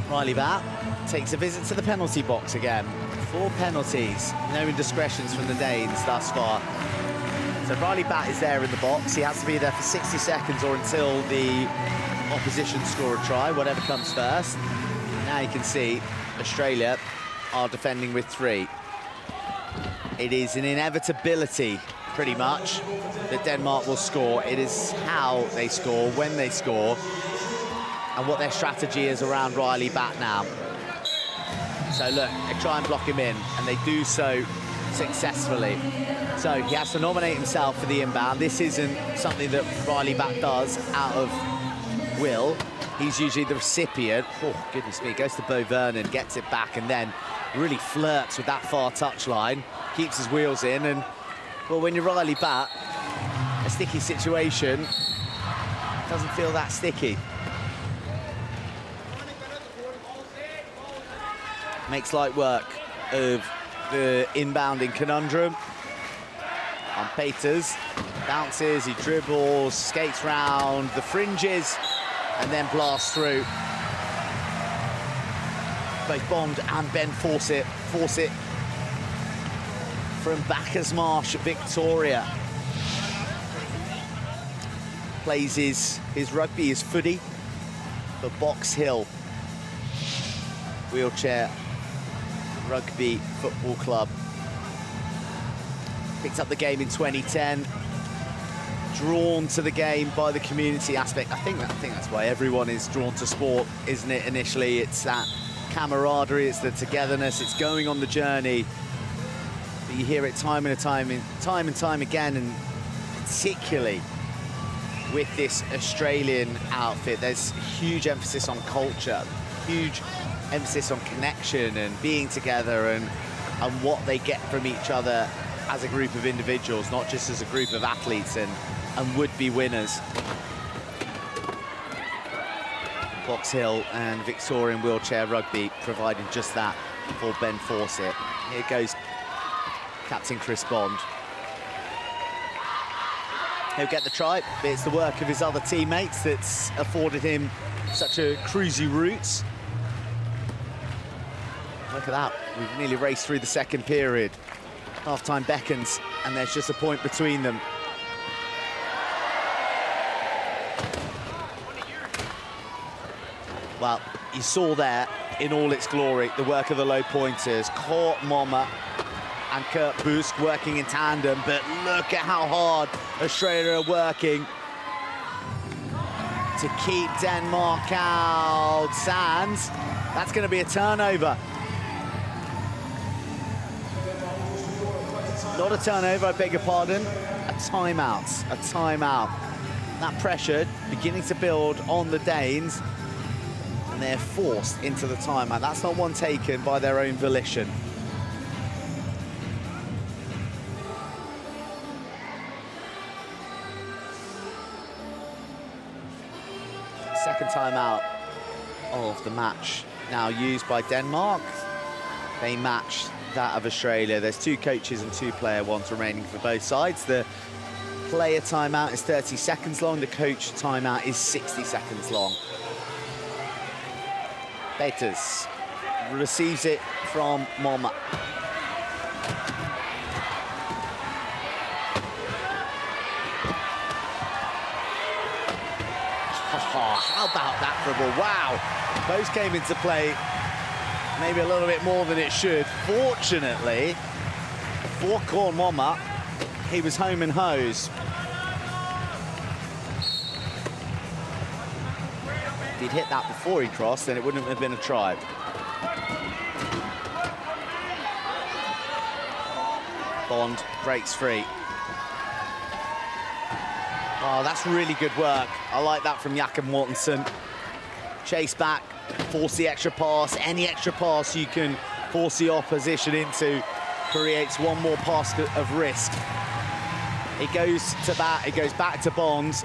Riley Bat takes a visit to the penalty box again. 4 penalties, no indiscretions from the Danes thus far. So Riley Bat is there in the box. He has to be there for 60 seconds or until the opposition score a try, whatever comes first. Now you can see Australia are defending with 3. It is an inevitability, pretty much, that Denmark will score. It is how they score, when they score, and what their strategy is around Riley Bat now. So look, they try and block him in, and they do so successfully. So he has to nominate himself for the inbound. This isn't something that Riley Bat does out of will. He's usually the recipient. Oh, goodness me, goes to Bo Vernon, gets it back, and then really flirts with that far touchline, keeps his wheels in, and, well, when you're Riley Bat, a sticky situation doesn't feel that sticky. Makes light work of the inbounding conundrum. On Peters, bounces, he dribbles, skates round the fringes, and then blasts through. Both Bond and Ben force it from Backersmarsh, Victoria. Plays his rugby, his footy for Box Hill Wheelchair Rugby Football Club. Picked up the game in 2010. Drawn to the game by the community aspect. I think that's why everyone is drawn to sport, isn't it? Initially, it's that camaraderie, it's the togetherness, it's going on the journey. But you hear it time and time again, and particularly with this Australian outfit, there's huge emphasis on culture, huge emphasis on connection and being together, and what they get from each other as a group of individuals, not just as a group of athletes and would-be winners. Box Hill and Victorian Wheelchair Rugby providing just that for Ben Fawcett. Here goes Captain Chris Bond. He'll get the try, but it's the work of his other teammates that's afforded him such a cruisy route. Look at that, we've nearly raced through the second period. Half-time beckons, and there's just a point between them. Well, you saw there, in all its glory, the work of the low pointers. Cor Momma and Kurt Busk working in tandem, but look at how hard Australia are working to keep Denmark out. Sands, that's going to be a turnover. Not a turnover, I beg your pardon. A timeout, a timeout. That pressure beginning to build on the Danes, and they're forced into the timeout. That's not one taken by their own volition. Second timeout of the match now used by Denmark. They match that of Australia. There's 2 coaches and 2 player ones remaining for both sides. The player timeout is 30 seconds long. The coach timeout is 60 seconds long. Peters receives it from Momma. Oh, how about that dribble? Wow. Both came into play maybe a little bit more than it should. Fortunately, for Cor Momma, he was home and hose. he'd hit that before he crossed, then it wouldn't have been a try. Bond breaks free. Oh, that's really good work. I like that from Jakob Mortensen. Chase back, force the extra pass. Any extra pass you can force the opposition into creates one more pass of risk. It goes to bat, it goes back to Bond.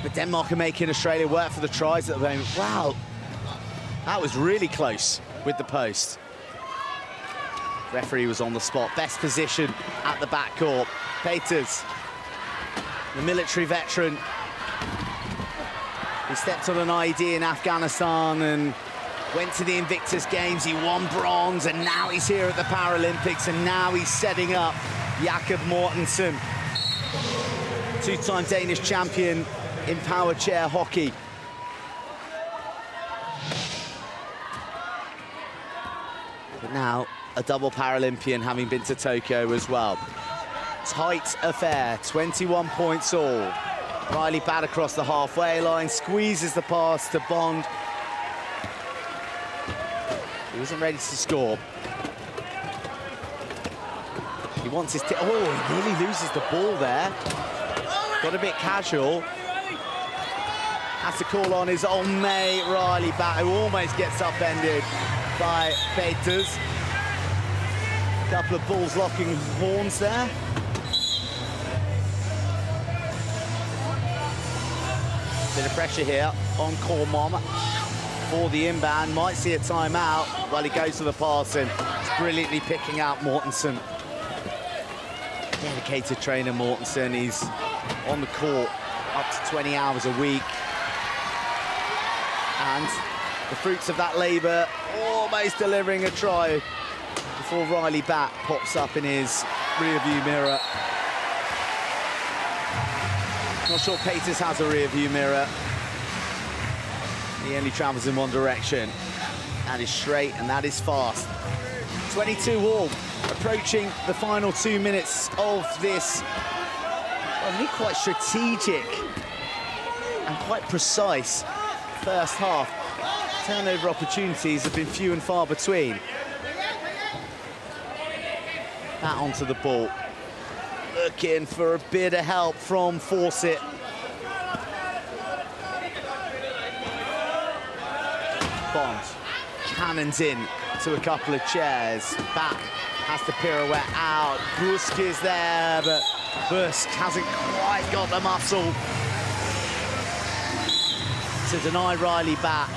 But Denmark are making Australia work for the tries at the moment. Wow, that was really close with the post. Referee was on the spot. Best position at the backcourt. Peters, the military veteran. He stepped on an ID in Afghanistan and went to the Invictus Games. He won bronze, and now he's here at the Paralympics, and now he's setting up Jakob Mortensen, two-time Danish champion in power chair hockey. But now a double Paralympian, having been to Tokyo as well. Tight affair, 21 points all. Riley Batt across the halfway line, squeezes the pass to Bond. He wasn't ready to score. He wants his... Oh, he nearly loses the ball there. Got a bit casual. Has to call on his own mate, Riley Batt, who almost gets upended by Peters. Couple of balls locking horns there. Bit of pressure here on Cormon for the inbound. Might see a timeout while he goes to the pass, and it's brilliantly picking out Mortensen. Dedicated trainer Mortensen. He's on the court up to 20 hours a week. And the fruits of that labour, almost delivering a try before Riley Batt pops up in his rear-view mirror. Not sure Peters has a rear-view mirror. He only travels in one direction. That is straight and that is fast. 22 all, approaching the final 2 minutes of this, well, really quite strategic and quite precise first half. Turnover opportunities have been few and far between. That onto the ball. Looking for a bit of help from Fawcett. Bond cannons in to a couple of chairs. Back has to pirouette out. Busk is there, but Busk hasn't quite got the muscle to deny Riley Batt.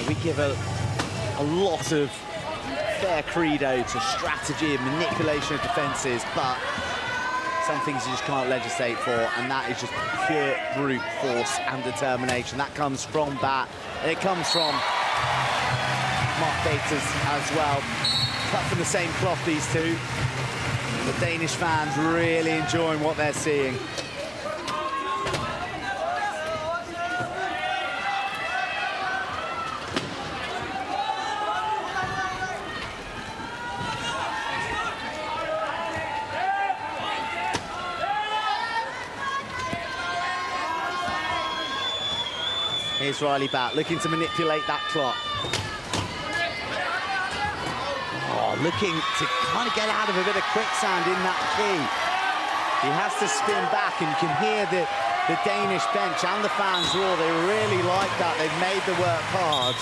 We give a lot of fair credo to strategy and manipulation of defences, but some things you just can't legislate for, and that is just pure brute force and determination. That comes from Batt, and it comes from Mark Peters as well. Cut from the same cloth, these two. The Danish fans really enjoying what they're seeing. Here's Riley Batt looking to manipulate that clock. Oh, looking to kind of get out of a bit of quicksand in that key. He has to spin back, and you can hear the Danish bench and the fans roar. They really like that. They've made the work hard.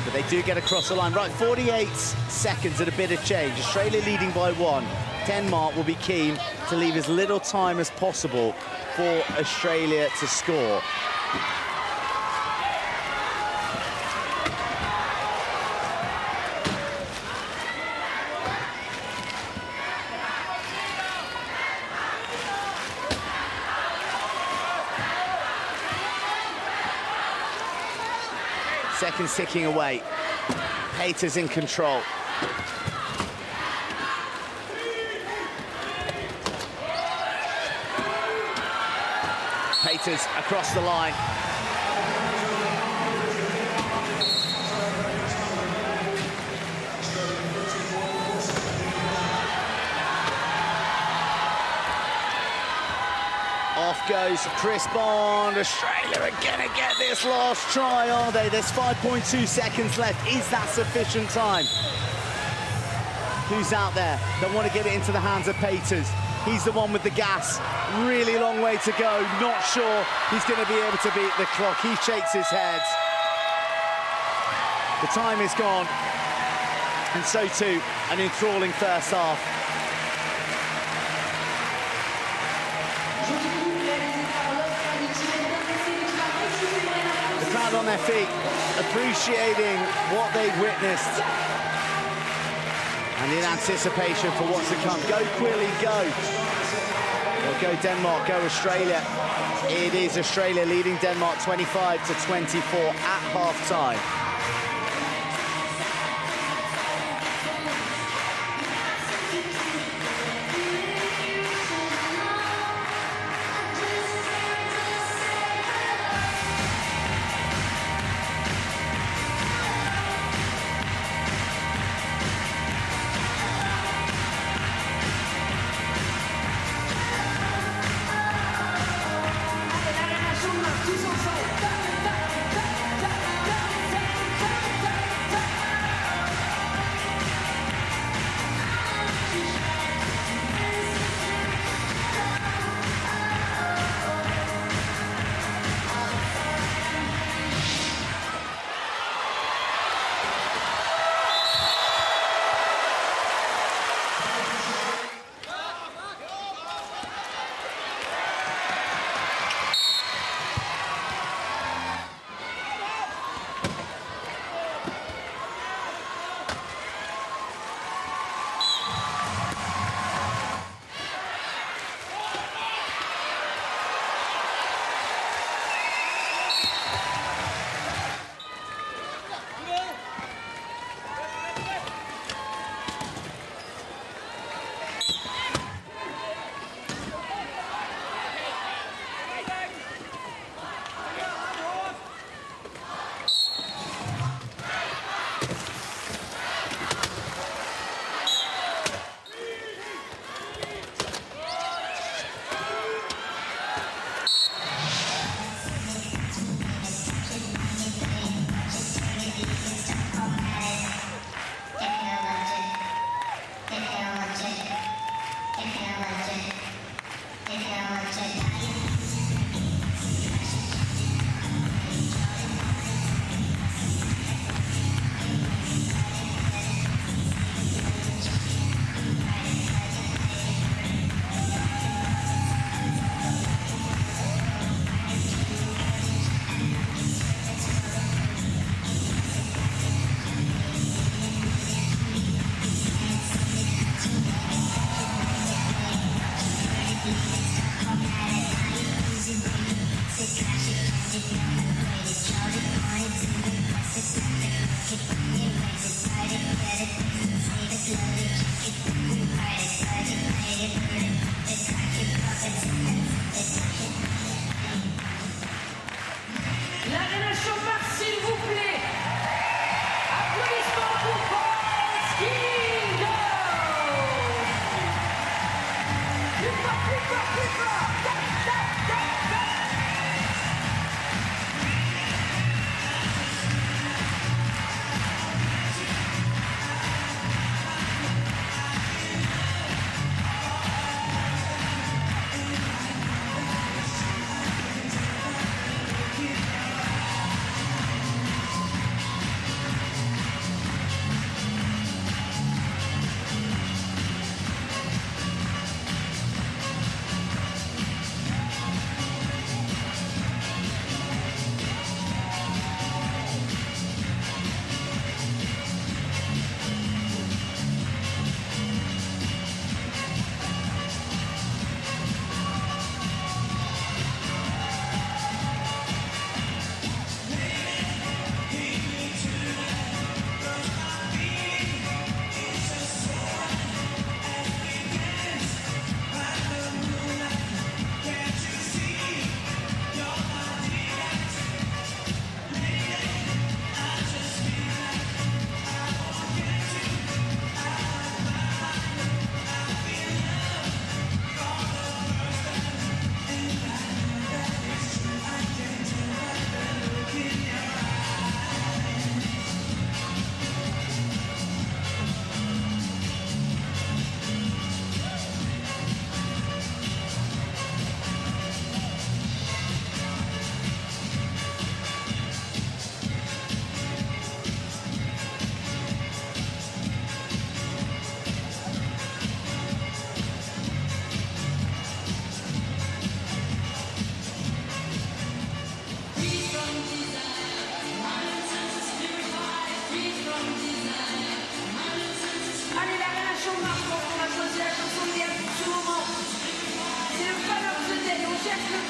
But they do get across the line. Right, 48 seconds and a bit of change. Australia leading by 1. Denmark will be keen to leave as little time as possible for Australia to score. Seconds ticking away. Peters in control. Peters across the line. Off goes Chris Bond. Australia are gonna get this last try, are they? There's 5.2 seconds left. Is that sufficient time? Who's out there that want to get it into the hands of Peters? He's the one with the gas. Really long way to go. Not sure he's going to be able to beat the clock. He shakes his head. The time is gone. And so too, an enthralling first half. The crowd on their feet, appreciating what they've witnessed. And in anticipation for what's to come. Go Quilly, go. Well, go Denmark, go Australia. It is Australia leading Denmark 25-24 at half-time.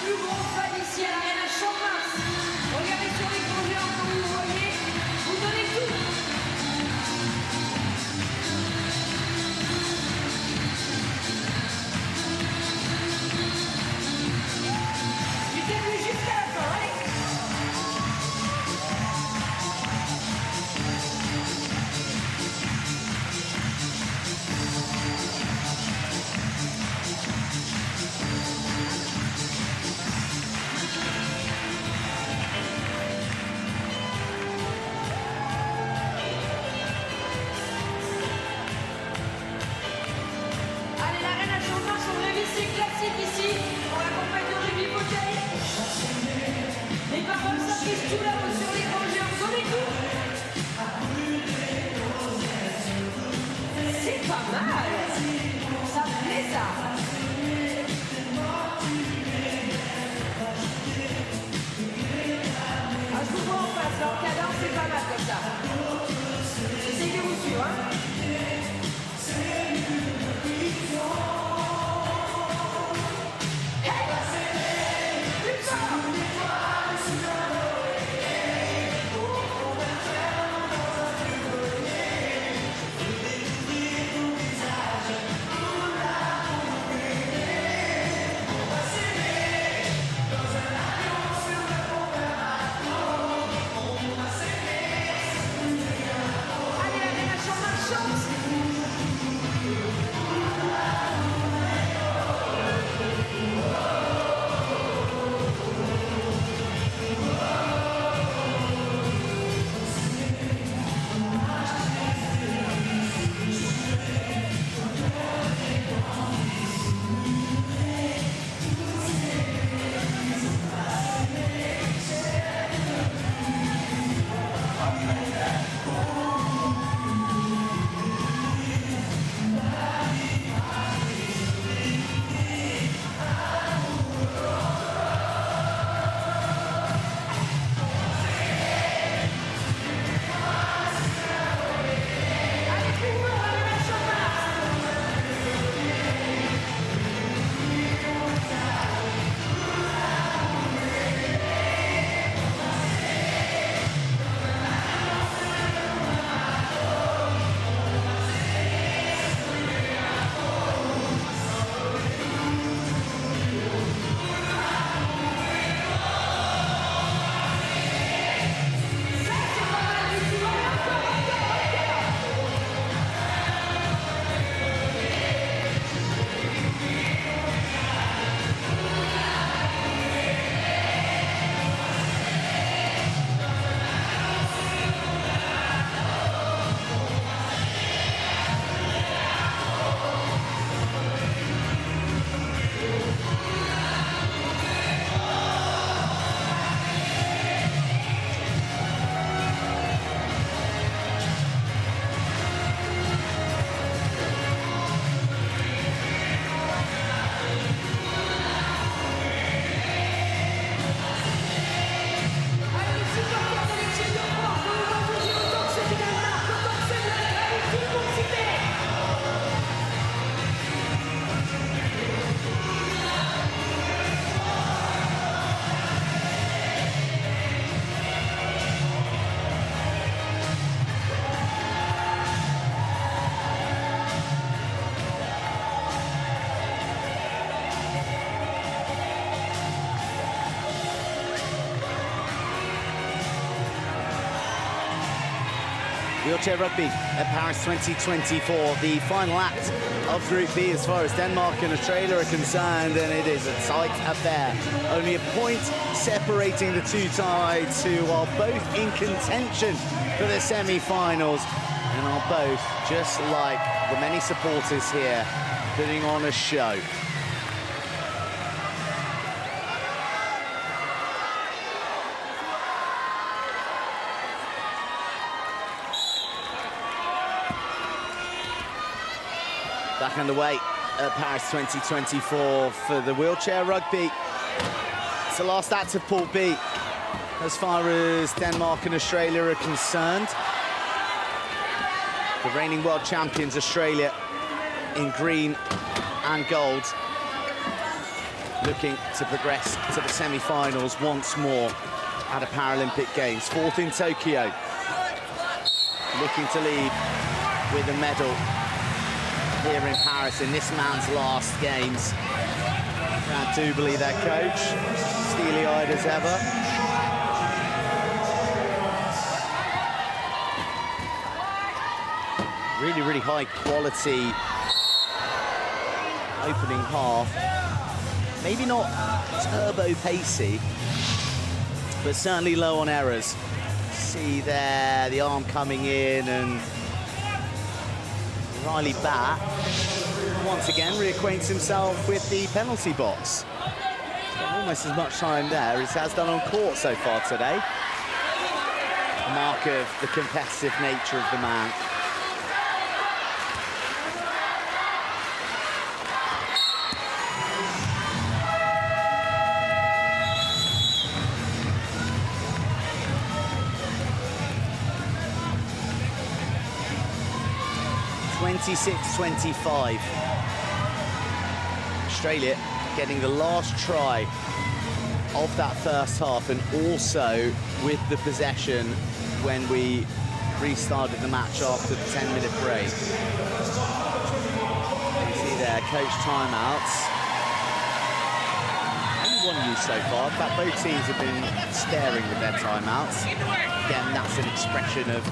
plus grande fan ici à l'arène Chateau. Regardez sur l'écran géant comme vous voyez, vous donnez tout. Du début jusqu'à la fin, allez. Allez, l'arène à Chateau, son révissé classique ici pour la compagnie de Rugby fauteuil. Les paroles s'affichent tout là-haut sur l'écran géant, donnez tout. C'est pas mal. Ça me plaît ça. Ah, je vous vois en face, leur cadence c'est pas mal comme ça. Essayez de vous suivre, hein. Allez, la reine à Chauvin chante. Allez, plus fort, la reine à Chauvin. Ça, c'est pas mal du tout. Allez, encore, encore, encore. Allez, les supporters de l'équipe de France, on va bouger autant que c'est du Danemark, autant que c'est de l'Australie, tout le monde s'y met. Wheelchair rugby at Paris 2024, the final act of Group B as far as Denmark and Australia are concerned, and it is a tight affair. Only a point separating the two sides, who are both in contention for the semi-finals, and are both, just like the many supporters here, putting on a show. Back underway at Paris 2024 for the wheelchair rugby. It's the last act of Pool B as far as Denmark and Australia are concerned. The reigning world champions, Australia, in green and gold. looking to progress to the semi-finals once more at a Paralympic Games. Fourth in Tokyo, looking to lead with a medal here in Paris in this man's last games. Grant Dubely, their coach, steely-eyed as ever. Really, really high quality opening half. Maybe not turbo pacey, but certainly low on errors. See there, the arm coming in, and Riley Batt once again reacquaints himself with the penalty box. Almost as much time there as he has done on court so far today. A mark of the competitive nature of the man. (26-25). Australia getting the last try of that first half, and also with the possession when we restarted the match after the 10-minute break. You see there, coach timeouts. Only one use so far. In fact, both teams have been sparing with their timeouts. Again, that's an expression of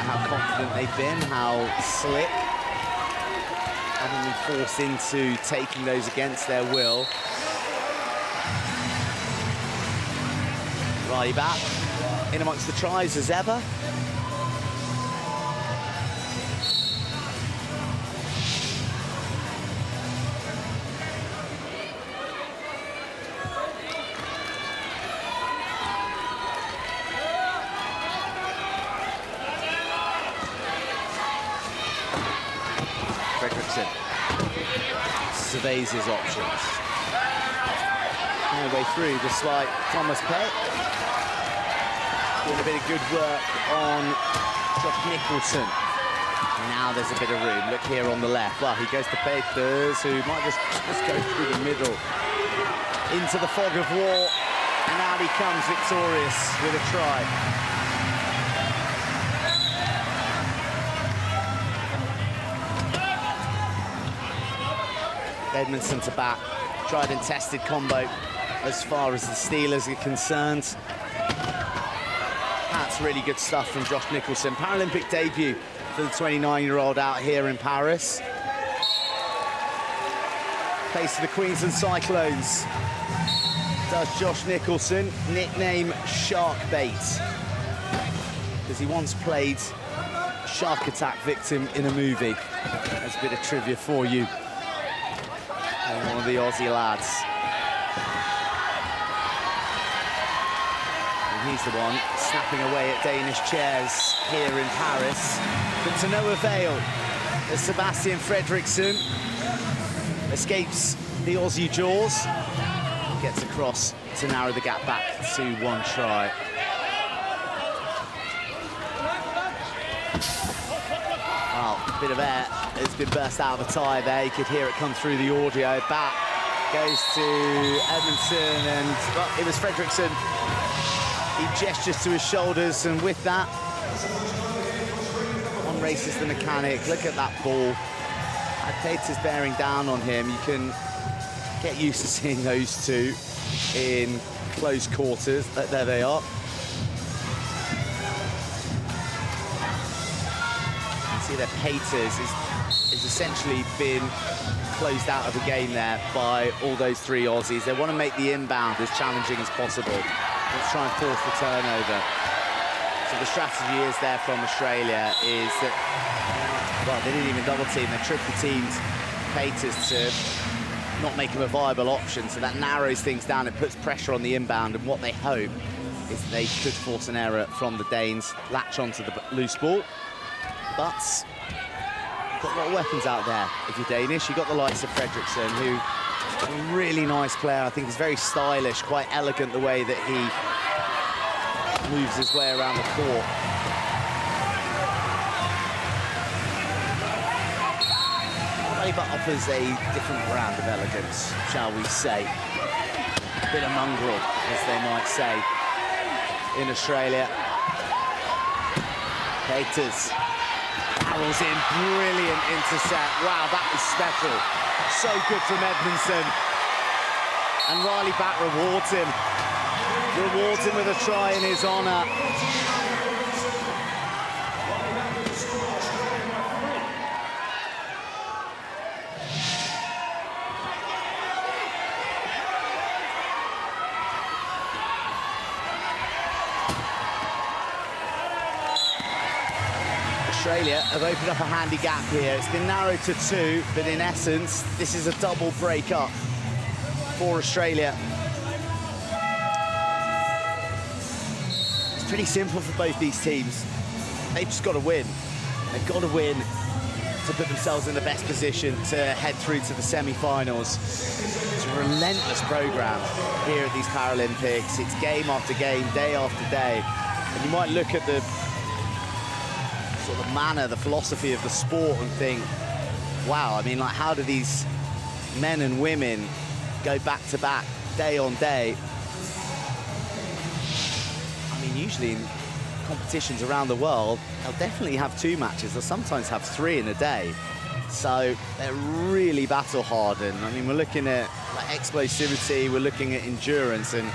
how confident they've been, how slick, having been forced into taking those against their will. Riley Batt in amongst the tries as ever. Surveys his options. All the way through, just like Thomas Peck. Doing a bit of good work on Josh Nicholson. Now there's a bit of room. Look here on the left. Well, he goes to Peters, who might just go through the middle. Into the fog of war. And out he comes victorious with a try. Edmondson to Batt, tried and tested combo as far as the Steelers are concerned. That's really good stuff from Josh Nicholson. Paralympic debut for the 29-year-old out here in Paris. Plays for the Queensland Cyclones. Does Josh Nicholson, nickname Sharkbait, because he once played a shark attack victim in a movie. That's a bit of trivia for you. One of the Aussie lads. And he's the one snapping away at Danish chairs here in Paris. But to no avail, as Sebastian Fredriksson escapes the Aussie jaws, gets across to narrow the gap back to one try. Well, a bit of air has been burst out of a tyre there. You could hear it come through the audio. Back goes to Edmondson, and well, it was Fredriksson. He gestures to his shoulders, and with that, one races the mechanic. Look at that ball. Peters bearing down on him. You can get used to seeing those two in close quarters. There they are. See that Peters is essentially been closed out of the game there by all those three Aussies. They want to make the inbound as challenging as possible. Let's try and force the turnover. So the strategy is there from Australia is that, well, they didn't even double team, they triple teamed Peters to not make him a viable option. So that narrows things down, it puts pressure on the inbound, and what they hope is that they could force an error from the Danes, latch onto the loose ball. But you've got a lot of weapons out there if you're Danish. You've got the likes of Fredriksson, who is a really nice player. I think he's very stylish, quite elegant the way that he moves his way around the court. Riley Butt offers a different brand of elegance, shall we say. A bit of mongrel, as they might say, in Australia. Peters barrels in, brilliant intercept. Wow, that was special. So good from Edmondson. And Riley Butt rewards him. Rewards him with a try in his honour. Australia have opened up a handy gap here. It's been narrowed to 2, but in essence, this is a double break-up for Australia. It's pretty simple for both these teams. They've just got to win. They've got to win to put themselves in the best position to head through to the semi-finals. It's a relentless program here at these Paralympics. It's game after game, day after day. And you might look at the sort of manner, the philosophy of the sport and think, wow, I mean, like, how do these men and women go back to back, day on day? I mean, usually in competitions around the world, they'll definitely have 2 matches. They'll sometimes have 3 in a day. So they're really battle hardened. I mean, we're looking at like explosivity, we're looking at endurance and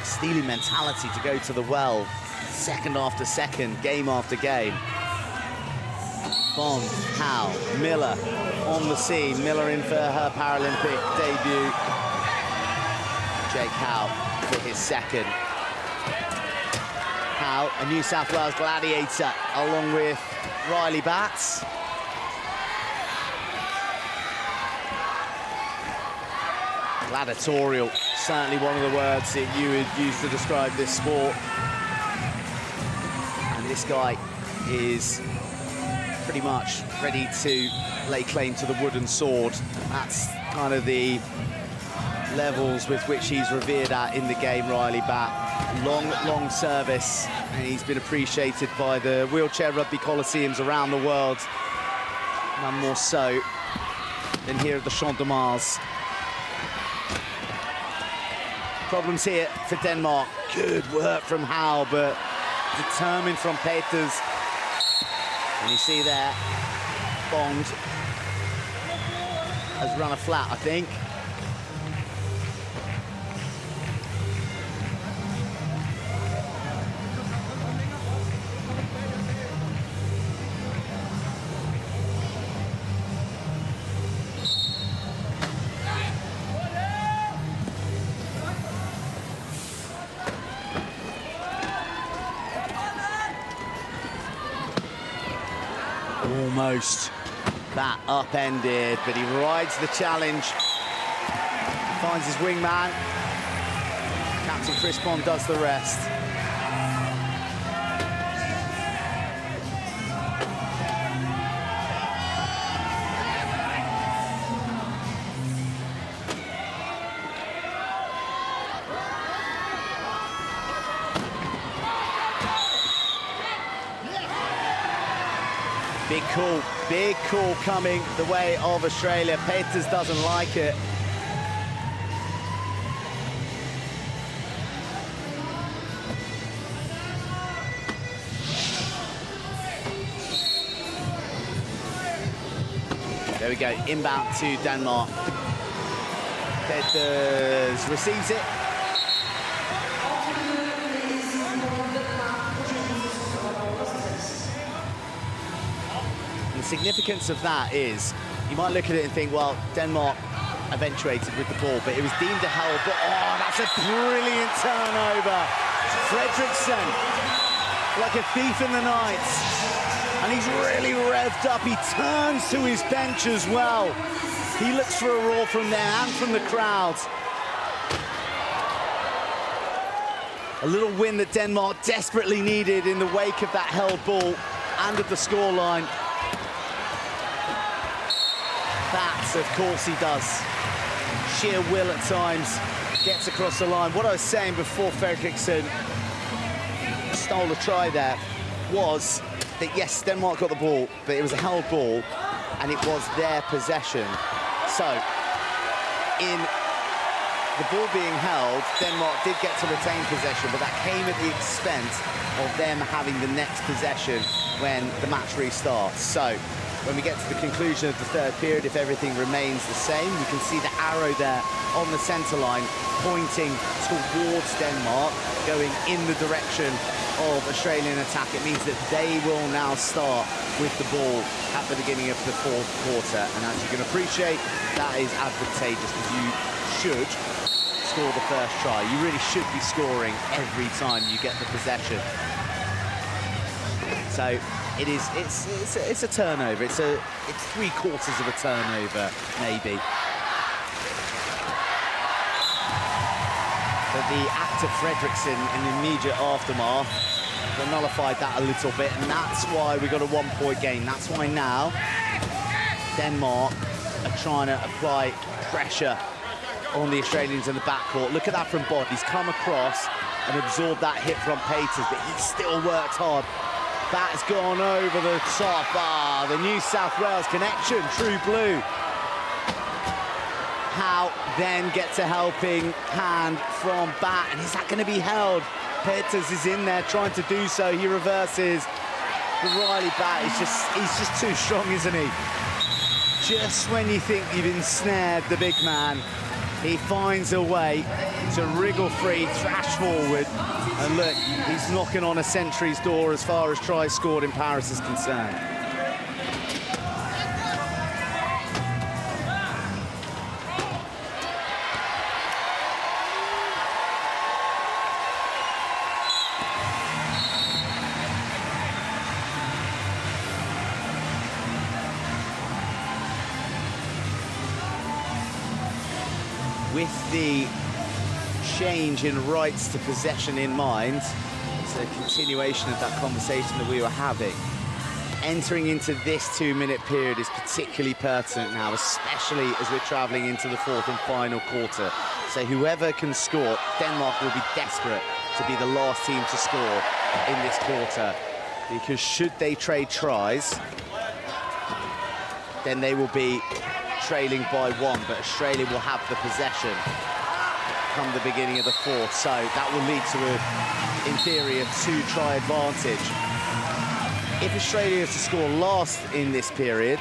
steely mentality to go to the well, second after second, game after game. Bond, Howe, Miller on the scene. Miller in for her Paralympic debut. Jake Howe for his second. Howe, a New South Wales gladiator, along with Riley Butt. Gladiatorial, certainly one of the words that you would use to describe this sport. And this guy is pretty much ready to lay claim to the wooden sword. That's kind of the levels with which he's revered at in the game, Riley Butt. Long service, and he's been appreciated by the wheelchair rugby coliseums around the world. None more so than here at the Champ de Mars. Problems here for Denmark. Good work from Howe, but determined from Peters. And you see there, Bond has run a flat, I think. Almost that upended, but he rides the challenge, finds his wingman. Captain Chris Bond does the rest. Big call coming the way of Australia. Peters doesn't like it. There we go, inbound to Denmark. Peters receives it. The significance of that is, you might look at it and think, well, Denmark eventuated with the ball, but it was deemed a held ball. Oh, that's a brilliant turnover. Fredriksson, like a thief in the night. And he's really revved up. He turns to his bench as well. He looks for a roar from there and from the crowd. A little win that Denmark desperately needed in the wake of that held ball and of the scoreline. That, of course, he does. Sheer will at times, gets across the line. What I was saying before Fredriksson stole a try there was that, yes, Denmark got the ball, but it was a held ball. and it was their possession. So, in the ball being held, Denmark did get to retain possession, but that came at the expense of them having the next possession when the match restarts. So, when we get to the conclusion of the third period, if everything remains the same, you can see the arrow there on the centre line pointing towards Denmark, going in the direction of Australian attack. It means that they will now start with the ball at the beginning of the fourth quarter. And as you can appreciate, that is advantageous because you should score the first try. You really should be scoring every time you get the possession. So it's a turnover. It's 3/4 of a turnover, maybe. But the act of Fredriksson in the immediate aftermath nullified that a little bit, and that's why we got a 1-point game. That's why now Denmark are trying to apply pressure on the Australians in the backcourt. Look at that from Bond. He's come across and absorbed that hit from Peters, but he still worked hard. That has gone over the top. Ah, the New South Wales connection, true blue. Howe then gets a helping hand from Bat, and is that going to be held? Peters is in there trying to do so. He reverses. But Riley Bat he's just too strong, isn't he? Just when you think you've ensnared the big man, he finds a way to wriggle free, thrash forward, and look, he's knocking on a century's door as far as tries scored in Paris is concerned. With the change in rights to possession in mind, it's a continuation of that conversation that we were having. Entering into this 2-minute period is particularly pertinent now, especially as we're travelling into the fourth and final quarter. So whoever can score, Denmark will be desperate to be the last team to score in this quarter, because should they trade tries, then they will be trailing by 1, but Australia will have the possession come the beginning of the fourth, so that will lead to in theory, a 2-try advantage. If Australia is to score last in this period,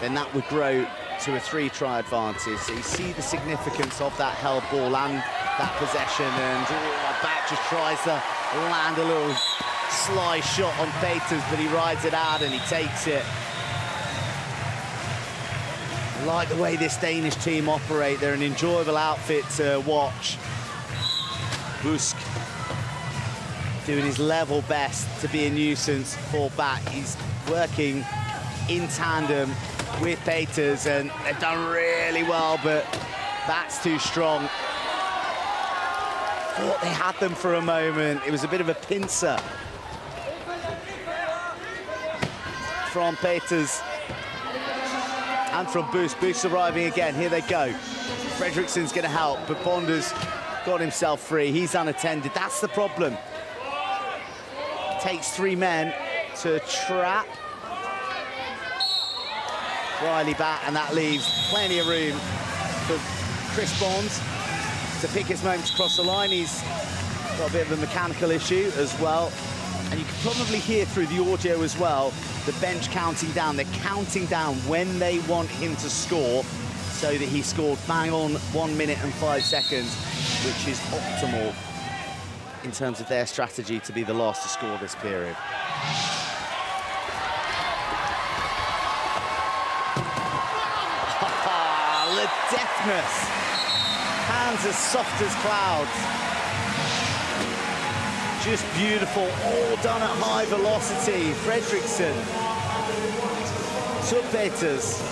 then that would grow to a 3-try advantage. So you see the significance of that held ball and that possession, and Bat just tries to land a little sly shot on Peters, but he rides it out and he takes it. I like the way this Danish team operate. They're an enjoyable outfit to watch. Busk doing his level best to be a nuisance for Bat. He's working in tandem with Peters, and they've done really well, but Bat's too strong. Thought they had them for a moment. It was a bit of a pincer from Peters and from Busk. Busk arriving again. Here they go. Fredriksson's going to help, but Bonder's got himself free. He's unattended. That's the problem. Takes 3 men to trap Riley Bat, and that leaves plenty of room for Chris Bonds to pick his moments across the line. He's got a bit of a mechanical issue as well. And you can probably hear through the audio as well, the bench counting down. They're counting down when they want him to score, so that he scored bang on 1 minute and 5 seconds, which is optimal in terms of their strategy to be the last to score this period. The deftness. Hands as soft as clouds. Just beautiful, all done at high velocity. Fredriksson to Peters.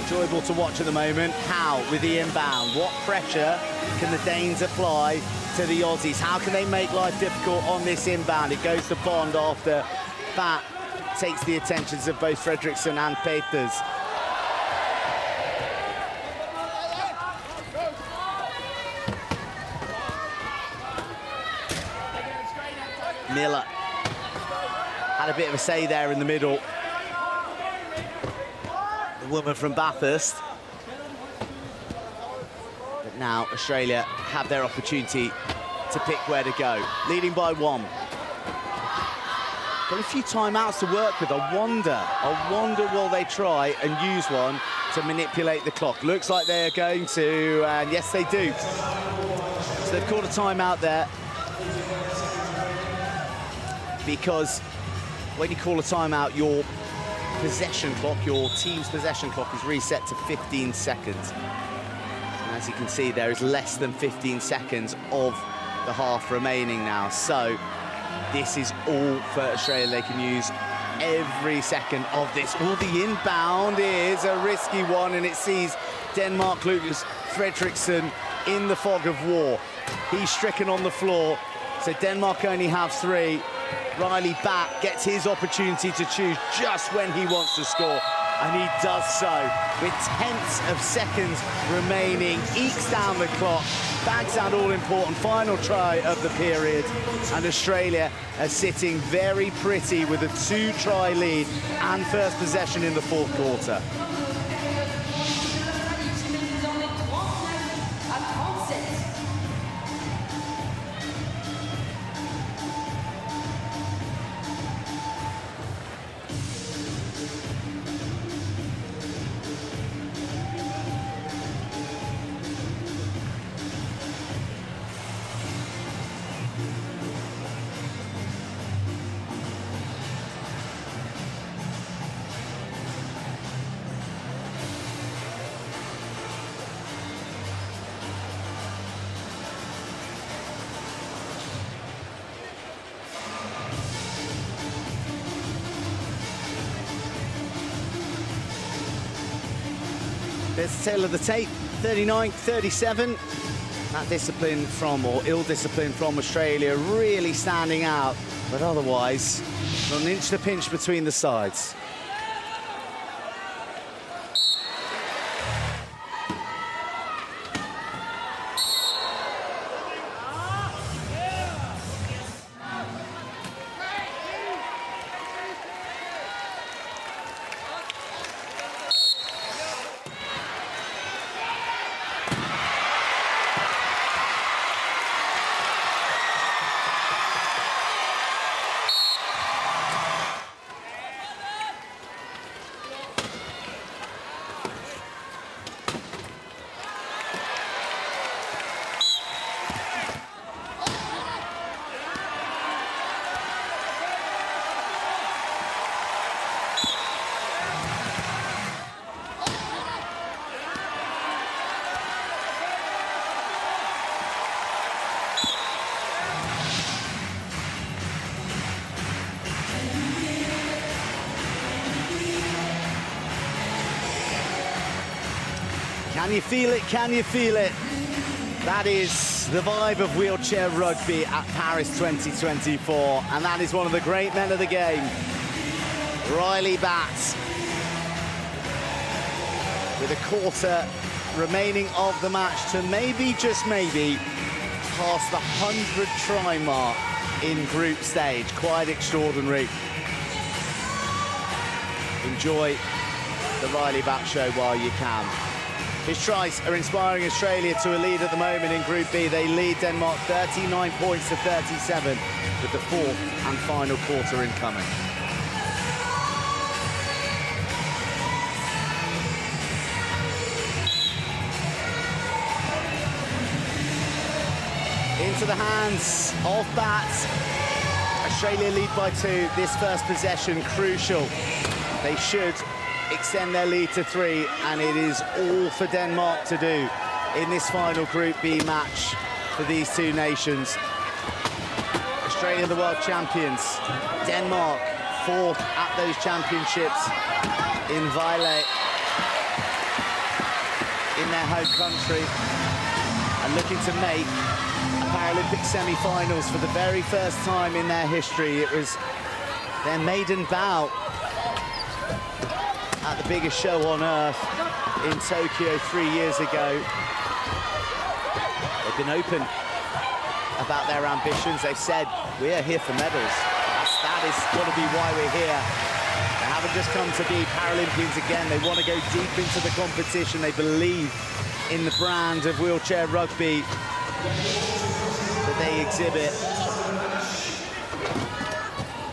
Enjoyable to watch at the moment. Howe with the inbound. What pressure can the Danes apply to the Aussies? How can they make life difficult on this inbound? It goes to Bond after Bat takes the attentions of both Fredriksson and Peters. Miller had a bit of a say there in the middle. The woman from Bathurst. But now Australia have their opportunity to pick where to go. Leading by 1. Got a few timeouts to work with. I wonder will they try and use one to manipulate the clock. Looks like they're going to, and yes, they do. So they've called a timeout there. Because when you call a timeout, your possession clock, your team's possession clock is reset to 15 seconds. And as you can see, there is less than 15 seconds of the half remaining now. So this is all for Australia. They can use every second of this. Oh, the inbound is a risky one, and it sees Denmark Lucas Fredriksson in the fog of war. He's stricken on the floor, so Denmark only have 3. Riley Batt gets his opportunity to choose just when he wants to score, and he does so with tenths of seconds remaining, ekes down the clock, bags out all-important final try of the period, and Australia are sitting very pretty with a 2-try lead and first possession in the 4th quarter. There's the tail of the tape, 39-37. That discipline from, or ill discipline from Australia really standing out, but otherwise, not an inch to pinch between the sides. Can you feel it? Can you feel it? That is the vibe of wheelchair rugby at Paris 2024, and that is one of the great men of the game, Riley Batt, with a quarter remaining of the match to maybe, just maybe, past the 100-try mark in group stage. Quite extraordinary. Enjoy the Riley Batt show while you can. His tries are inspiring Australia to a lead at the moment in Group B. They lead Denmark 39 points to 37 with the 4th and final quarter incoming. Into the hands of Batt. Australia lead by 2. This first possession crucial. They should extend their lead to 3, and it is all for Denmark to do in this final Group B match for these two nations. Australia, the world champions. Denmark, 4th at those championships in Vejle, in their home country, and looking to make a Paralympic semi-finals for the very first time in their history. It was their maiden bout at the biggest show on earth in Tokyo 3 years ago. They've been open about their ambitions. They've said, we are here for medals. That is got to be why we're here. They haven't just come to be Paralympians again. They want to go deep into the competition. They believe in the brand of wheelchair rugby that they exhibit.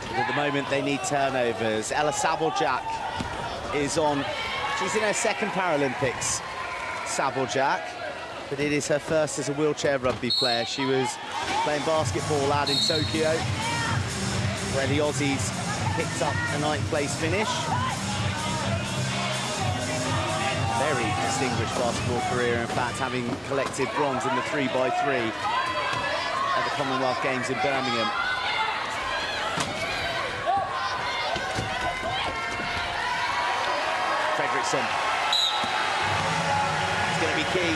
But at the moment, they need turnovers. Ella Saboljak is on. She's in her second Paralympics, Saboljak, but it is her first as a wheelchair rugby player. She was playing basketball out in Tokyo, where the Aussies picked up a 9th place finish. Very distinguished basketball career, in fact, having collected bronze in the 3x3 at the Commonwealth Games in Birmingham. Fredriksson. It's going to be key.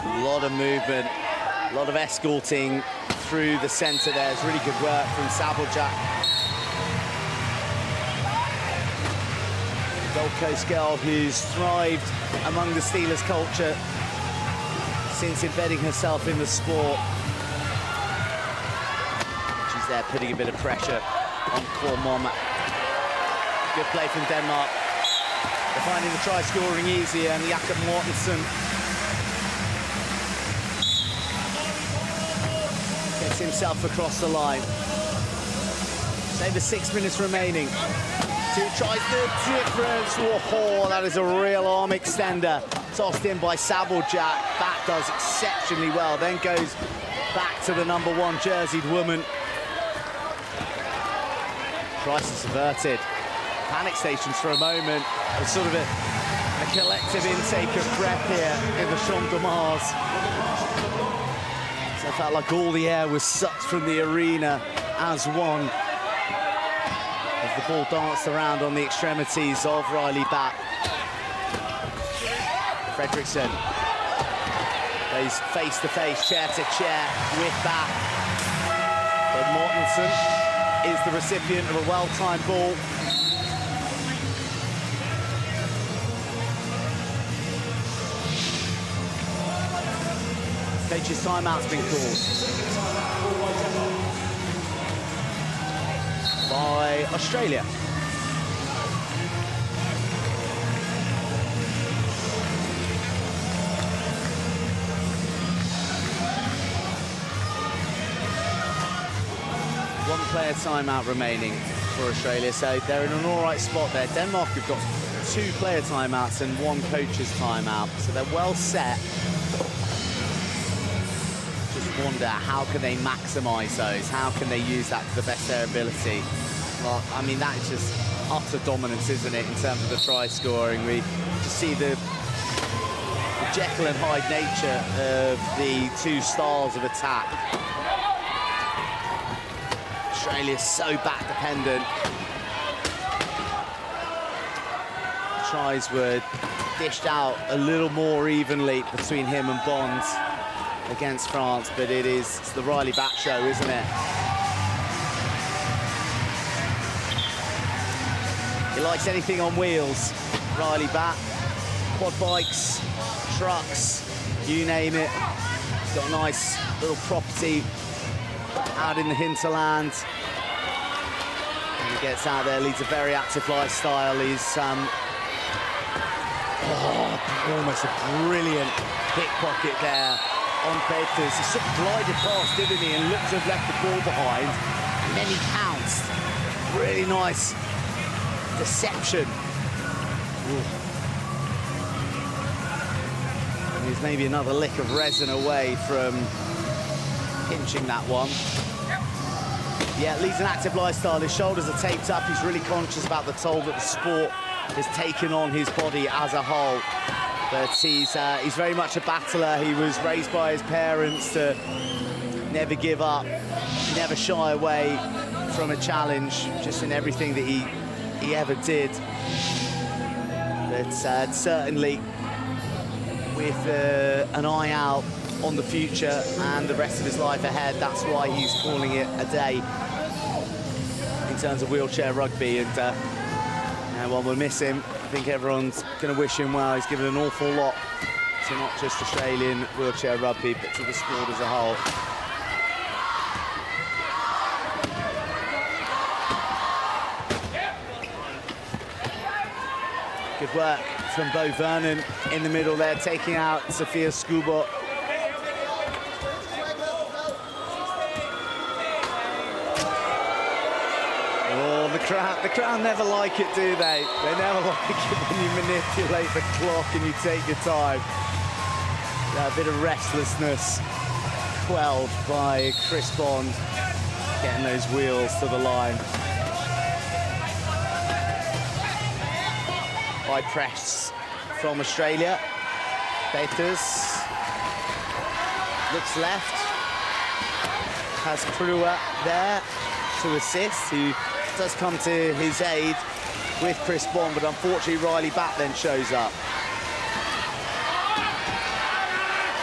A lot of movement, a lot of escorting through the centre there. It's really good work from Saboljak. Gold Coast girl who's thrived among the Steelers culture since embedding herself in the sport. She's there putting a bit of pressure on Kormom. Good play from Denmark. They're finding the try scoring easier, and Jakob Mortensen gets himself across the line. Just over 6 minutes remaining. 2 tries, the difference. Whoa, that is a real arm extender. Tossed in by Saboljak. That does exceptionally well. Then goes back to the #1 jerseyed woman. Crisis averted. Panic stations for a moment. It's sort of a collective intake of breath here in the Champ de Mars. So it felt like all the air was sucked from the arena as one. As the ball danced around on the extremities of Riley Batt. Fredriksson goes face to face, chair to chair with Batt. But Mortensen is the recipient of a well-timed ball. Coach's timeout's been called by Australia. One player timeout remaining for Australia, so they're in an all right spot there. Denmark have got 2 player timeouts and 1 coach's timeout, so they're well set. Wonder how can they maximize those, how can they use that to the best of their ability. Well, I mean, that is just utter dominance, isn't it, in terms of the try scoring. We just see the Jekyll and Hyde nature of the 2 styles of attack. Australia's so back dependent. Tries were dished out a little more evenly between him and Bonds against France, but it's the Riley Batt show, isn't it? He likes anything on wheels, Riley Batt. Quad bikes, trucks, you name it. He's got a nice little property out in the hinterland. And he gets out there, leads a very active lifestyle. He's almost a brilliant pickpocket there on Peters. He sort of glided past, didn't he, and looked to have left the ball behind, and then he pounced. Really nice deception. Ooh. And there's maybe another lick of resin away from pinching that one. Yeah, leads an active lifestyle. His shoulders are taped up. He's really conscious about the toll that the sport has taken on his body as a whole. But he's very much a battler. He was raised by his parents to never give up, never shy away from a challenge, just in everything that he ever did. But certainly with an eye out on the future and the rest of his life ahead. That's why he's calling it a day in terms of wheelchair rugby. And while we'll miss him, I think everyone's going to wish him well. He's given an awful lot to not just Australian wheelchair rugby, but to the sport as a whole. Good work from Bo Vernon in the middle there, taking out Sophia Skubot. Oh, the crowd never like it, do they? They never like it when you manipulate the clock and you take your time. A bit of restlessness quelled by Chris Bond getting those wheels to the line. High press from Australia. Peters looks left. Has Krua there to assist, who does come to his aid with Chris Bond, but unfortunately Riley Batt then shows up.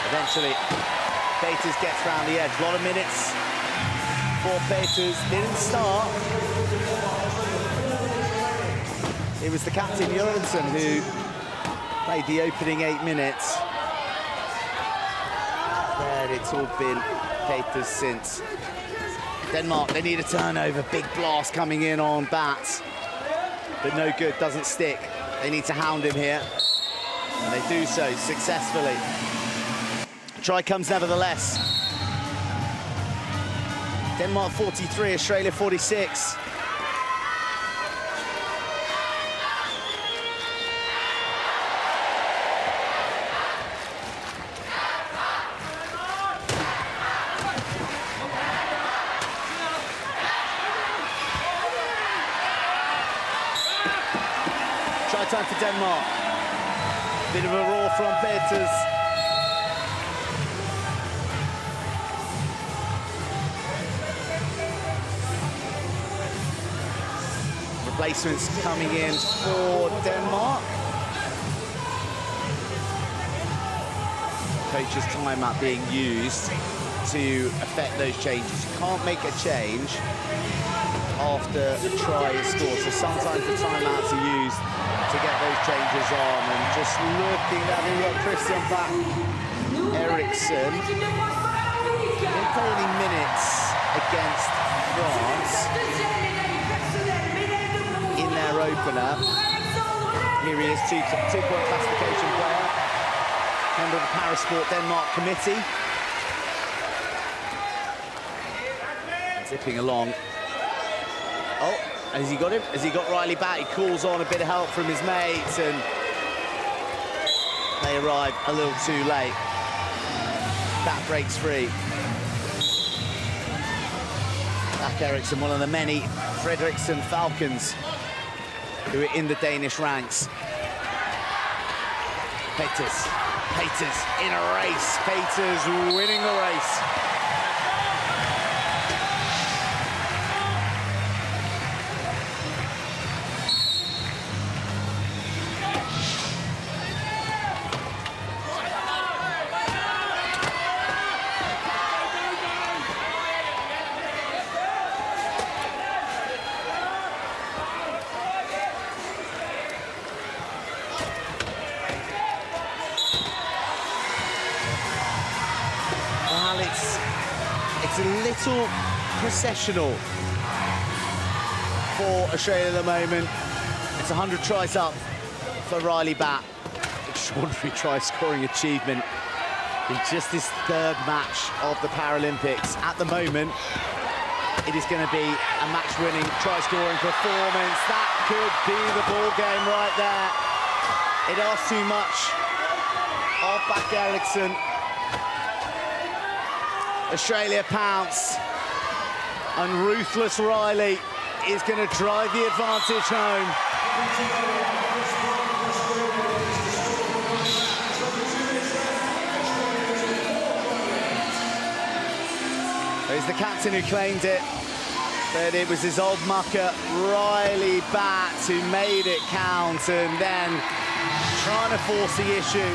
Eventually, Peters gets round the edge. A lot of minutes for Peters. Didn't start. It was the captain, Jørgensen, who played the opening 8 minutes. But it's all been Peters since. Denmark, they need a turnover. Big blast coming in on Batt. But no good, doesn't stick. They need to hound him here. And they do so successfully. Try comes nevertheless. Denmark 43, Australia 46. Try time for Denmark. Bit of a roar from Peters. Replacements coming in for Denmark. Coach's timeout being used to affect those changes. You can't make a change after a try is scored, so sometimes the timeouts are used to get those changes on. And just looking at it, we've got Christian Bach Eriksson. Didn't play any minutes against France in their opener. Here he is, two-point classification player, member of the Paris Sport Denmark committee. Zipping along. Oh, has he got him? Has he got Riley Batt? He calls on a bit of help from his mates, and they arrive a little too late. Batt breaks free. Bach Eriksson, one of the many Fredriksen Falcons who are in the Danish ranks. Peters in a race. Peters winning the race. It's a little processional for Australia at the moment. It's 100 tries up for Riley Batt. Extraordinary try-scoring achievement in just his 3rd match of the Paralympics. At the moment, it is going to be a match-winning try-scoring performance. That could be the ball game right there. It asks too much of Bach Eriksson. Australia pounce, and ruthless Riley is going to drive the advantage home. There's the captain who claimed it, but it was his old mucker, Riley Batt, who made it count, and then trying to force the issue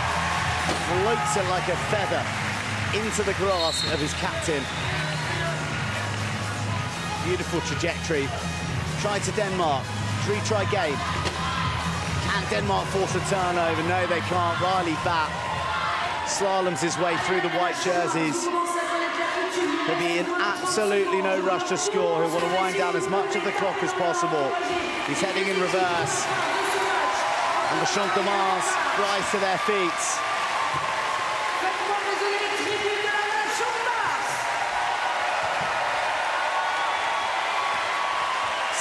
floats it like a feather into the grasp of his captain. Beautiful trajectory. Try to Denmark. 3-try game. Can Denmark force a turnover? No, they can't. Riley Batt slaloms his way through the white jerseys. There'll be in absolutely no rush to score. He'll want to wind down as much of the clock as possible. He's heading in reverse. And the Champ de Mars rise to their feet.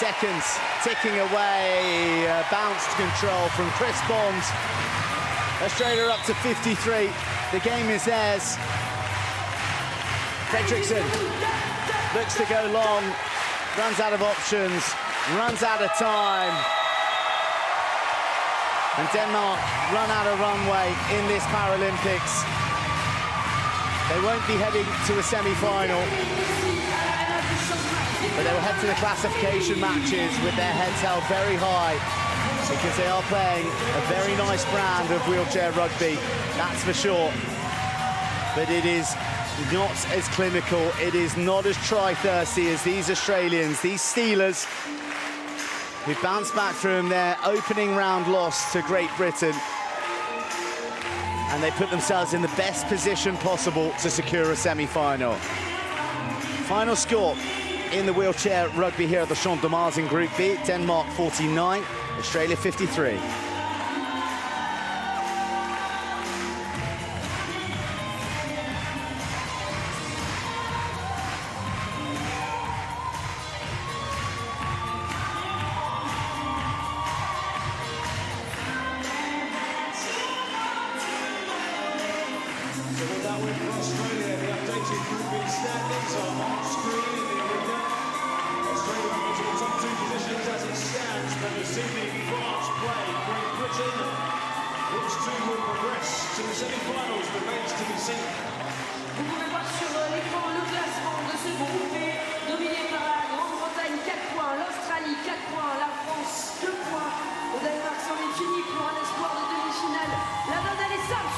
Seconds ticking away, bounced control from Chris Bond. Australia up to 53. The game is theirs. Fredriksson looks to go long, runs out of options, runs out of time. And Denmark run out of runway in this Paralympics. They won't be heading to a semi-final, but they will head to the classification matches with their heads held very high, because they are playing a very nice brand of wheelchair rugby, that's for sure. But it is not as clinical, it is not as try-thirsty as these Australians, these Steelers, who bounced back from their opening round loss to Great Britain. And they put themselves in the best position possible to secure a semi-final. Final score in the wheelchair rugby here at the Champ de Mars in Group B, Denmark 49, Australia 53.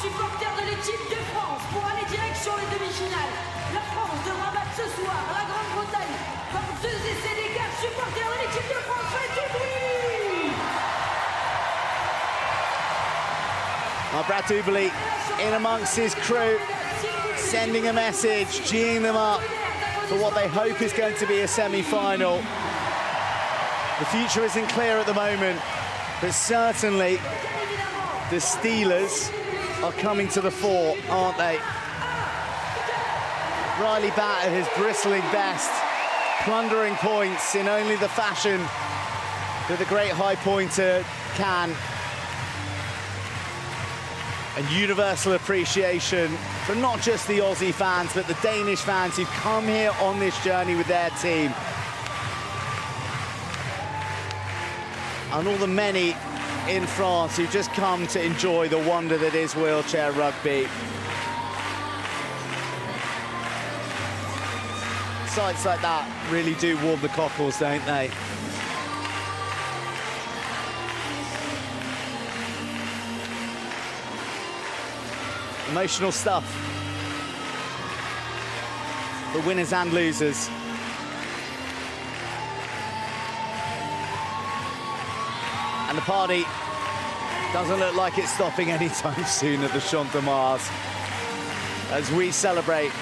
Supporters de l'équipe de France pour aller direct sur les demi-finales. La France devra battre ce soir la Grande-Bretagne par 2 essais d'écart. Supporters de l'équipe de France, faites du bruit! Brad Duberly in amongst his crew, sending a message, geeing them up for what they hope is going to be a semi-final. The future isn't clear at the moment, but certainly the Steelers are coming to the fore, aren't they? Riley Batt at his bristling best, plundering points in only the fashion that the great high pointer can. And universal appreciation from not just the Aussie fans, but the Danish fans who've come here on this journey with their team. And all the many in France who've just come to enjoy the wonder that is wheelchair rugby. Sights like that really do warm the cockles, don't they? Emotional stuff for winners and losers. And the party doesn't look like it's stopping anytime soon at the Champ de Mars as we celebrate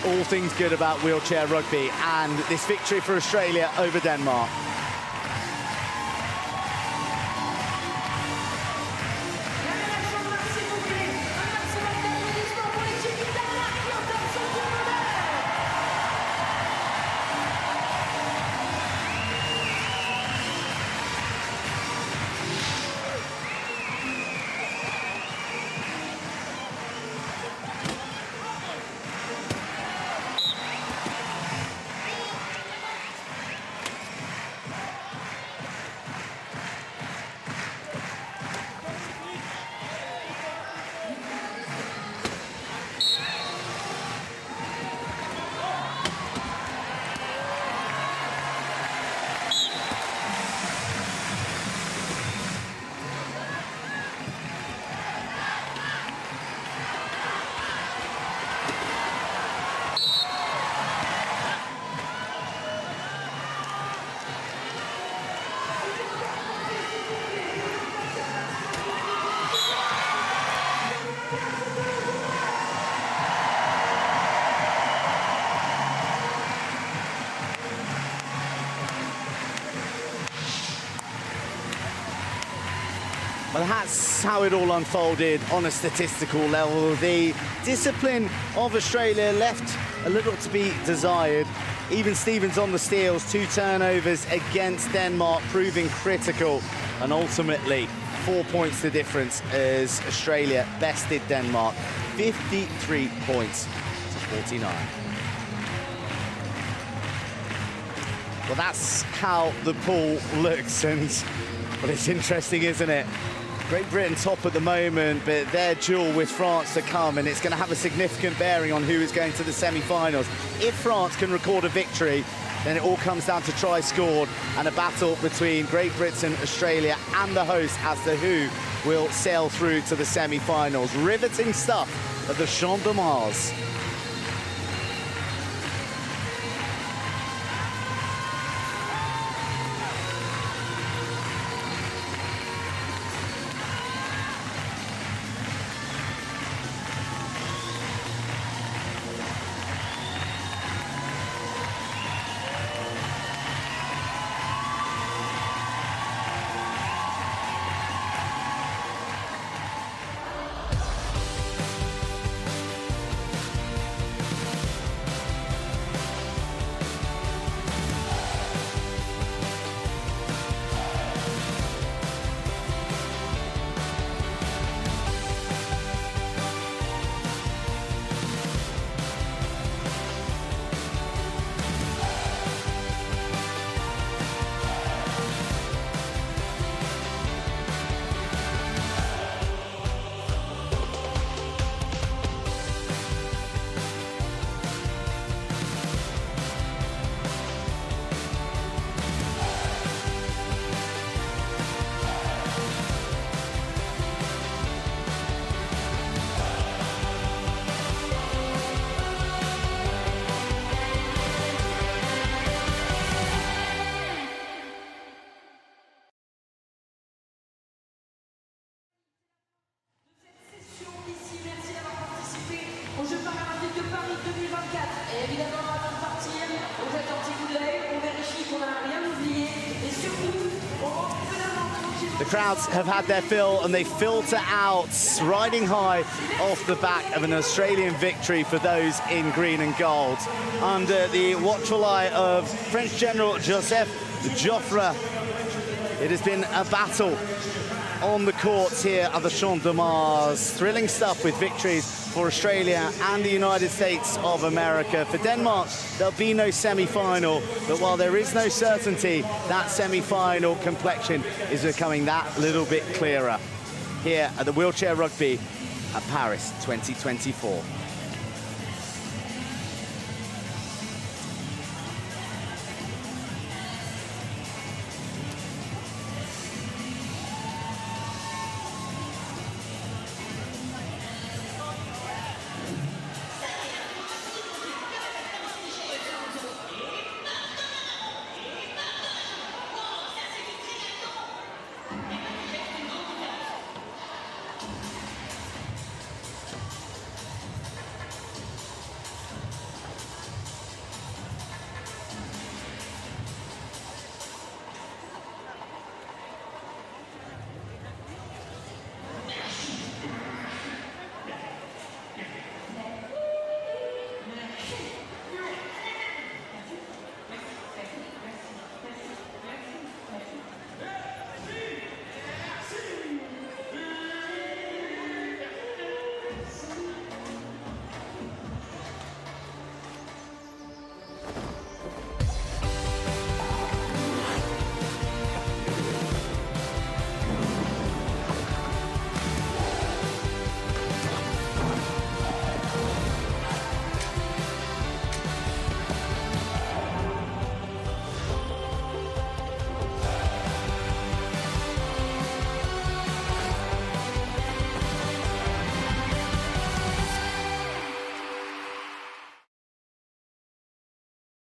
all things good about wheelchair rugby and this victory for Australia over Denmark. Well, that's how it all unfolded on a statistical level. The discipline of Australia left a little to be desired. Even Stevens on the steals, 2 turnovers against Denmark, proving critical. And ultimately, 4 points the difference as Australia bested Denmark, 53 points to 49. Well, that's how the pool looks, and well, it's interesting, isn't it? Great Britain top at the moment, but their duel with France to come, and it's going to have a significant bearing on who is going to the semi-finals. If France can record a victory, then it all comes down to tries scored and a battle between Great Britain, Australia and the host as to who will sail through to the semi-finals. Riveting stuff at the Champ de Mars. Aux Jeux Paralympiques de Paris 2024. Et évidemment, avant de partir, on jette un petit coup d'œil, on vérifie qu'on n'a rien oublié. Et surtout, on rentre finalement tranquille. The crowds have had their fill and they filter out, riding high off the back of an Australian victory for those in green and gold. Under the watchful eye of French General Joseph Joffre, it has been a battle on the courts here at the Champ de Mars. Thrilling stuff with victories for Australia and the United States of America. For Denmark, there'll be no semi-final, but while there is no certainty, that semi-final complexion is becoming that little bit clearer here at the Wheelchair Rugby at Paris 2024.